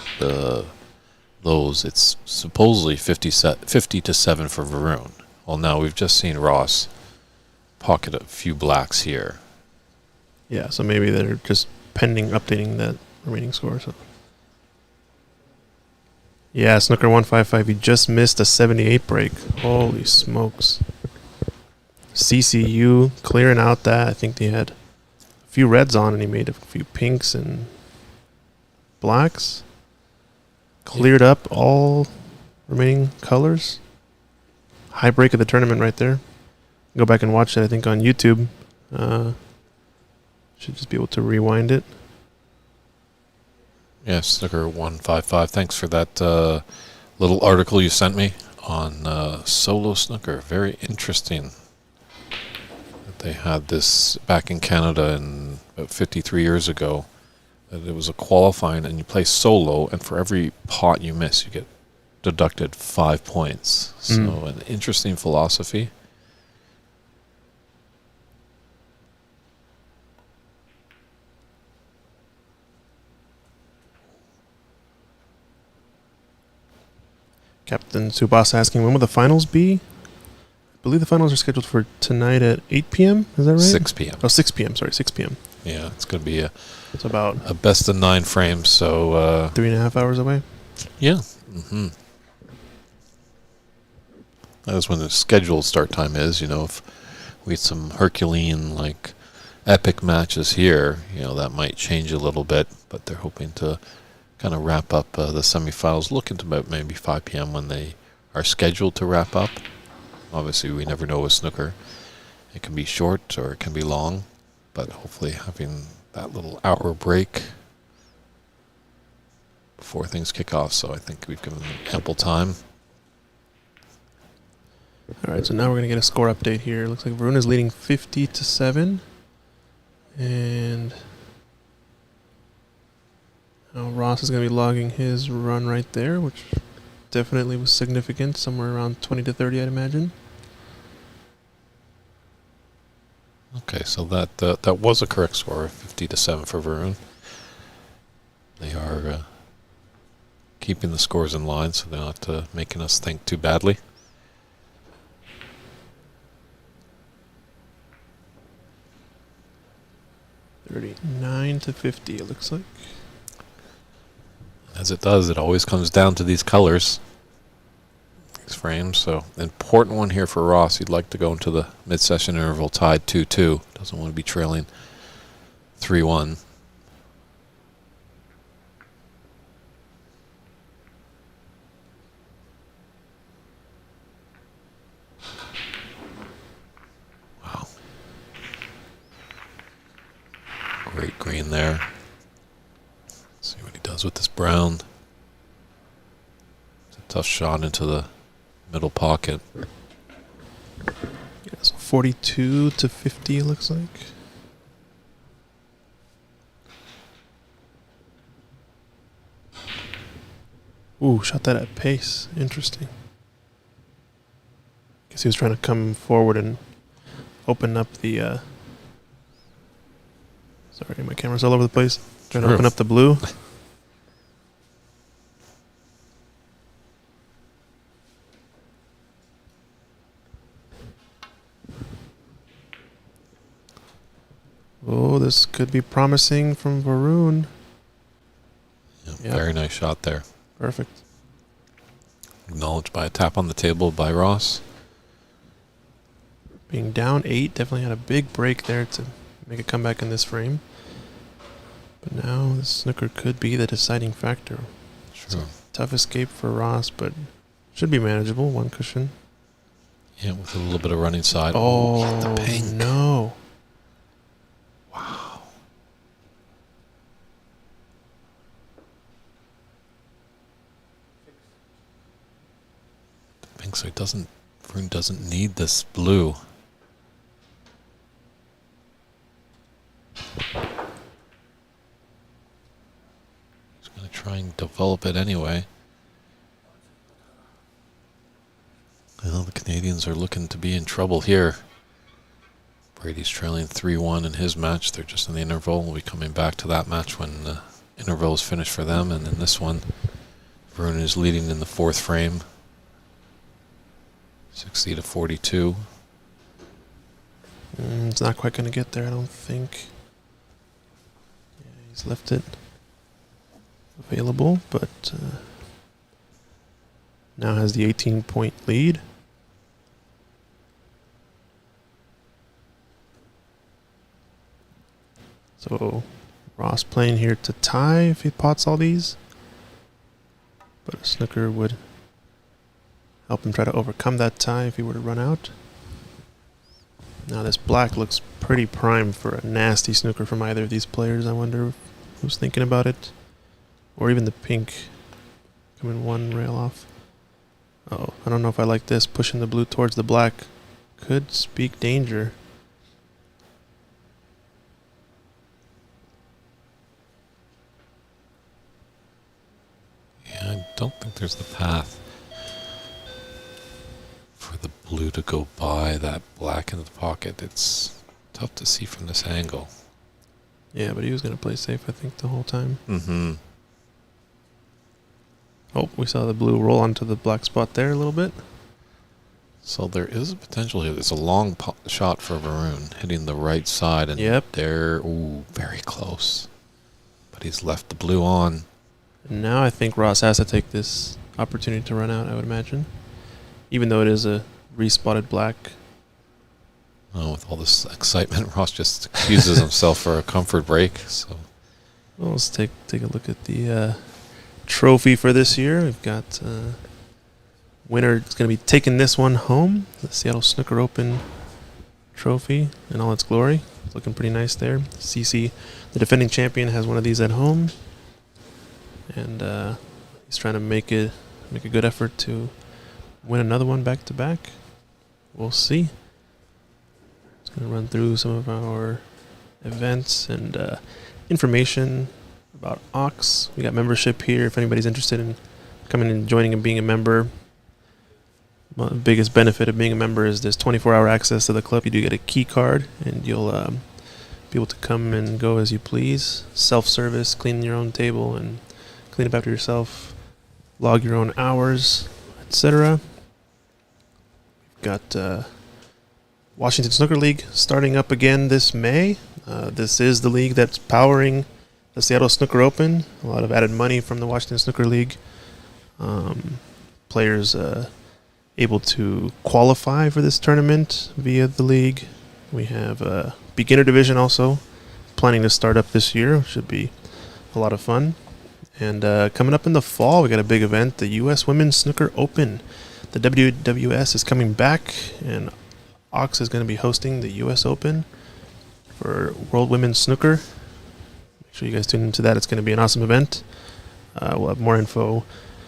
those it's supposedly 50 to 7 for Varun. Well, now we've just seen Ross pocket a few blacks here. Yeah, so maybe they're just pending updating that remaining score. So. Yeah, Snooker 155. He just missed a 78 break. Holy smokes. CCU clearing out that. I think they had a few reds on and he made a few pinks and blacks. Cleared up all remaining colors. High break of the tournament right there. Go back and watch it, I think, on YouTube. Should just be able to rewind it. Yeah, Snooker 155. Thanks for that little article you sent me on solo snooker. Very interesting that they had this back in Canada in about 53 years ago. That it was a qualifying and you play solo, and for every pot you miss, you get deducted 5 points. So an interesting philosophy. Captain Subas asking, when will the finals be? I believe the finals are scheduled for tonight at 8 p.m. Is that right? 6 p.m. Oh, 6 p.m. Sorry, 6 p.m. Yeah, it's going to be It's about a best of 9 frames. So 3.5 hours away. Yeah. Mm-hmm. That is when the scheduled start time is. If we had some Herculean epic matches here, that might change a little bit. But they're hoping to kind of wrap up the semifinals. Looking to about maybe 5 p.m. when they are scheduled to wrap up. Obviously, we never know with snooker. It can be short or it can be long, but hopefully having that little hour break before things kick off. So I think we've given them ample time. All right, so now we're going to get a score update here. Looks like Varun is leading 50 to 7. And now Ross is going to be logging his run right there, which definitely was significant, somewhere around 20 to 30, I'd imagine. Okay, so that was a correct score, 50 to 7 for Varun. They are keeping the scores in line, so they're not making us think too badly. $39 to 50, it looks like. As it does, it always comes down to these colors, these frames. So, important one here for Ross. He'd like to go into the mid-session interval tied 2-2. Doesn't want to be trailing 3-1. Wow. Great green there. Let's see what he does with this brown. It's a tough shot into the middle pocket. Yeah, so 42 to 50, it looks like. Ooh, shot that at pace. Interesting. Guess he was trying to come forward and open up the... Sorry, my camera's all over the place. Trying to open up the blue. Oh, Oh, this could be promising from Varun. Yep. Very nice shot there. Perfect. Acknowledged by a tap on the table by Ross. Being down 8, definitely had a big break there to make a comeback in this frame. But now the snooker could be the deciding factor. Sure. Tough escape for Ross, but should be manageable. One cushion. Yeah, with a little bit of running side. Oh, the pink. No. Wow. The pink, so Varun doesn't need this blue. He's going to try and develop it anyway. Well, the Canadians are looking to be in trouble here. Brady's trailing 3-1 in his match. They're just in the interval. We'll be coming back to that match when the interval is finished for them. And in this one, Varun is leading in the 4th frame. 60-42. It's not quite going to get there, I don't think. Yeah, he's left it available, but now has the 18-point lead. So Ross playing here to tie if he pots all these. But a snooker would help him try to overcome that tie if he were to run out. Now this black looks pretty primed for a nasty snooker from either of these players. I wonder who's thinking about it. Or even the pink coming one rail off. Oh, I don't know if I like this. Pushing the blue towards the black could speak danger. Yeah, I don't think there's the path for the blue to go by that black in the pocket. It's tough to see from this angle. Yeah, but he was going to play safe, I think, the whole time. Mm-hmm. Oh, we saw the blue roll onto the black spot there a little bit. So there is a potential here. It's a long shot for Varun, hitting the right side. And Yep. there, ooh, very close. But he's left the blue on. And now I think Ross has to take this opportunity to run out, I would imagine. Even though it is a respotted black. Oh, with all this excitement, Ross just excuses himself for a comfort break. So, Well, let's take a look at the trophy for this year. We've got winner is going to be taking this one home. The Seattle Snooker Open trophy in all its glory. It's looking pretty nice there. CeCe, the defending champion, has one of these at home. And he's trying to make a good effort to win another one back to back. We'll see. Just going to run through some of our events and information about Ox. We got membership here if anybody's interested in coming and joining and being a member. Well, the biggest benefit of being a member is there's 24-hour access to the club. You do get a key card, and you'll be able to come and go as you please. Self-service, clean your own table, and clean up after yourself. Log your own hours, etc. We've got Washington Snooker League starting up again this May. This is the league that's powering the Seattle Snooker Open. A lot of added money from the Washington Snooker League. Players able to qualify for this tournament via the league. We have a beginner division also planning to start up this year. Should be a lot of fun. And coming up in the fall, we got a big event, the U.S. Women's Snooker Open. The WWS is coming back, and Ox is going to be hosting the U.S. Open for World Women's Snooker. Make sure you guys tune into that. It's going to be an awesome event. We'll have more info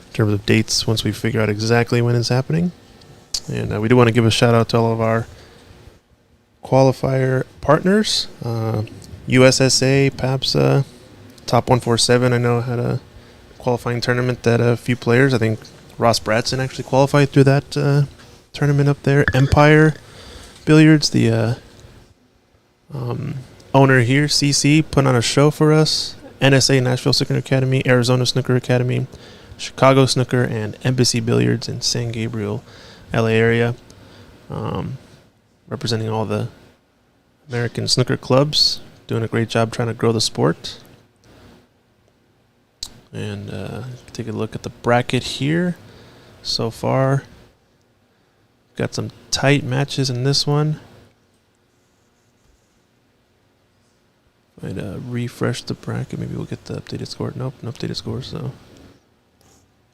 in terms of dates once we figure out exactly when it's happening. And we do want to give a shout out to all of our qualifier partners. USSA, PAPSA, Top 147, I know, had a qualifying tournament that a few players, I think Ross Bratson actually qualified through that tournament up there. Empire Billiards, the owner here, CeCe, put on a show for us. NSA, Nashville Snooker Academy, Arizona Snooker Academy, Chicago Snooker, and Embassy Billiards in San Gabriel, LA area. Representing all the American snooker clubs. doing a great job trying to grow the sport. And take a look at the bracket here. So far, got some tight matches in this one. Might refresh the bracket. Maybe we'll get the updated score. Nope, no updated score. So,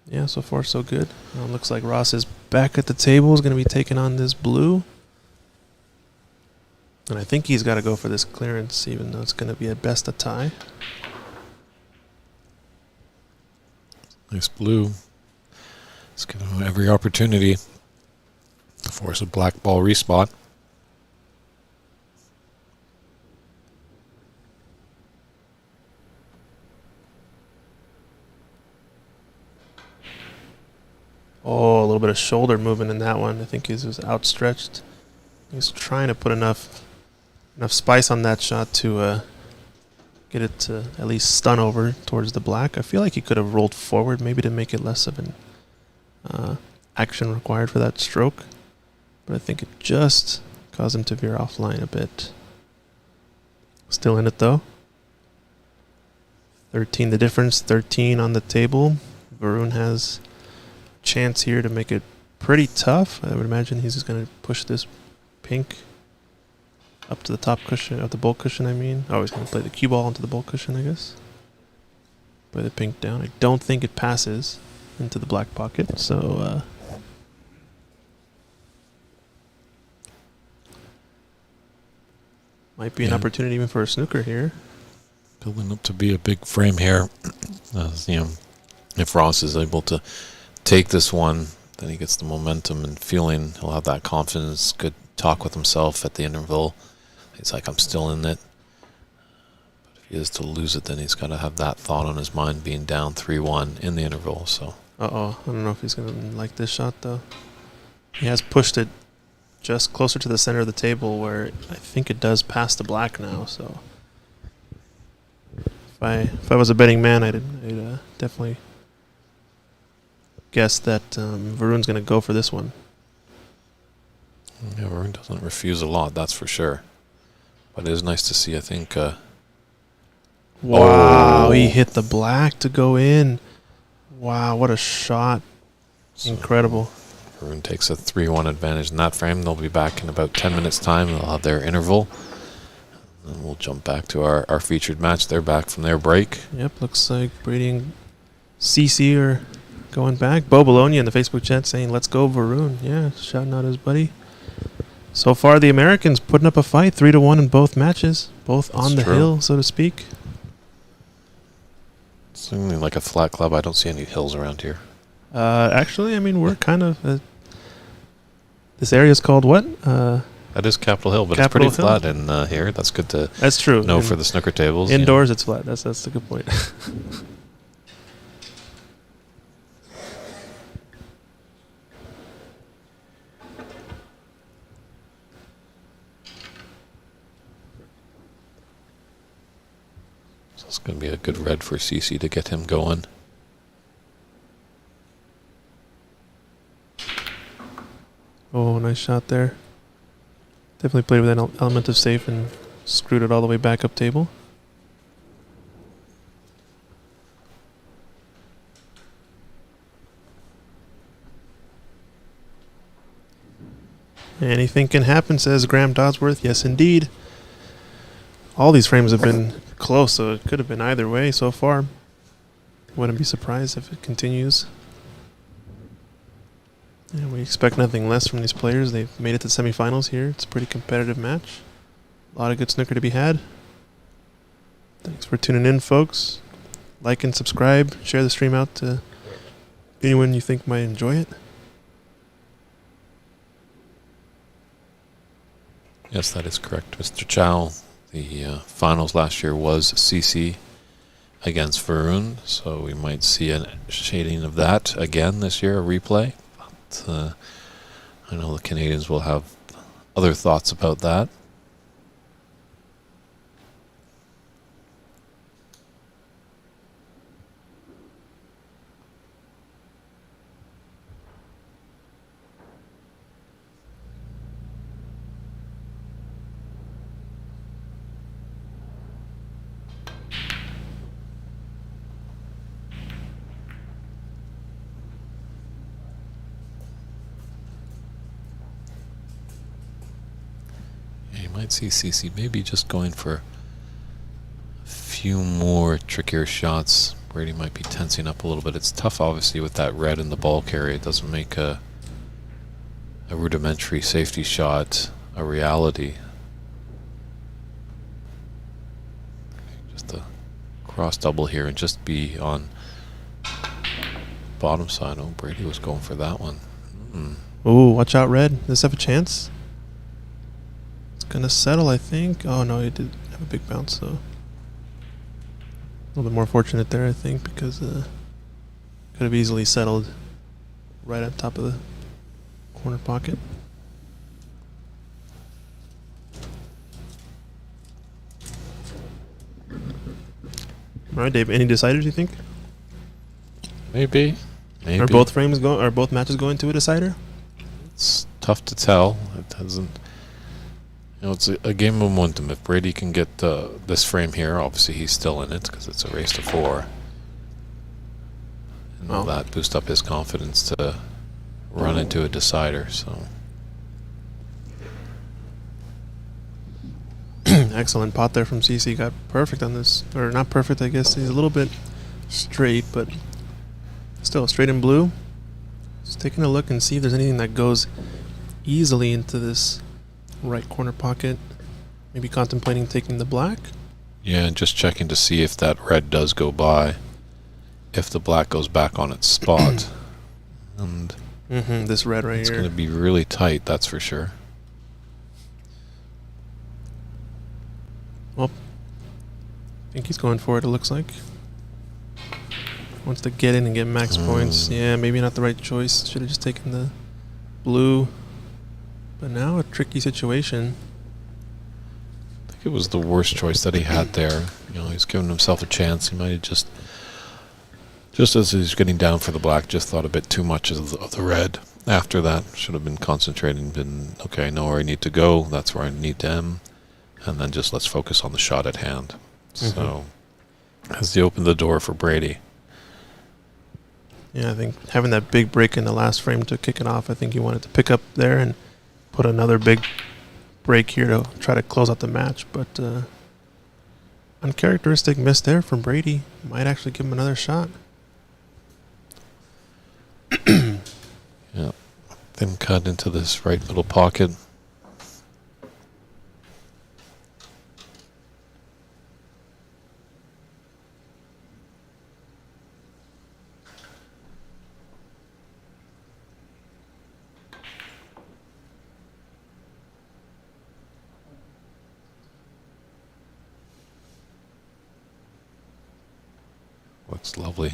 yeah, so far so good. Looks like Ross is back at the table. Is going to be taking on this blue. And I think he's got to go for this clearance, even though it's going to be at best a tie. Nice blue. Let's give him every opportunity to force a black ball respot. Oh, a little bit of shoulder movement in that one. I think he was outstretched. He's trying to put enough spice on that shot to get it to at least stun over towards the black. I feel like he could have rolled forward maybe to make it less of an action required for that stroke. But I think it just caused him to veer offline a bit. Still in it though. 13 the difference, 13 on the table. Varun has a chance here to make it pretty tough. I would imagine he's just going to push this pink up to the top cushion, of the bulk cushion, I mean. Oh, he's going to play the cue ball into the bulk cushion, I guess. Play the pink down. I don't think it passes into the black pocket, so might be an opportunity even for a snooker here. Building up to be a big frame here. If Ross is able to take this one, then he gets the momentum and feeling. He'll have that confidence, good talk with himself at the interval. He's like, I'm still in it. But if he is to lose it, then he's got to have that thought on his mind, being down 3-1 in the interval. So. I don't know if he's going to like this shot, though. He has pushed it just closer to the center of the table, where I think it does pass the black now. So if I was a betting man, I'd definitely guess that Varun's going to go for this one. Yeah, Varun doesn't refuse a lot, that's for sure. But it is nice to see, I think. Wow, he hit the black to go in. Wow, what a shot. Incredible. Varun takes a 3-1 advantage in that frame. They'll be back in about 10 minutes' time. They'll have their interval. And we'll jump back to our featured match. They're back from their break. Yep, looks like Brady and CeCe are going back. Bo Bologna in the Facebook chat saying, let's go Varun. Yeah, shouting out his buddy. So far, the Americans putting up a fight, 3-1 in both matches. Both That's on the true. hill, so to speak. It's only like a flat club. I don't see any hills around here. Actually, I mean, we're kind of... this area is called what? That is Capitol Hill, but Capitol it's pretty flat in here. That's good to That's true. know for the snooker tables. Indoors, it's flat. That's a good point. So it's going to be a good red for CeCe to get him going. Oh, nice shot there. Definitely played with an element of safe and screwed it all the way back up table. Anything can happen, says Graham Dodsworth. Yes, indeed. All these frames have been close, so it could have been either way so far. Wouldn't be surprised if it continues. Yeah, we expect nothing less from these players. They've made it to semifinals here. It's a pretty competitive match. A lot of good snooker to be had. Thanks for tuning in, folks. Like and subscribe. Share the stream out to anyone you think might enjoy it. Yes, that is correct, Mr. Chow. The finals last year was CeCe against Varun, so we might see a shading of that again this year, a replay. But I know the Canadians will have other thoughts about that. might see CeCe maybe just going for a few more trickier shots. Brady might be tensing up a little bit. It's tough, obviously, with that red in the ball carry. It doesn't make a rudimentary safety shot a reality. Just a cross double here and just be on bottom side. Oh, Brady was going for that one. Oh, watch out, red. Does this have a chance? It's going to settle, I think. Oh, no, he did have a big bounce, though. A little bit more fortunate there, I think, because could have easily settled right on top of the corner pocket. All right, Dave. Any deciders, you think? Maybe. Are both frames going? Are both matches going to a decider? It's tough to tell. It doesn't. You know, it's a game of momentum. If Brady can get this frame here, obviously he's still in it because it's a race to 4. And will that boost up his confidence to run into a decider? So. Excellent pot there from CeCe. Got perfect on this, or not perfect, I guess. He's a little bit straight, but still straight and blue. Just taking a look and see if there's anything that goes easily into this right corner pocket. Maybe contemplating taking the black. Yeah, and just checking to see if that red does go by. If the black goes back on its spot. And this red right it's here. going to be really tight, that's for sure. Well, I think he's going for it, it looks like. Wants to get in and get max points. Yeah, maybe not the right choice. Should have just taken the blue. But now a tricky situation. I think it was the worst choice that he had there. You know, he's giving himself a chance. He might have just as he's getting down for the black, just thought a bit too much of the red. After that, should have been concentrating, been, okay, I know where I need to go. That's where I need to aim. And then just let's focus on the shot at hand. So, as he opened the door for Brady. Yeah, I think having that big break in the last frame to kick it off, I think he wanted to pick up there and put another big break here to try to close out the match. But uncharacteristic miss there from Brady. Might actually give him another shot. Yeah. Then cut into this right little pocket. Looks lovely.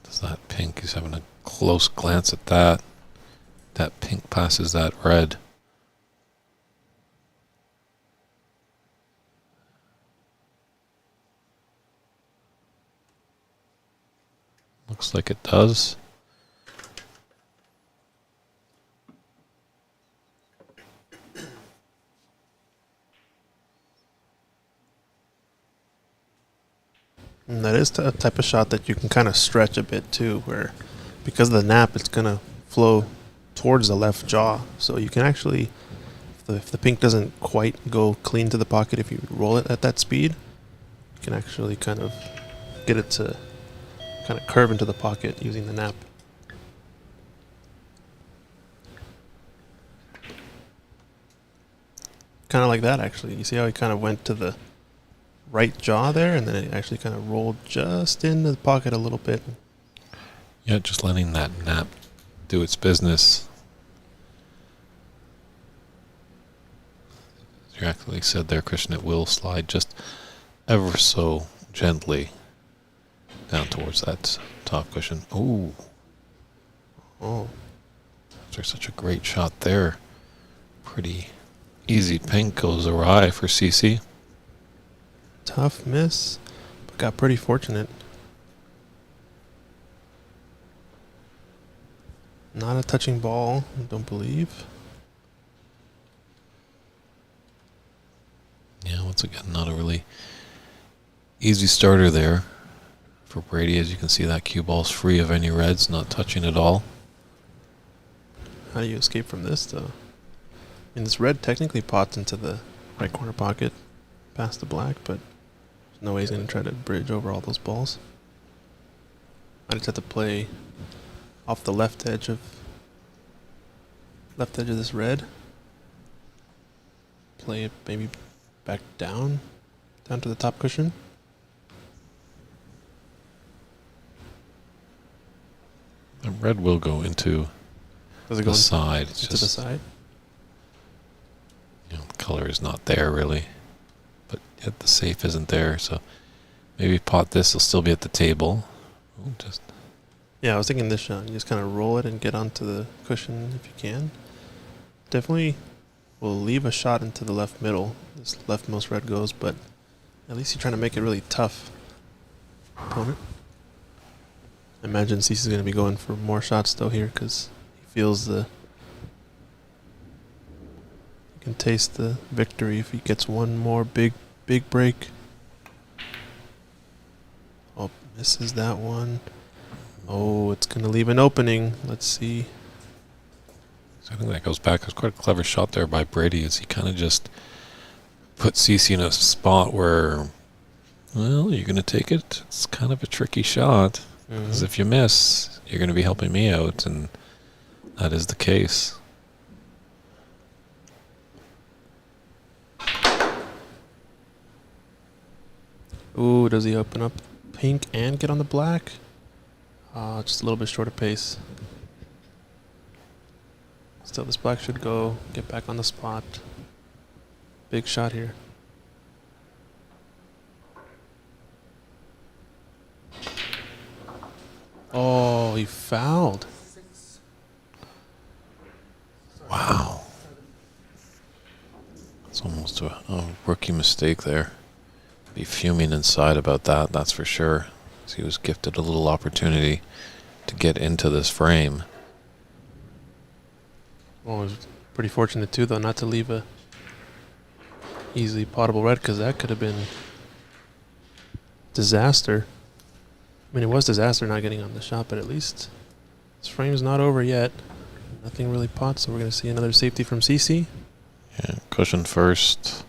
Does that pink? He's having a close glance at that. That pink passes that red. Looks like it does. And that is a type of shot that you can kind of stretch a bit too, where because of the nap, it's going to flow towards the left jaw. So you can actually, if the pink doesn't quite go clean to the pocket, if you roll it at that speed, you can actually kind of get it to kind of curve into the pocket using the nap. Kind of like that, actually. You see how he kind of went to the right jaw there, and then it actually kind of rolled just into the pocket a little bit. Yeah, just letting that nap do its business. As you actually said there, Christian, it will slide just ever so gently down towards that top cushion. Oh. After such a great shot there, pretty easy pink goes awry for CeCe. Tough miss, but got pretty fortunate. Not a touching ball, I don't believe. Yeah, once again, not a really easy starter there for Brady. As you can see, that cue ball's free of any reds, not touching at all. How do you escape from this, though? mean, this red technically pots into the right corner pocket past the black, but there's no way he's going to try to bridge over all those balls. I just have to play off the left edge of this red. Play it maybe back down to the top cushion. The red will go into Does it the go side. into the side? You know, the color is not there really, but yet the safe isn't there. So maybe pot this will still be at the table. Just Yeah, I was thinking this shot. You just kind of roll it and get onto the cushion if you can. Definitely will leave a shot into the left middle. This leftmost red goes, but at least you're trying to make it really tough. Opponent. I imagine CeCe is going to be going for more shots though here because he feels he can taste the victory if he gets one more big break. Oh, misses that one. Oh, it's going to leave an opening. Let's see. So I think that goes back. It was quite a clever shot there by Brady as he kind of just put CeCe in a spot where, well, you're going to take it. It's kind of a tricky shot. Because if you miss, you're going to be helping me out, and that is the case. Ooh, does he open up pink and get on the black? Just a little bit shorter pace. Still, this black should go. Get back on the spot. Big shot here. Oh, he fouled. Wow. It's almost a rookie mistake there. Be fuming inside about that, that's for sure. He was gifted a little opportunity to get into this frame. Well, he was pretty fortunate too, though, not to leave a easily potable red, because that could have been disaster. I mean, it was disaster not getting on the shot, but at least this frame's not over yet. Nothing really pots, so we're going to see another safety from CeCe. Yeah, cushion first.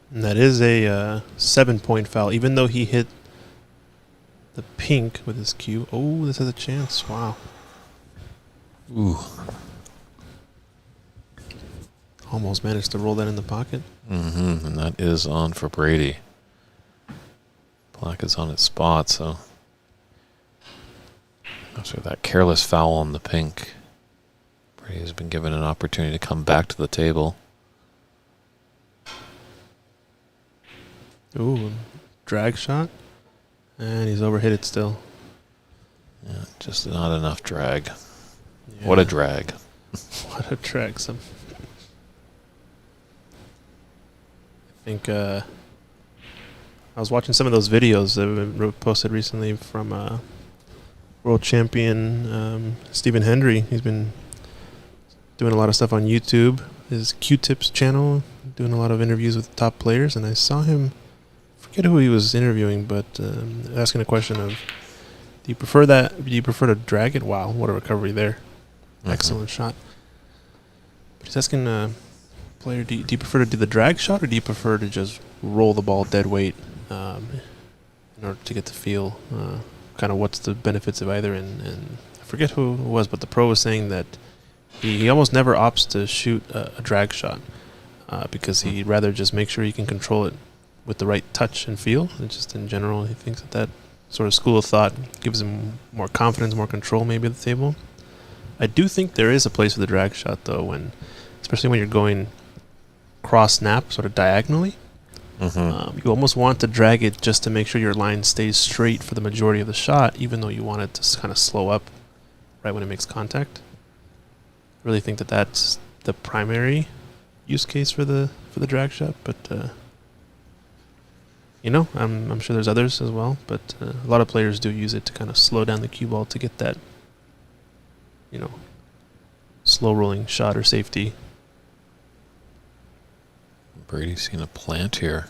And that is a 7-point foul, even though he hit the pink with his cue. Oh, this has a chance. Wow. Ooh. Almost managed to roll that in the pocket. And that is on for Brady. Black is on its spot, so after that careless foul on the pink, Brady has been given an opportunity to come back to the table. Ooh, drag shot. And he's overhit it still. Yeah, just not enough drag. Yeah. What a drag. What a drag. I think I was watching some of those videos that have been posted recently from world champion Stephen Hendry. He's been doing a lot of stuff on YouTube. His Q-Tips channel, doing a lot of interviews with top players, and I saw him, forget who he was interviewing, but asking a question of, do you prefer to drag it? Wow, what a recovery there. Excellent shot. But he's asking player, do you prefer to do the drag shot, or do you prefer to just roll the ball dead weight in order to get the feel? Kind of what's the benefits of either? And I forget who it was, but the pro was saying that he almost never opts to shoot a drag shot because he'd rather just make sure he can control it with the right touch and feel. And just in general, he thinks that sort of school of thought gives him more confidence, more control maybe at the table. I do think there is a place for the drag shot, though, especially when you're going cross snap, sort of diagonally. You almost want to drag it just to make sure your line stays straight for the majority of the shot, even though you want it to kind of slow up right when it makes contact. I really think that that's the primary use case for the drag shot, but I'm sure there's others as well, but a lot of players do use it to kind of slow down the cue ball to get that, slow rolling shot or safety. Brady's seen a plant here.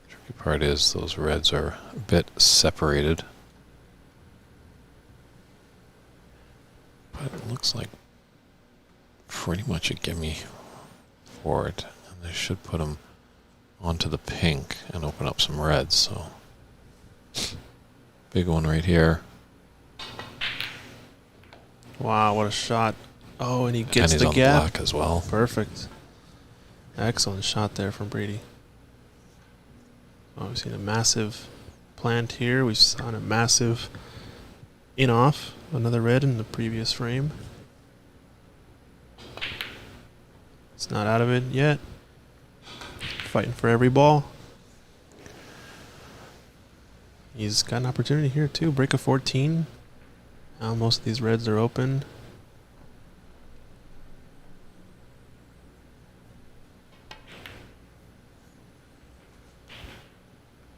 Tricky part is those reds are a bit separated. Looks like pretty much a gimme for it. And they should put him onto the pink and open up some reds. So big one right here. Wow, what a shot. Oh, and he gets And he's the on gap. the black as well. Perfect. Excellent shot there from Brady. Oh, we've seen a massive plant here. We've seen a massive in-off. Another red in the previous frame. It's not out of it yet. Fighting for every ball. He's got an opportunity here too. Break of 14. Now most of these reds are open.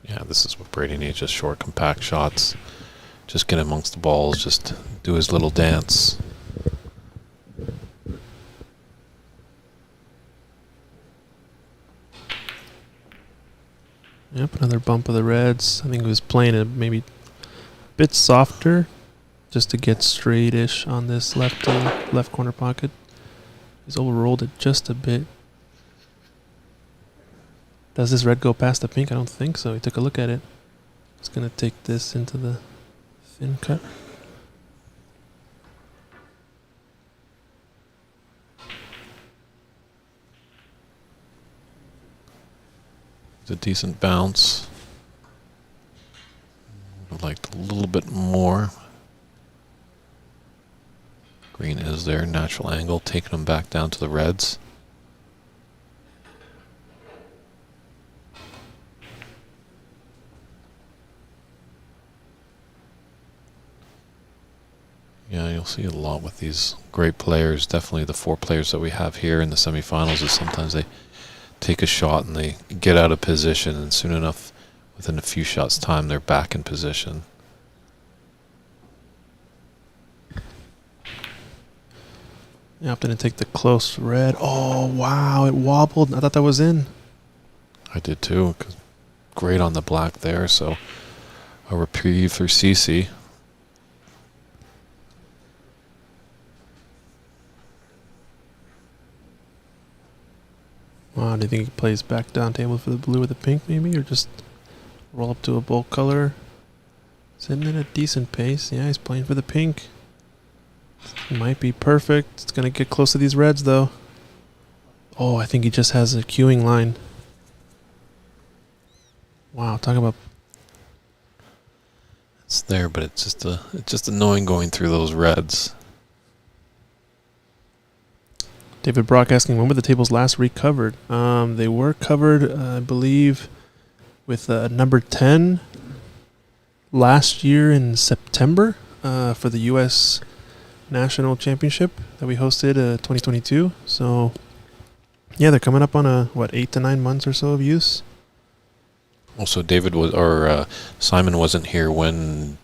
Yeah, this is what Brady needs, just short, compact shots. Just get amongst the balls, just do his little dance. Yep, another bump of the reds. I think he was playing it maybe a bit softer just to get straight-ish on this left corner pocket. He's overrolled it just a bit. Does this red go past the pink? I don't think so. He took a look at it. He's going to take this into the thin cut. It's a decent bounce. I'd like a little bit more. Green is there, natural angle, taking them back down to the reds. Yeah, you'll see a lot with these great players. Definitely the 4 players that we have here in the semifinals is sometimes they take a shot and they get out of position, and soon enough, within a few shots time, they're back in position. Yeah, opted to take the close red. Oh, wow, it wobbled. I thought that was in. I did too. Great on the black there, so a reprieve for CeCe. Wow, do you think he plays back down table for the blue or the pink maybe? Or just roll up to a bold color? Sitting at a decent pace. Yeah, he's playing for the pink. Might be perfect. It's going to get close to these reds though. Oh, I think he just has a queuing line. Wow, talk about... It's there, but it's just annoying going through those reds. David Brock asking, when were the tables last recovered? They were covered, I believe, with number 10 last year in September for the U.S. National Championship that we hosted 2022. So, yeah, they're coming up on 8 to 9 months or so of use. Also, Simon wasn't here when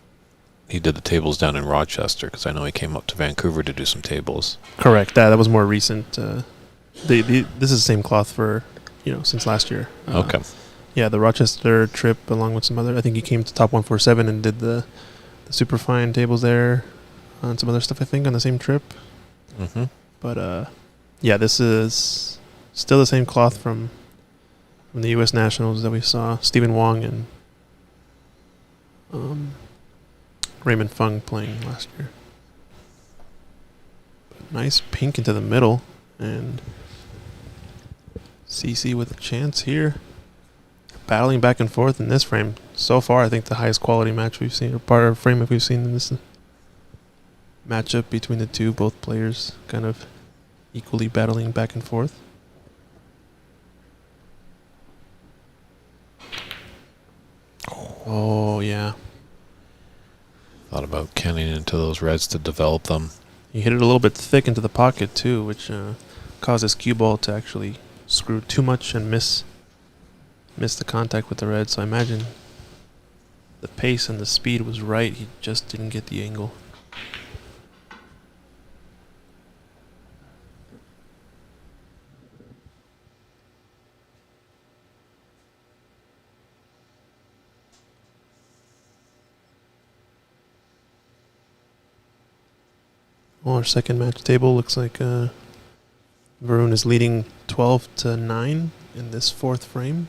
he did the tables down in Rochester, because I know he came up to Vancouver to do some tables. Correct. That was more recent. This is the same cloth for, since last year. Okay. Yeah, the Rochester trip along with some other. I think he came to Top 147 and did the super fine tables there, and some other stuff. I think on the same trip. Mm-hmm. But yeah, this is still the same cloth from the U.S. Nationals that we saw Stephen Wong and Raymond Fung playing last year. But nice pink into the middle, and CeCe with a chance here. Battling back and forth in this frame. So far, I think the highest quality match we've seen, or part of frame we've seen in this matchup between the two. Both players kind of equally battling back and forth. Oh, yeah. Thought about canning into those reds to develop them. He hit it a little bit thick into the pocket, too, which causes cue ball to actually screw too much and miss the contact with the red. So I imagine the pace and the speed was right. He just didn't get the angle. Well, our second match table looks like Varun is leading 12-9 in this fourth frame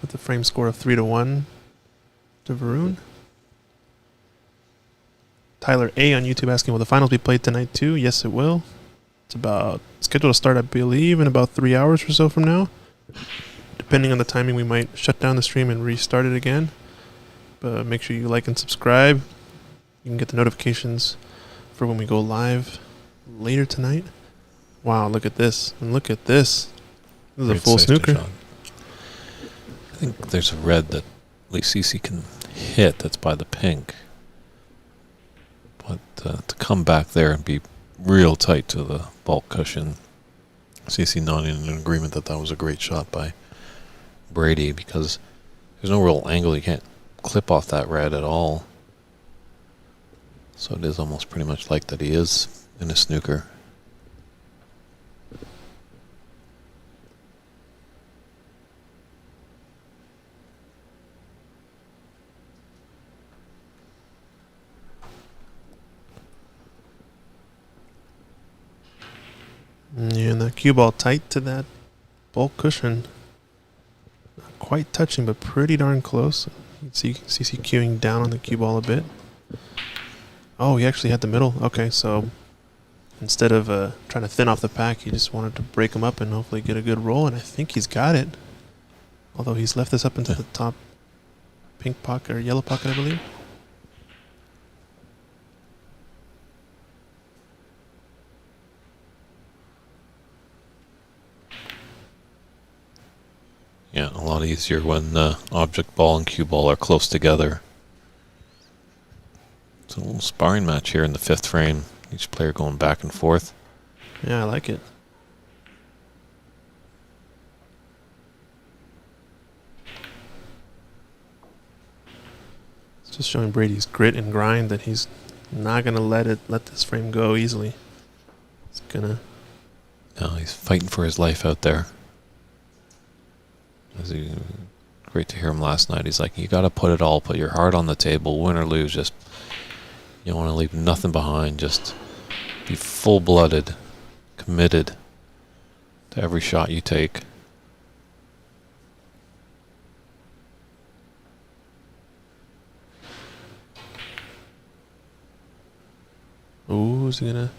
with a frame score of 3-1 to Varun. Tyler A on YouTube asking, will the finals be played tonight too? Yes, it will. It's about scheduled to start, I believe, in about 3 hours or so from now. Depending on the timing, we might shut down the stream and restart it again. But make sure you like and subscribe. You can get the notifications for when we go live later tonight. Wow, look at this. And look at this. This is a full snooker. Shot. I think there's a red that at least CeCe can hit that's by the pink. But to come back there and be real tight to the bulk cushion, CeCe nodding in agreement that that was a great shot by Brady, because there's no real angle. You can't clip off that red at all. So it is almost pretty much like that he is in a snooker. Yeah, and that cue ball tight to that bulk cushion. Not quite touching, but pretty darn close. You can see CeCe cueing down on the cue ball a bit. Oh, he actually had the middle. Okay, so instead of trying to thin off the pack, he just wanted to break him up and hopefully get a good roll, and I think he's got it. Although he's left this up into the top pink pocket or yellow pocket, I believe. Yeah, a lot easier when object ball and cue ball are close together. It's a little sparring match here in the fifth frame. Each player going back and forth. Yeah, I like it. It's just showing Brady's grit and grind that he's not gonna let this frame go easily. He's gonna. No, he's fighting for his life out there. Great to hear him last night. He's like, you got to put it all, put your heart on the table, win or lose. Just, you don't want to leave nothing behind. Just be full-blooded, committed to every shot you take. Ooh, is he gonna?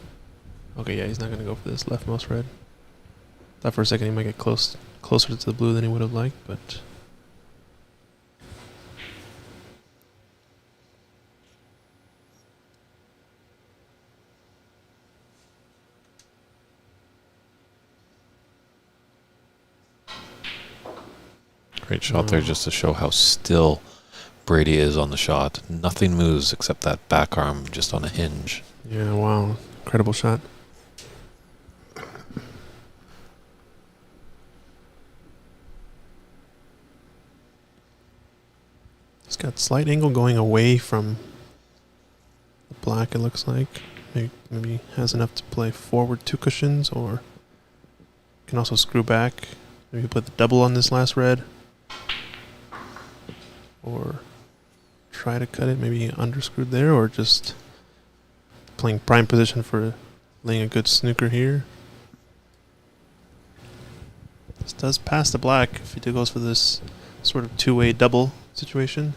Okay, yeah, he's not gonna go for this leftmost red. Thought for a second he might get closer to the blue than he would have liked, but Great shot there just to show how still Brady is on the shot. Nothing moves except that back arm just on a hinge. yeah, wow, incredible shot. He's got slight angle going away from the black, it looks like. Maybe has enough to play forward 2 cushions, or can also screw back. Maybe put the double on this last red. Or try to cut it, maybe underscrewed there, or just playing prime position for laying a good snooker here. This does pass the black if he goes for this sort of two-way double situation.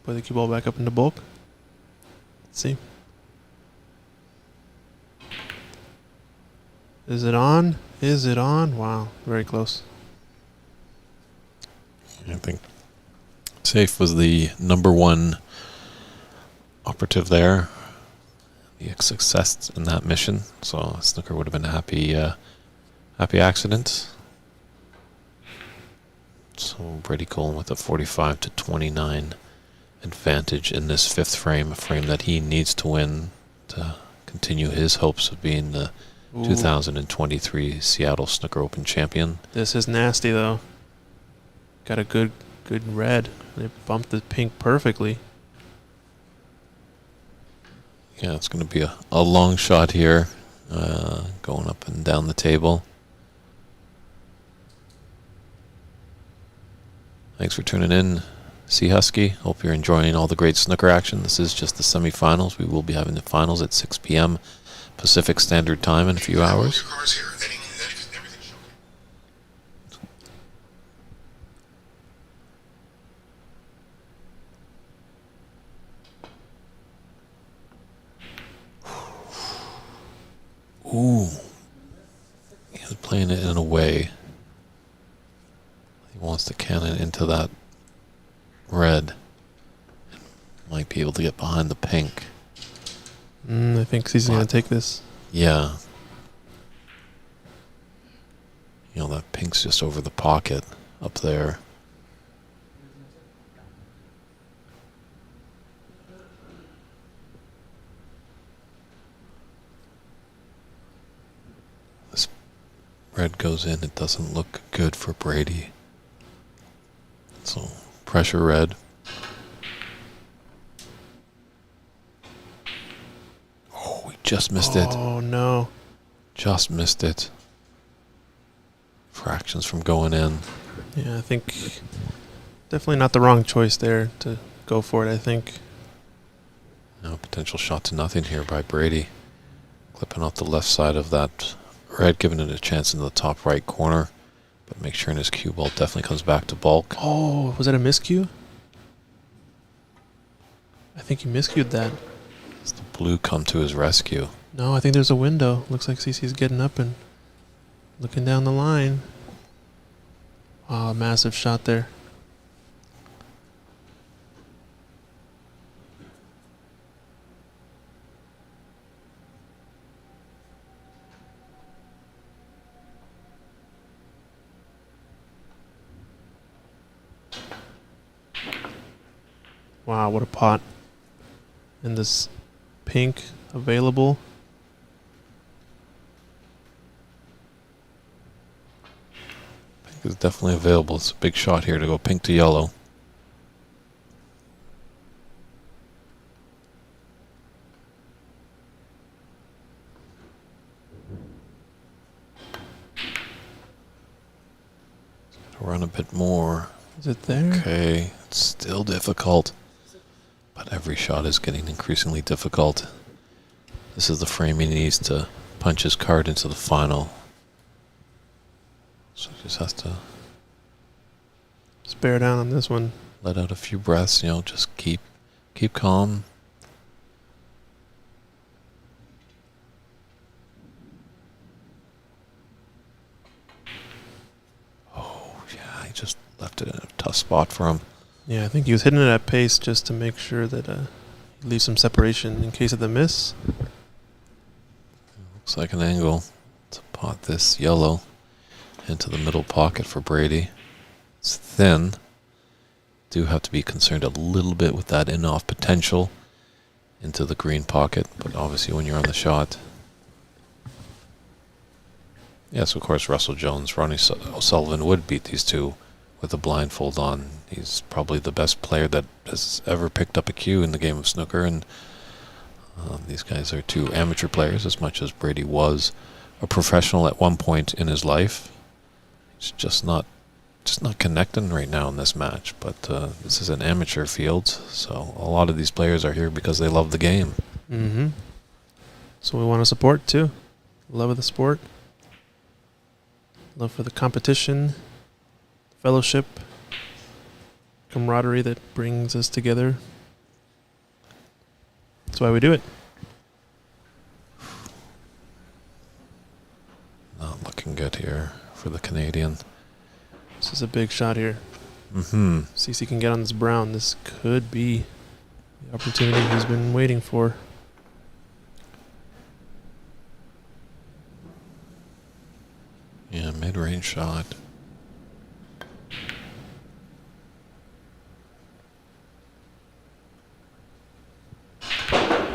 Play the cue ball back up into bulk. Let's see. Is it on? Is it on? Wow, very close. I think Safe was the #1 operative there. The success in that mission. So Snooker would have been a happy accident. So Brady Cullen with a 45-29 advantage in this fifth frame, a frame that he needs to win to continue his hopes of being the 2023 Seattle Snooker Open champion. This is nasty though. Got a good red. They bumped the pink perfectly. Yeah, it's going to be a long shot here, going up and down the table. Thanks for tuning in. Sea Husky. Hope you're enjoying all the great snooker action. This is just the semifinals. We will be having the finals at 6 p.m. Pacific Standard Time in a few hours. Ooh. He's playing it in a way. He wants to cannon into that red. Might be able to get behind the pink. I think he's going to take this. Yeah. You know, that pink's just over the pocket up there. This red goes in. It doesn't look good for Brady. So, pressure red. Oh, we just missed it. Oh, no. Just missed it. Fractions from going in. Yeah, I think definitely not the wrong choice there to go for it, I think. No potential shot to nothing here by Brady. Clipping off the left side of that red, giving it a chance in the top right corner. But make sure in his cue ball definitely comes back to bulk. Oh, was that a miscue? I think he miscued that. Does the blue come to his rescue? No, I think there's a window. Looks like CeCe's getting up and looking down the line. Wow, a massive shot there. Wow, what a pot. And this pink available. Pink is definitely available. It's a big shot here to go pink to yellow. Run a bit more. Is it there? Okay, it's still difficult. But every shot is getting increasingly difficult. This is the frame he needs to punch his card into the final. So he just has to Just bear down on this one. let out a few breaths, you know, just keep calm. Oh, yeah, he just left it in a tough spot for him. Yeah, I think he was hitting it at pace just to make sure that he leaves some separation in case of the miss. Looks like an angle to pot this yellow into the middle pocket for Brady. It's thin. Do have to be concerned a little bit with that in-off potential into the green pocket, but obviously when you're on the shot. Yes, of course, Russell Jones, Ronnie O'Sullivan would beat these two with a blindfold on. He's probably the best player that has ever picked up a cue in the game of snooker, and these guys are two amateur players as much as Brady was a professional at one point in his life. He's just not connecting right now in this match, but this is an amateur field, so a lot of these players are here because they love the game. Mm-hmm. So we want to support too. Love of the sport. Love for the competition. Fellowship. Camaraderie that brings us together. That's why we do it. Not looking good here for the Canadian. This is a big shot here. Mm-hmm. CeCe can get on this brown. This could be the opportunity he's been waiting for. Yeah, mid-range shot.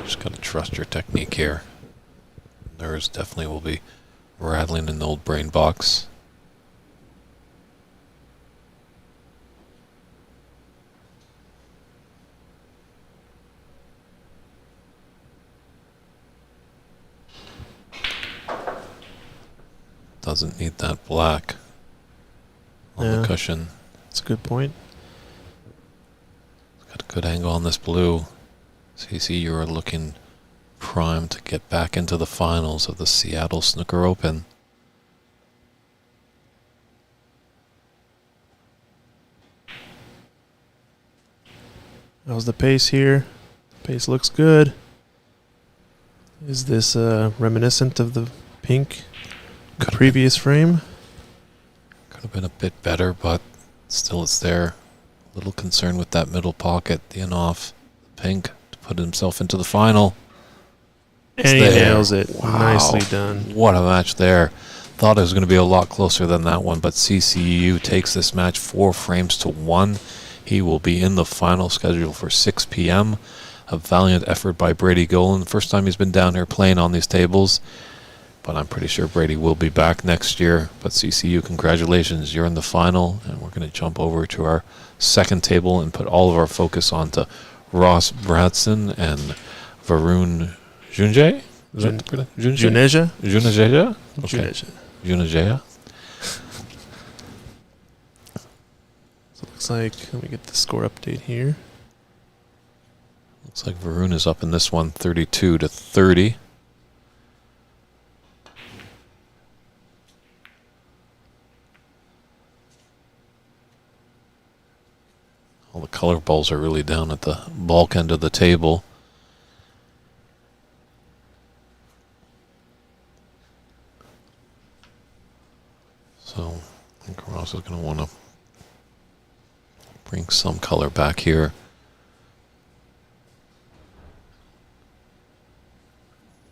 Just gotta trust your technique here. Nerves definitely will be rattling in the old brain box. Doesn't need that black on the cushion. That's a good point. Good angle on this blue. CeCe, you're looking primed to get back into the finals of the Seattle Snooker Open. How's the pace here? Pace looks good. Is this reminiscent of the pink previous frame? Could have been a bit better, but still it's there. A little concerned with that middle pocket, the off pink to put himself into the final. And he nails it. Wow. Nicely done. What a match there. Thought it was going to be a lot closer than that one, but CCU takes this match 4 frames to 1. He will be in the final, scheduled for 6 p.m. A valiant effort by Brady Golan. First time he's been down here playing on these tables, but I'm pretty sure Brady will be back next year. But CCU, congratulations. You're in the final, and we're going to jump over to our second table and put all of our focus onto Ross Bradson and Varun Junjay? Juneja? Juneja? Okay. Juneja. Juneja. So it looks like, let me get the score update here. Looks like Varun is up in this one, 32 to 30. All the color balls are really down at the bulk end of the table. So I think Ross is going to want to bring some color back here.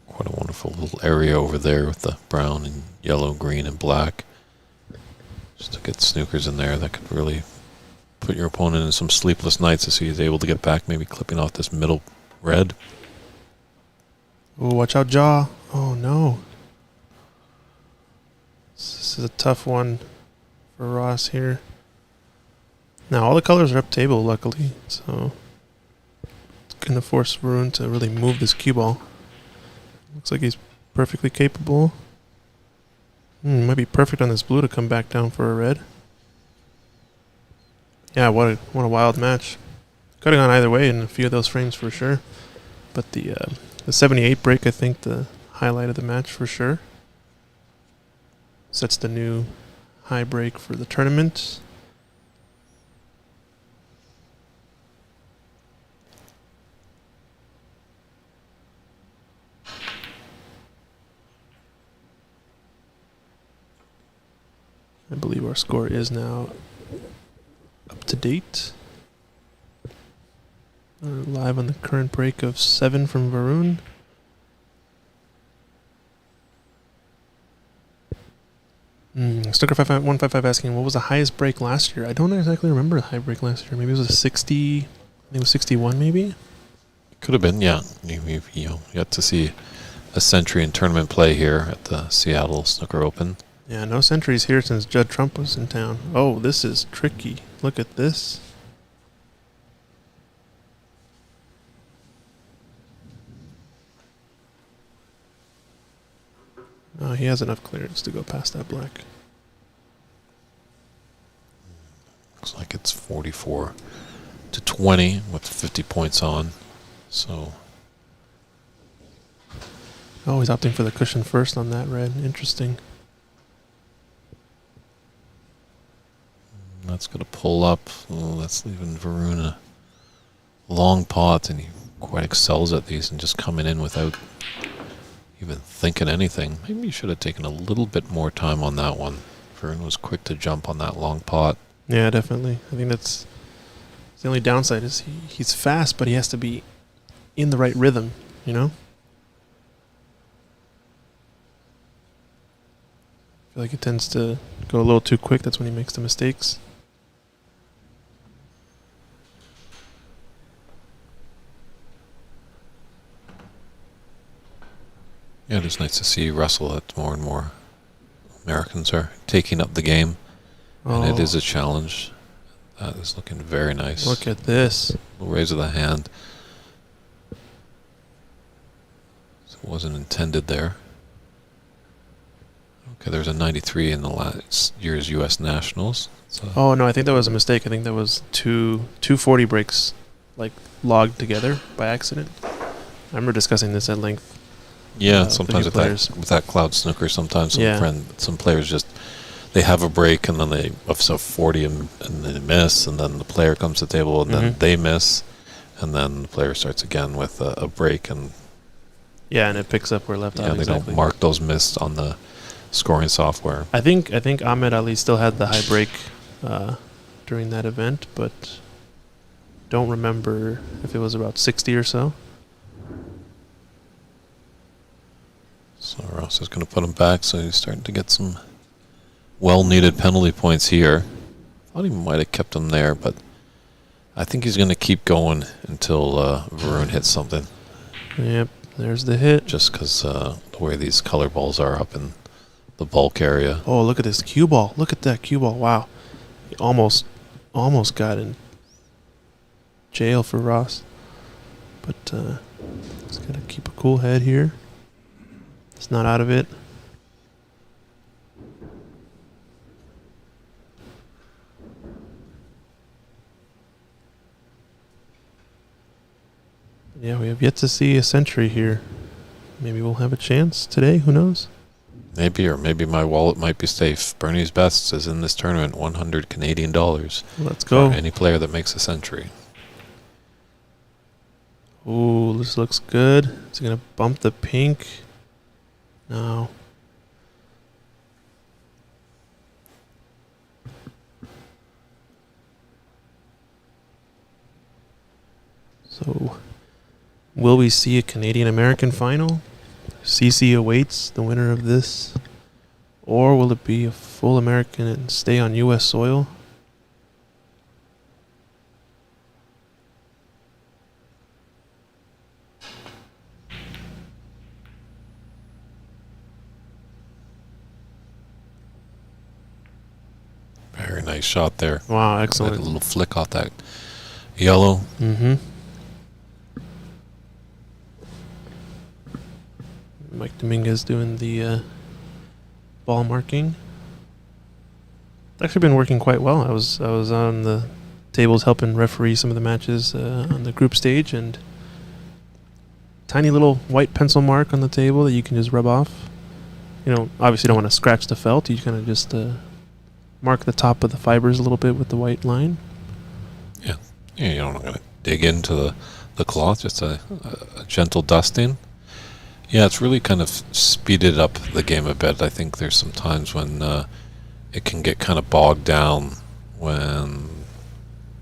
Quite a wonderful little area over there with the brown and yellow, green and black. Just to get snookers in there that could really put your opponent in some sleepless nights as he is able to get back, maybe clipping off this middle red. Oh, watch out, jaw. Oh, no. This is a tough one for Ross here. Now, all the colors are up table, luckily, so it's going to force Varun to really move this cue ball. Looks like he's perfectly capable. Might be perfect on this blue to come back down for a red. Yeah, what a wild match. Could have gone either way in a few of those frames for sure. But the 78 break, I think, the highlight of the match for sure. Sets the new high break for the tournament. I believe our score is now up to date. Live on the current break of 7 from Varun. Snooker 155 asking, what was the highest break last year? I don't exactly remember the high break last year. Maybe it was a 60, I think it was 61 maybe? Could have been, yeah. You got to see a century in tournament play here at the Seattle Snooker Open. Yeah, no centuries here since Judd Trump was in town. Oh, this is tricky. Look at this. Oh, he has enough clearance to go past that black. Looks like it's 44 to 20 with 50 points on. So. Oh, he's opting for the cushion first on that red. Interesting. That's going to pull up. Oh, that's leaving Varun a long pot, and he quite excels at these and just coming in without even thinking anything. Maybe you should have taken a little bit more time on that one. Varun was quick to jump on that long pot. Yeah, definitely. I think that's the only downside is he's fast, but he has to be in the right rhythm, you know? I feel like he tends to go a little too quick. That's when he makes the mistakes. Yeah, it is nice to see Russell that more and more Americans are taking up the game. And it is a challenge. That is looking very nice. Look at this. Little raise of the hand. So it wasn't intended there. Okay, there's a 93 in the last year's U.S. Nationals. So Oh, no, I think that was a mistake. I think that was two 40 breaks like logged together by accident. I remember discussing this at length. Yeah, sometimes with that cloud snooker, sometimes some players just they have a break and then they have 40 and they miss, and then the player comes to the table and then they miss, and then the player starts again with a break, and and it picks up where left off. Yeah, they don't mark those missed on the scoring software. I think Ahmed Ali still had the high break during that event, but don't remember if it was about 60 or so. So Ross is going to put him back, so he's starting to get some well-needed penalty points here. Thought he might have kept him there, but I think he's going to keep going until Varun hits something. Yep, there's the hit. Just because the way these color balls are up in the bulk area. Oh, look at this cue ball. Look at that cue ball. Wow. He almost got in jail for Ross. But he's got to keep a cool head here. It's not out of it. Yeah, we have yet to see a century here. Maybe we'll have a chance today. Who knows? Maybe, or maybe my wallet might be safe. Bernie's Best is in this tournament, 100 Canadian dollars. Let's go. For any player that makes a century. Ooh, this looks good. Is it going to bump the pink? No. So, will we see a Canadian-American final? CeCe awaits the winner of this. Or will it be a full American and stay on U.S. soil? Very nice shot there. Wow, excellent. A little flick off that yellow. Mm-hmm. Mike Dominguez doing the ball marking. It's actually been working quite well. I was on the tables helping referee some of the matches on the group stage, and tiny little white pencil mark on the table that you can just rub off. You know, obviously you don't want to scratch the felt. You kind of just mark the top of the fibers a little bit with the white line. Yeah, you're not going to dig into the cloth, just a gentle dusting. Yeah, it's really kind of speeded up the game a bit. I think there's some times when it can get kind of bogged down when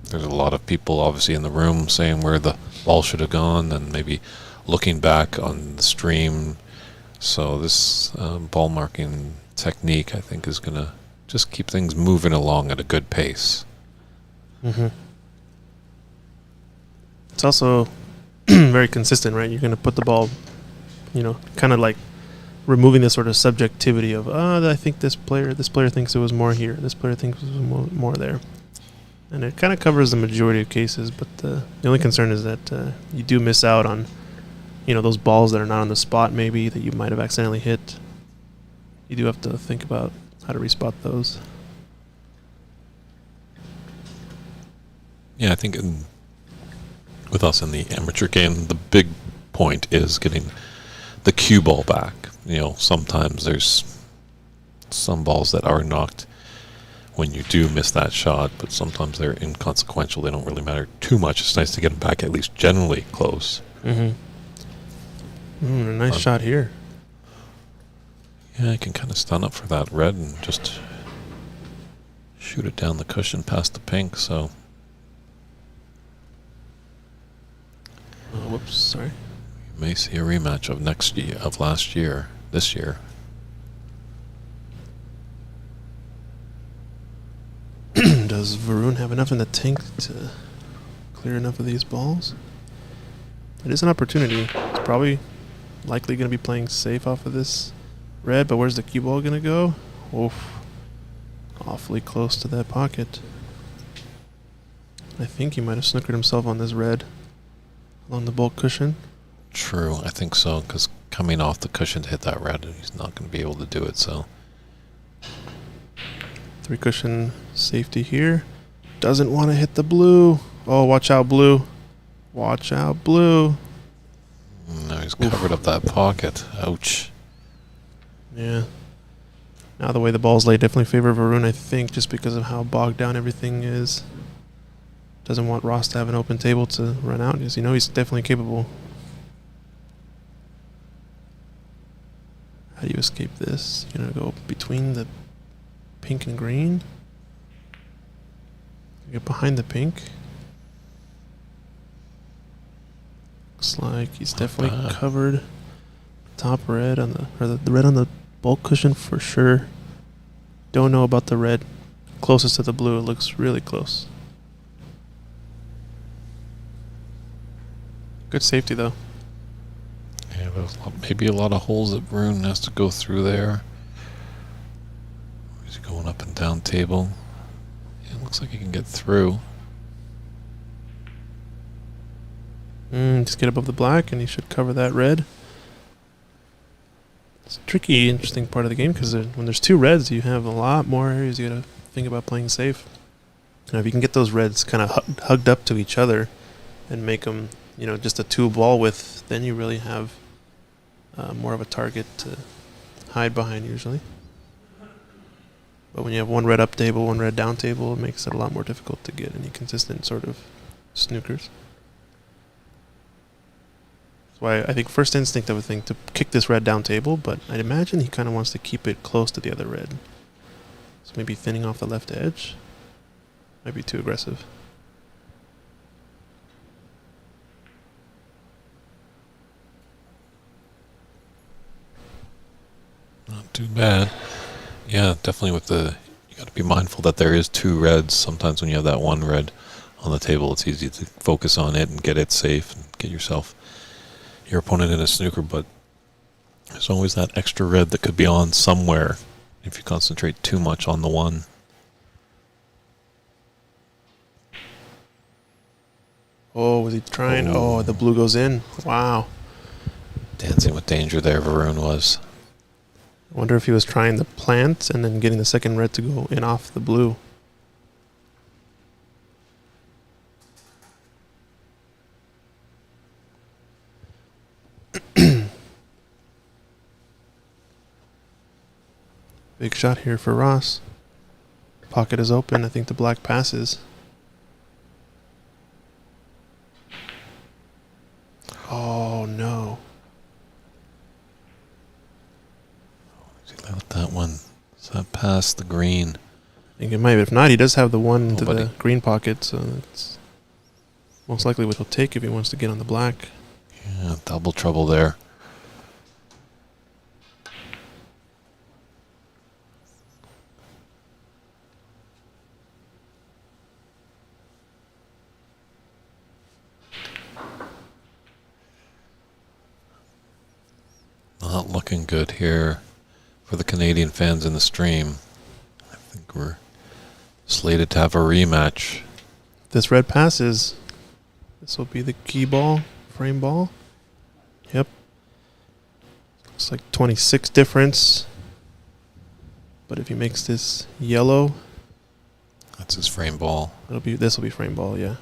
there's a lot of people obviously in the room saying where the ball should have gone and maybe looking back on the stream. So this ball marking technique, I think, is going to just keep things moving along at a good pace. Mm-hmm. It's also very consistent, right? You're going to put the ball, you know, kind of like removing the sort of subjectivity of, I think this player thinks it was more here, this player thinks it was more there. And it kind of covers the majority of cases, but the only concern is that you do miss out on, you know, those balls that are not on the spot maybe that you might have accidentally hit. You do have to think about how to respot those. Yeah, I think with us in the amateur game, the big point is getting the cue ball back. You know, sometimes there's some balls that are knocked when you do miss that shot, but sometimes they're inconsequential. They don't really matter too much. It's nice to get them back at least generally close. Mm-hmm. A nice shot here. Yeah, I can kind of stand up for that red and just shoot it down the cushion past the pink, so... Whoops, sorry. You may see a rematch of last year, this year. Does Varun have enough in the tank to clear enough of these balls? It is an opportunity. It's probably likely going to be playing safe off of this red, but where's the cue ball going to go? Oof. Awfully close to that pocket. I think he might have snookered himself on this red along the bulk cushion. True, I think so, because coming off the cushion to hit that red, he's not going to be able to do it, so... 3 cushion safety here. Doesn't want to hit the blue. Oh, watch out, blue. Watch out, blue. Now he's covered up that pocket. Ouch. Yeah. Now the way the ball's laid definitely favor Varun, I think, just because of how bogged down everything is. Doesn't want Ross to have an open table to run out, because you know he's definitely capable. How do you escape this? You're going to go between the pink and green. Get behind the pink. Looks like he's definitely covered top red on the red on the bulk cushion for sure. Don't know about the red closest to the blue. It looks really close. Good safety though. Yeah, maybe a lot of holes that Varun has to go through there. He's going up and down table. Yeah, it looks like he can get through. Just get above the black and he should cover that red. It's a tricky, interesting part of the game because when there's two reds, you have a lot more areas you gotta think about playing safe. Now, if you can get those reds kind of hugged up to each other and make them, you know, just a two ball width, then you really have more of a target to hide behind usually. But when you have one red up table, one red down table, it makes it a lot more difficult to get any consistent sort of snookers. That's why I think first instinct I would think to kick this red down table, but I'd imagine he kind of wants to keep it close to the other red. So maybe thinning off the left edge might be too aggressive. Not too bad. Yeah, definitely with the... You got to be mindful that there is two reds. Sometimes when you have that one red on the table, it's easy to focus on it and get it safe and get your opponent in a snooker, but there's always that extra red that could be on somewhere if you concentrate too much on the one. Oh, was he trying? Oh, the blue goes in. Wow. Dancing with danger there, Varun was. I wonder if he was trying the plant and then getting the second red to go in off the blue. Big shot here for Ross. Pocket is open. I think the black passes. Oh, no. Let that one. Does that pass the green? I think it might. If not, he does have the one into the green pocket, so that's most likely what he'll take if he wants to get on the black. Yeah, double trouble there. Not looking good here for the Canadian fans in the stream. I think we're slated to have a rematch. If this red passes, this will be the key ball, frame ball. Yep. Looks like 26 difference. But if he makes this yellow, that's his frame ball. This will be frame ball, yeah.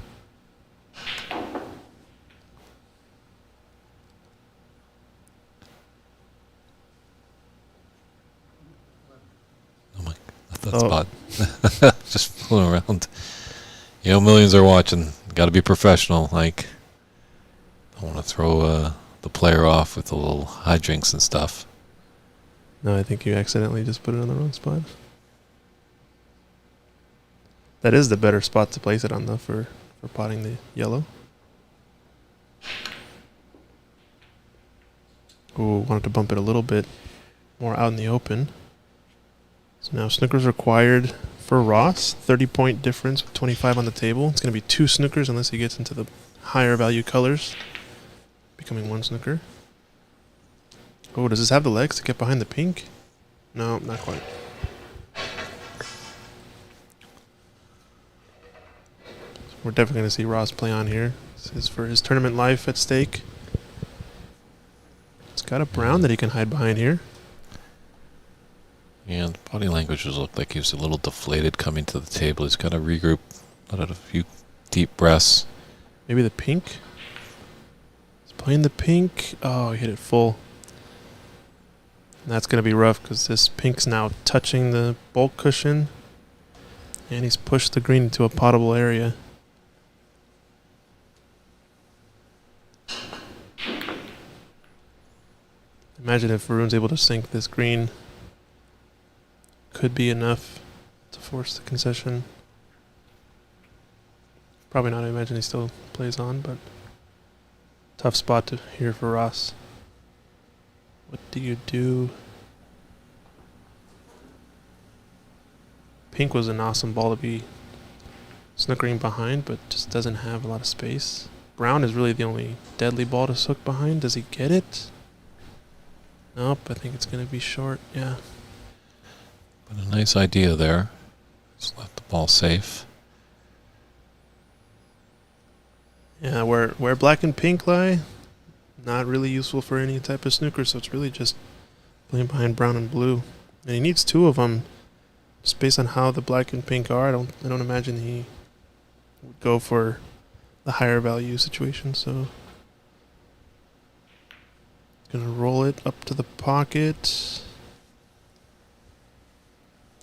That spot. Just fooling around. You know, millions are watching. Got to be professional. Like, I don't want to throw the player off with a little hijinks and stuff. No, I think you accidentally just put it on the wrong spot. That is the better spot to place it on, though, for potting the yellow. Ooh, wanted to bump it a little bit more out in the open. So now snookers required for Ross. 30-point difference with 25 on the table. It's going to be 2 snookers unless he gets into the higher value colors. Becoming 1 snooker. Oh, does this have the legs to get behind the pink? No, not quite. We're definitely going to see Ross play on here. This is for his tournament life at stake. It's got a brown that he can hide behind here. Yeah, the body language looked like he was a little deflated coming to the table. He's got to regroup, let out a few deep breaths. Maybe the pink? Playing the pink. Oh, he hit it full. And that's going to be rough because this pink's now touching the bulk cushion. And he's pushed the green into a potable area. Imagine if Varun's able to sink this green. Could be enough to force the concession. Probably not. I imagine he still plays on, but tough spot to here for Ross. What do you do? Pink was an awesome ball to be snookering behind, but just doesn't have a lot of space. Brown is really the only deadly ball to sook behind. Does he get it? Nope, I think it's going to be short, yeah. But a nice idea there. Just left the ball safe. Yeah, where black and pink lie, not really useful for any type of snooker, so it's really just playing behind brown and blue. And he needs two of them, just based on how the black and pink are. I don't imagine he would go for the higher value situation, so gonna roll it up to the pocket.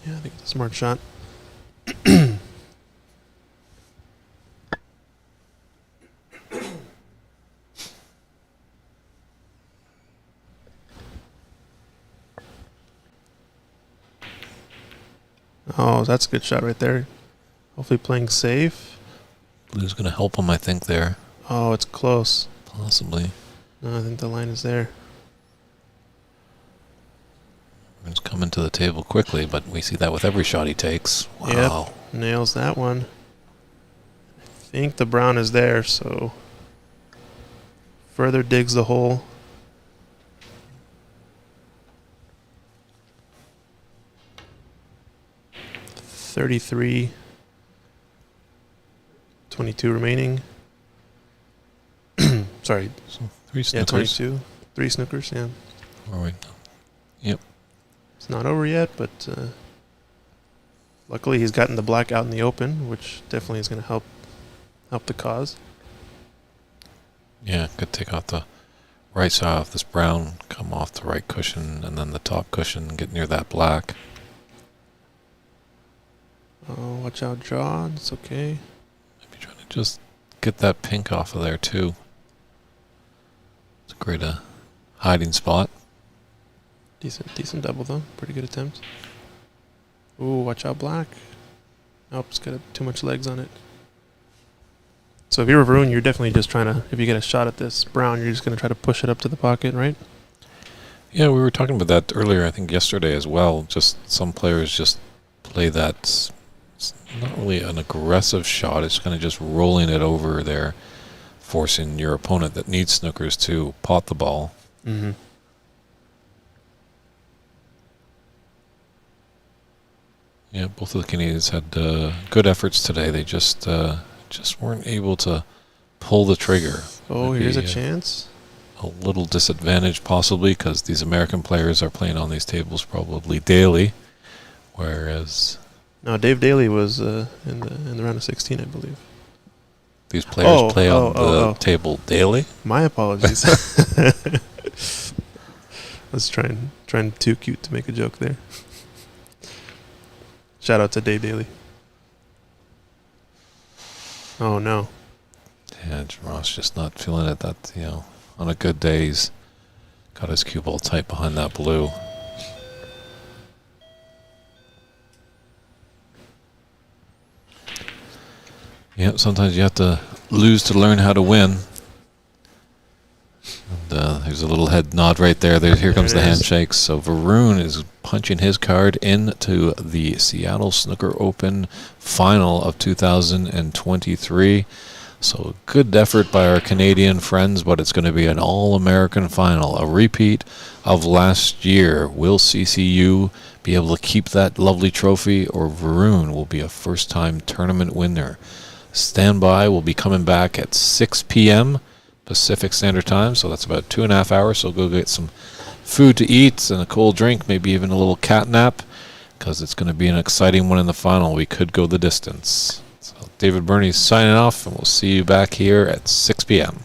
Yeah, I think it's a smart shot. Oh, that's a good shot right there. Hopefully playing safe. Blue's going to help him, I think, there. Oh, it's close. Possibly. No, I think the line is there. He's coming to the table quickly, but we see that with every shot he takes. Wow. Yep, nails that one. I think the brown is there, so further digs the hole. $33, 22 remaining. Sorry. So 3 snookers. Yeah, 22. 3 snookers, yeah. All right. Yep. It's not over yet, but luckily he's gotten the black out in the open, which definitely is going to help the cause. Yeah, could take off the right side of this brown, come off the right cushion, and then the top cushion, get near that black. Oh, watch out, draw. It's okay. Maybe trying to just get that pink off of there, too. It's a great hiding spot. Decent double, though. Pretty good attempt. Ooh, watch out, black. Nope, it's got too much legs on it. So if you're Varun, you're definitely just trying to, if you get a shot at this brown, you're just going to try to push it up to the pocket, right? Yeah, we were talking about that earlier, I think yesterday as well. Just some players just play that, it's not really an aggressive shot. It's kind of just rolling it over there, forcing your opponent that needs snookers to pot the ball. Mm-hmm. Yeah, both of the Canadians had good efforts today. They just weren't able to pull the trigger. Oh, here's a chance. A little disadvantage possibly because these American players are playing on these tables probably daily, whereas no, Dave Daly was in the round of 16, I believe. These players play on the table daily. My apologies. I was trying too cute to make a joke there. Shout out to Dave Daly. Oh no. Yeah, Ross just not feeling it. That on a good day, he's got his cue ball tight behind that blue. Yeah, sometimes you have to lose to learn how to win. And, there's a little head nod right there. Here comes the handshakes. So Varun is punching his card into the Seattle Snooker Open final of 2023. So good effort by our Canadian friends, but it's going to be an all-American final, a repeat of last year. Will CeCe be able to keep that lovely trophy, or Varun will be a first-time tournament winner? Stand by. We'll be coming back at 6 p.m. Pacific Standard Time, so that's about 2.5 hours. So go get some food to eat and a cold drink, maybe even a little cat nap, because it's going to be an exciting one in the final. We could go the distance. So David Burney signing off, and we'll see you back here at 6 p.m.